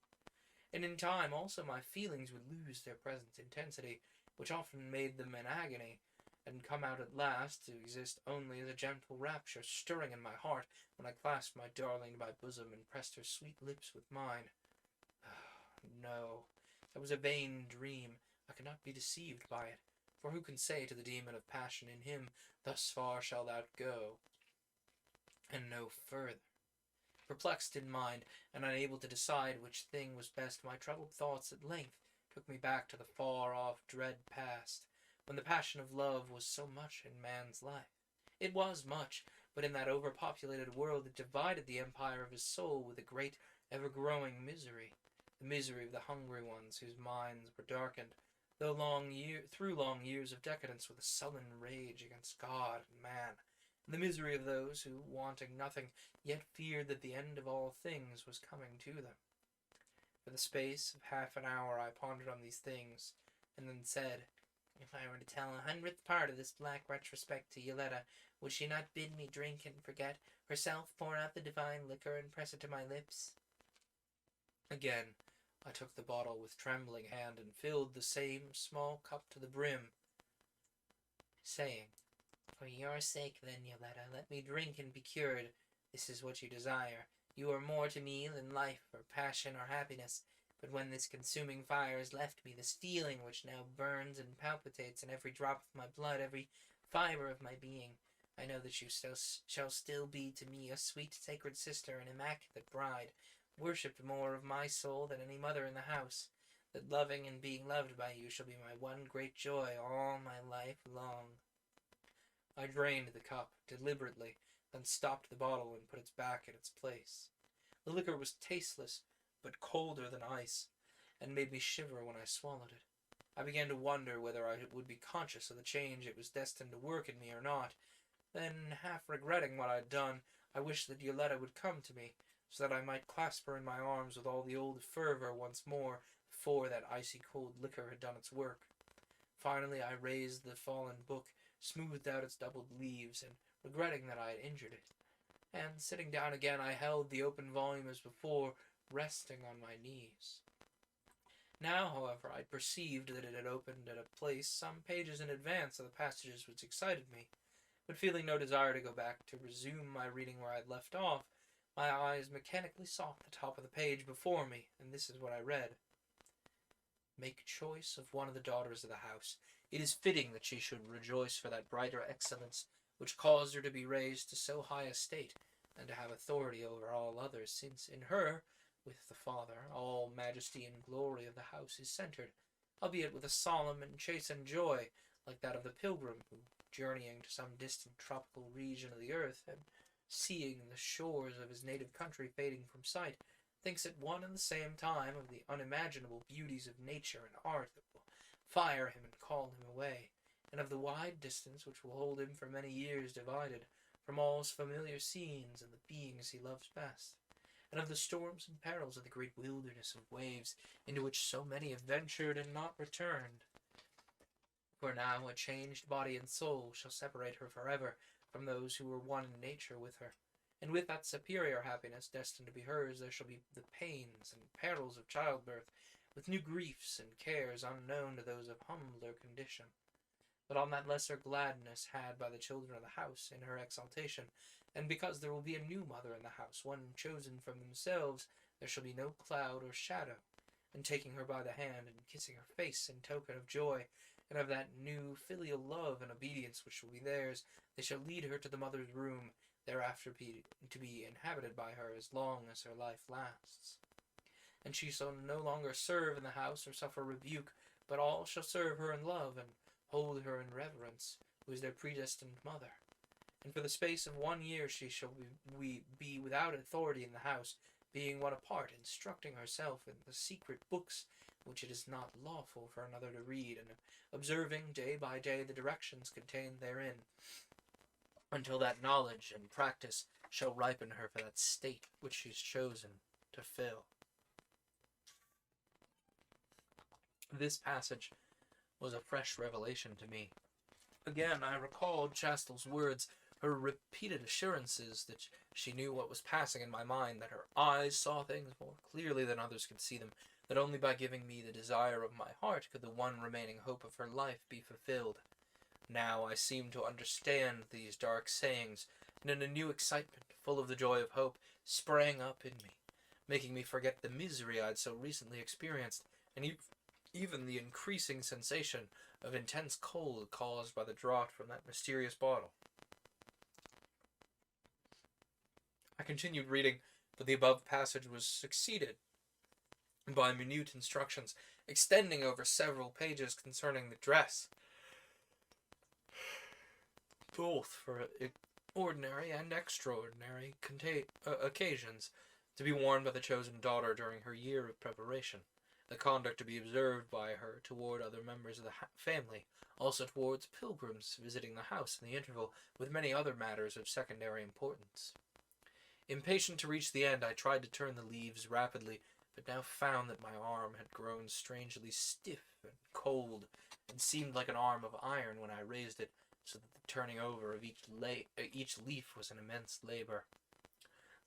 And in time also my feelings would lose their present intensity, which often made them an agony, and come out at last to exist only as a gentle rapture stirring in my heart when I clasped my darling to my bosom and pressed her sweet lips with mine. No, that was a vain dream. I could not be deceived by it, for who can say to the demon of passion in him, "Thus far shalt thou go, and no further"? Perplexed in mind, and unable to decide which thing was best, my troubled thoughts at length took me back to the far-off, dread past, when the passion of love was so much in man's life. It was much, but in that overpopulated world it divided the empire of his soul with a great, ever-growing misery. The misery of the hungry ones whose minds were darkened, through long years of decadence, with a sullen rage against God and man, and the misery of those who, wanting nothing, yet feared that the end of all things was coming to them. For the space of half an hour I pondered on these things, and then said, "If I were to tell 100th part of this black retrospect to Yoletta, would she not bid me drink and forget, herself pour out the divine liquor and press it to my lips?" Again I took the bottle with trembling hand and filled the same small cup to the brim, saying, "For your sake, then, Yoletta, let me drink and be cured. This is what you desire. You are more to me than life, or passion, or happiness. But when this consuming fire has left me, this feeling which now burns and palpitates in every drop of my blood, every fibre of my being, I know that you shall still be to me a sweet sacred sister and immaculate bride, worshipped more of my soul than any mother in the house. That loving and being loved by you shall be my one great joy all my life long. I drained the cup deliberately, then stopped the bottle and put it back in its place. The liquor was tasteless, but colder than ice, and made me shiver when I swallowed it. I began to wonder whether I would be conscious of the change it was destined to work in me or not. Then, half regretting what I had done, I wished that Yoletta would come to me, so that I might clasp her in my arms with all the old fervor once more, before that icy-cold liquor had done its work. Finally, I raised the fallen book, smoothed out its doubled leaves, and regretting that I had injured it. And, sitting down again, I held the open volume as before, resting on my knees. Now, however, I perceived that it had opened at a place some pages in advance of the passages which excited me, but feeling no desire to go back to resume my reading where I had left off, my eyes mechanically sought the top of the page before me, and this is what I read. Make choice of one of the daughters of the house. It is fitting that she should rejoice for that brighter excellence which caused her to be raised to so high a state, and to have authority over all others, since in her, with the Father, all majesty and glory of the house is centered, albeit with a solemn and chastened joy, like that of the pilgrim who, journeying to some distant tropical region of the earth, and seeing the shores of his native country fading from sight, thinks at one and the same time of the unimaginable beauties of nature and art that will fire him and call him away, and of the wide distance which will hold him for many years divided from all his familiar scenes and the beings he loves best, and of the storms and perils of the great wilderness of waves into which so many have ventured and not returned. For now a changed body and soul shall separate her forever from those who were one in nature with her, and with that superior happiness destined to be hers there shall be the pains and perils of childbirth, with new griefs and cares unknown to those of humbler condition. But on that lesser gladness had by the children of the house in her exaltation, and because there will be a new mother in the house, one chosen from themselves, there shall be no cloud or shadow, and taking her by the hand and kissing her face in token of joy, and of that new filial love and obedience which will be theirs, they shall lead her to the mother's room, thereafter to be inhabited by her as long as her life lasts. And she shall no longer serve in the house or suffer rebuke, but all shall serve her in love, and hold her in reverence, who is their predestined mother. And for the space of 1 year she shall be without authority in the house, being one apart, instructing herself in the secret books which it is not lawful for another to read, and observing day by day the directions contained therein, until that knowledge and practice shall ripen her for that state which she is chosen to fill. This passage was a fresh revelation to me. Again, I recalled Chastel's words, her repeated assurances that she knew what was passing in my mind, that her eyes saw things more clearly than others could see them, that only by giving me the desire of my heart could the one remaining hope of her life be fulfilled. Now I seemed to understand these dark sayings, and in a new excitement, full of the joy of hope, sprang up in me, making me forget the misery I had so recently experienced, and even the increasing sensation of intense cold caused by the draught from that mysterious bottle. I continued reading, but the above passage was succeeded by minute instructions, extending over several pages concerning the dress, both for ordinary and extraordinary occasions, to be worn by the chosen daughter during her year of preparation, the conduct to be observed by her toward other members of the family, also towards pilgrims visiting the house in the interval, with many other matters of secondary importance. Impatient to reach the end, I tried to turn the leaves rapidly, but now found that my arm had grown strangely stiff and cold, and seemed like an arm of iron when I raised it, so that the turning over of each leaf was an immense labor.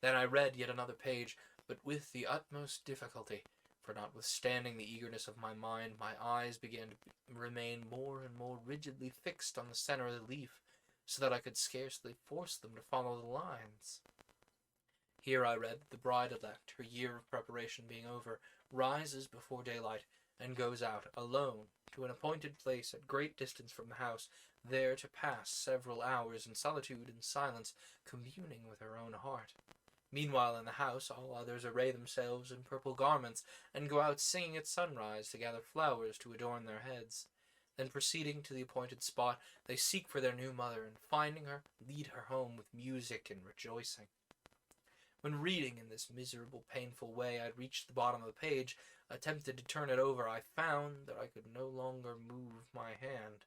Then I read yet another page, but with the utmost difficulty, for notwithstanding the eagerness of my mind, my eyes began to remain more and more rigidly fixed on the center of the leaf, so that I could scarcely force them to follow the lines. Here I read that the bride-elect, her year of preparation being over, rises before daylight, and goes out alone to an appointed place at great distance from the house, there to pass several hours in solitude and silence, communing with her own heart. Meanwhile in the house all others array themselves in purple garments, and go out singing at sunrise to gather flowers to adorn their heads. Then proceeding to the appointed spot, they seek for their new mother, and finding her, lead her home with music and rejoicing. When reading in this miserable, painful way, I reached the bottom of the page, attempted to turn it over, I found that I could no longer move my hand.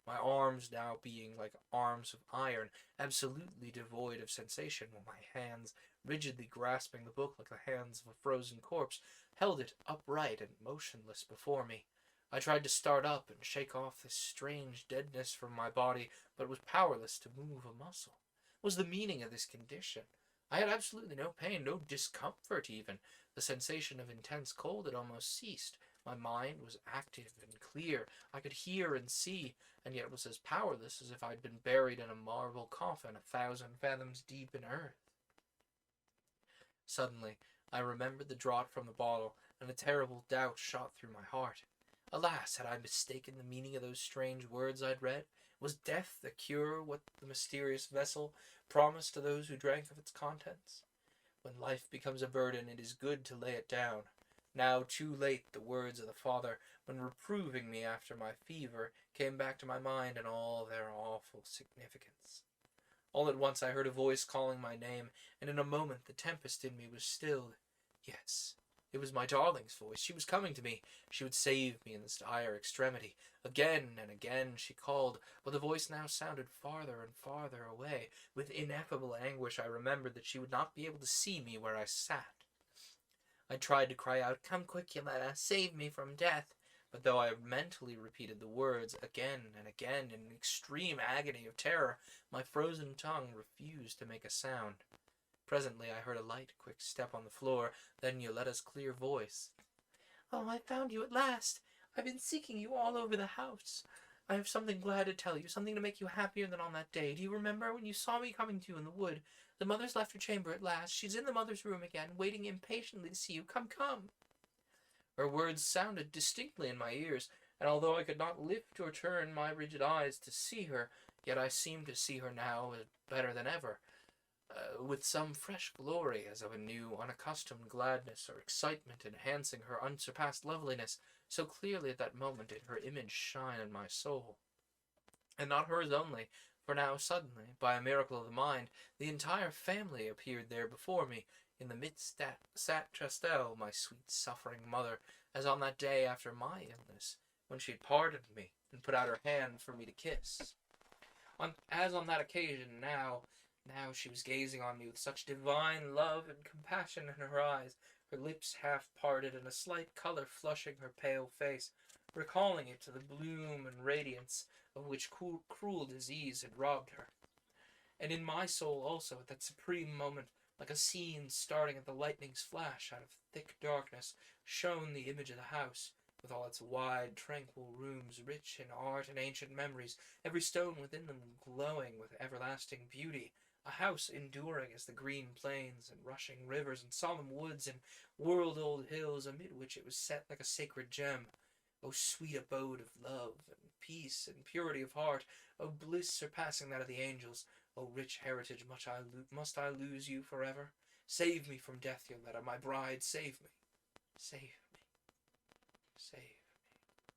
My arms now being like arms of iron, absolutely devoid of sensation, while my hands, rigidly grasping the book like the hands of a frozen corpse, held it upright and motionless before me. I tried to start up and shake off this strange deadness from my body, but was powerless to move a muscle. What was the meaning of this condition? I had absolutely no pain, no discomfort even. The sensation of intense cold had almost ceased. My mind was active and clear. I could hear and see, and yet was as powerless as if I had been buried in a marble coffin 1,000 fathoms deep in earth. Suddenly, I remembered the draught from the bottle, and a terrible doubt shot through my heart. Alas, had I mistaken the meaning of those strange words I'd read? Was death the cure what the mysterious vessel promised to those who drank of its contents? When life becomes a burden, it is good to lay it down. Now too late the words of the Father, when reproving me after my fever, came back to my mind in all their awful significance. All at once I heard a voice calling my name, and in a moment the tempest in me was stilled. Yes, it was my darling's voice. She was coming to me. She would save me in this dire extremity. Again and again she called, but the voice now sounded farther and farther away. With ineffable anguish I remembered that she would not be able to see me where I sat. I tried to cry out, "Come quick, Yoletta, save me from death," but though I mentally repeated the words again and again in an extreme agony of terror, my frozen tongue refused to make a sound. Presently I heard a light, quick step on the floor, then Yoletta's clear voice. "Oh, I found you at last. I've been seeking you all over the house. I have something glad to tell you, something to make you happier than on that day. Do you remember when you saw me coming to you in the wood? The mother's left her chamber at last. She's in the mother's room again, waiting impatiently to see you. Come, come." Her words sounded distinctly in my ears, and although I could not lift or turn my rigid eyes to see her, yet I seemed to see her now better than ever, with some fresh glory, as of a new, unaccustomed gladness or excitement enhancing her unsurpassed loveliness. So clearly at that moment did her image shine in my soul. And not hers only, for now suddenly, by a miracle of the mind, the entire family appeared there before me. In the midst sat Chastel, my sweet suffering mother, as on that day after my illness, when she had pardoned me and put out her hand for me to kiss. As on that occasion, now she was gazing on me with such divine love and compassion in her eyes, her lips half parted and a slight color flushing her pale face, recalling it to the bloom and radiance of which cruel disease had robbed her. And in my soul also, at that supreme moment, like a scene starting at the lightning's flash out of thick darkness, shone the image of the house, with all its wide, tranquil rooms, rich in art and ancient memories, every stone within them glowing with everlasting beauty, a house enduring as the green plains and rushing rivers and solemn woods and world-old hills amid which it was set like a sacred gem. O sweet abode of love and peace and purity of heart, O bliss surpassing that of the angels, O rich heritage, must I lose you forever? Save me from death, Yoletta, my bride, save me, save me, save me.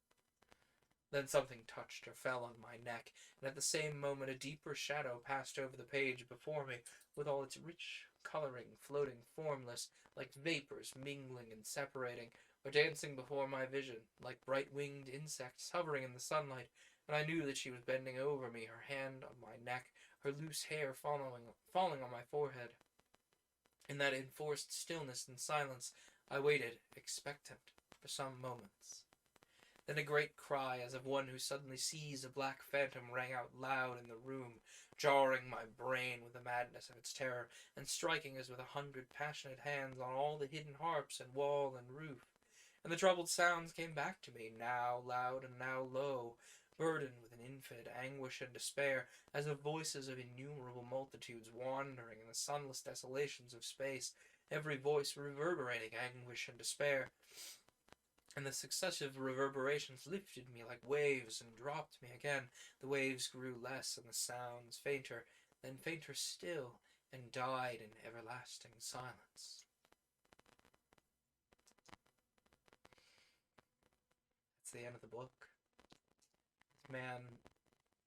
Then something touched or fell on my neck, and at the same moment a deeper shadow passed over the page before me, with all its rich coloring floating formless, like vapors mingling and separating, or dancing before my vision, like bright-winged insects hovering in the sunlight, and I knew that she was bending over me, her hand on my neck, her loose hair falling on my forehead. In that enforced stillness and silence, I waited, expectant, for some moments. Then a great cry, as of one who suddenly sees a black phantom, rang out loud in the room, jarring my brain with the madness of its terror, and striking as with 100 passionate hands on all the hidden harps and wall and roof. And the troubled sounds came back to me, now loud and now low, burdened with an infinite anguish and despair, as of voices of innumerable multitudes wandering in the sunless desolations of space, every voice reverberating anguish and despair. and the successive reverberations lifted me like waves and dropped me again. The waves grew less and the sounds fainter, then fainter still, and died in everlasting silence. That's the end of the book. This man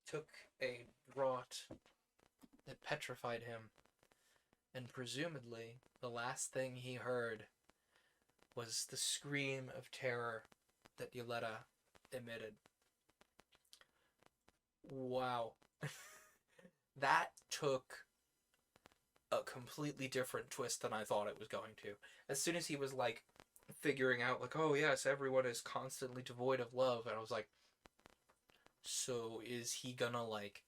took a draught that petrified him, and presumably the last thing he heard was the scream of terror that Yoletta emitted. Wow. That took a completely different twist than I thought it was going to. As soon as he was like figuring out like, oh yes, everyone is constantly devoid of love, and I was like, so is he gonna like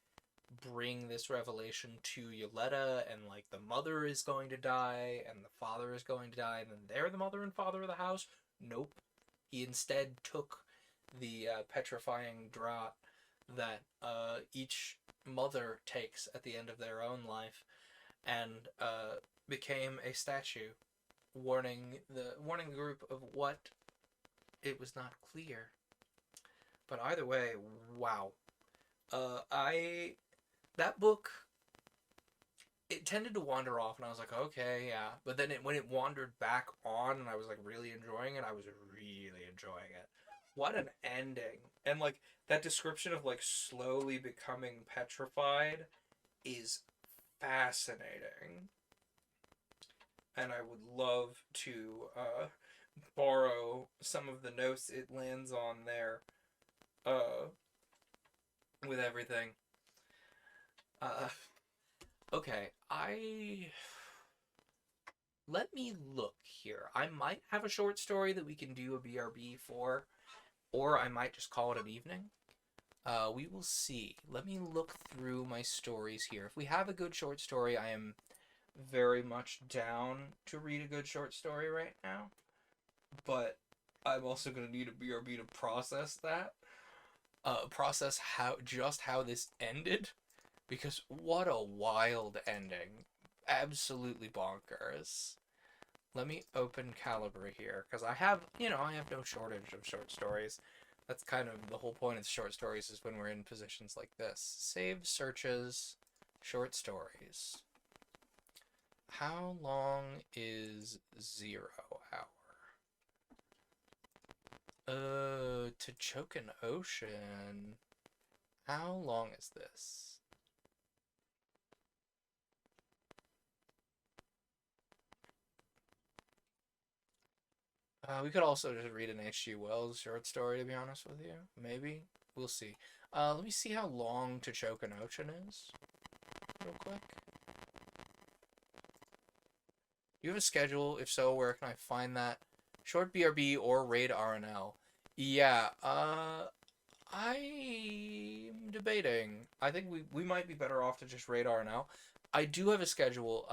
bring this revelation to Yoletta, and like the mother is going to die and the father is going to die, and then they're the mother and father of the house? Nope. He instead took the petrifying draught that each mother takes at the end of their own life, and became a statue, warning the group of what it was not clear. But either way, wow. That book, it tended to wander off, and I was like, okay, yeah. But then when it wandered back on, and I was like really enjoying it, I was really enjoying it. What an ending. And like that description of like slowly becoming petrified is fascinating. And I would love to borrow some of the notes it lands on there with everything. Okay, let me look here. I might have a short story that we can do a BRB for, or I might just call it an evening. We will see. Let me look through my stories here. If we have a good short story, I am very much down to read a good short story right now. But I'm also going to need a BRB to process that. Process how this ended. Because what a wild ending. Absolutely bonkers. Let me open Calibre here, because I have no shortage of short stories. That's kind of the whole point of short stories, is when we're in positions like this. Save searches, short stories. How long is 0 hour? To choke an ocean. How long is this? We could also just read an H.G. Wells short story, to be honest with you. Maybe. We'll see. Let me see how long To Choke an Ocean is, real quick. Do you have a schedule? If so, where can I find that? Short BRB or Raid RNL? Yeah, I'm debating. I think we might be better off to just Raid RNL. I do have a schedule.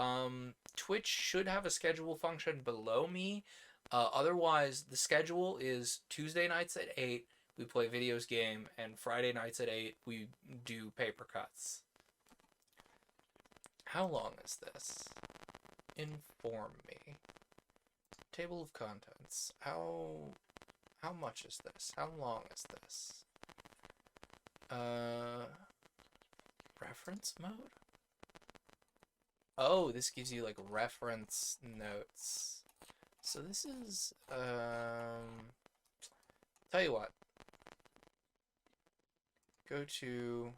Twitch should have a schedule function below me. Otherwise, the schedule is Tuesday nights at 8, we play videos game, and Friday nights at 8, we do paper cuts. How long is this? Inform me. Table of contents. How much is this? How long is this? Reference mode? Oh, this gives you like reference notes. So this is, tell you what, go to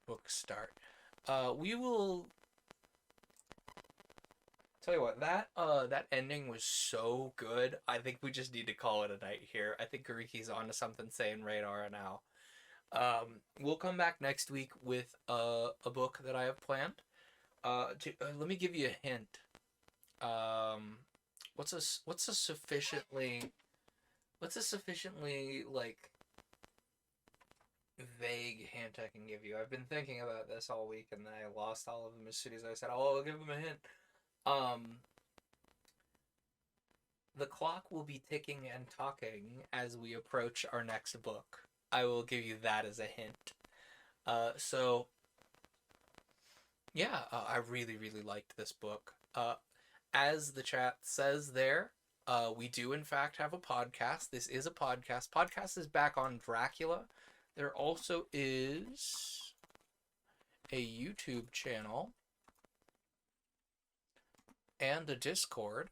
book start. We will, tell you what, that ending was so good. I think we just need to call it a night here. I think Gariki's onto something saying Radar now. We'll come back next week with a book that I have planned. Let me give you a hint. What's a sufficiently like vague hint I can give you? I've been thinking about this all week, and I lost all of them as soon as I said, "Oh, I'll give them a hint." The clock will be ticking and talking as we approach our next book. I will give you that as a hint. So yeah, I really liked this book. As the chat says there, We do, in fact, have a podcast. This is a podcast. Podcast is back on Dracula. There also is a YouTube channel and a Discord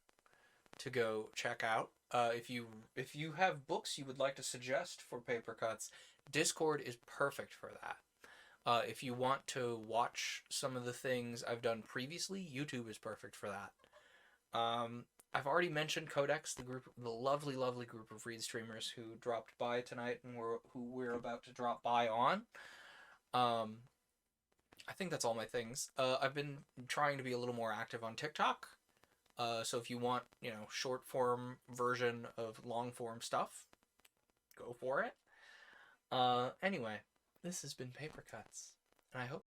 to go check out. If you have books you would like to suggest for Paper Cuts, Discord is perfect for that. If you want to watch some of the things I've done previously, YouTube is perfect for that. I've already mentioned Codex, the lovely, lovely group of Read streamers who dropped by tonight and who we're about to drop by on. I think that's all my things. I've been trying to be a little more active on TikTok. So if you want, short form version of long form stuff, go for it. Anyway, this has been Paper Cuts, and I hope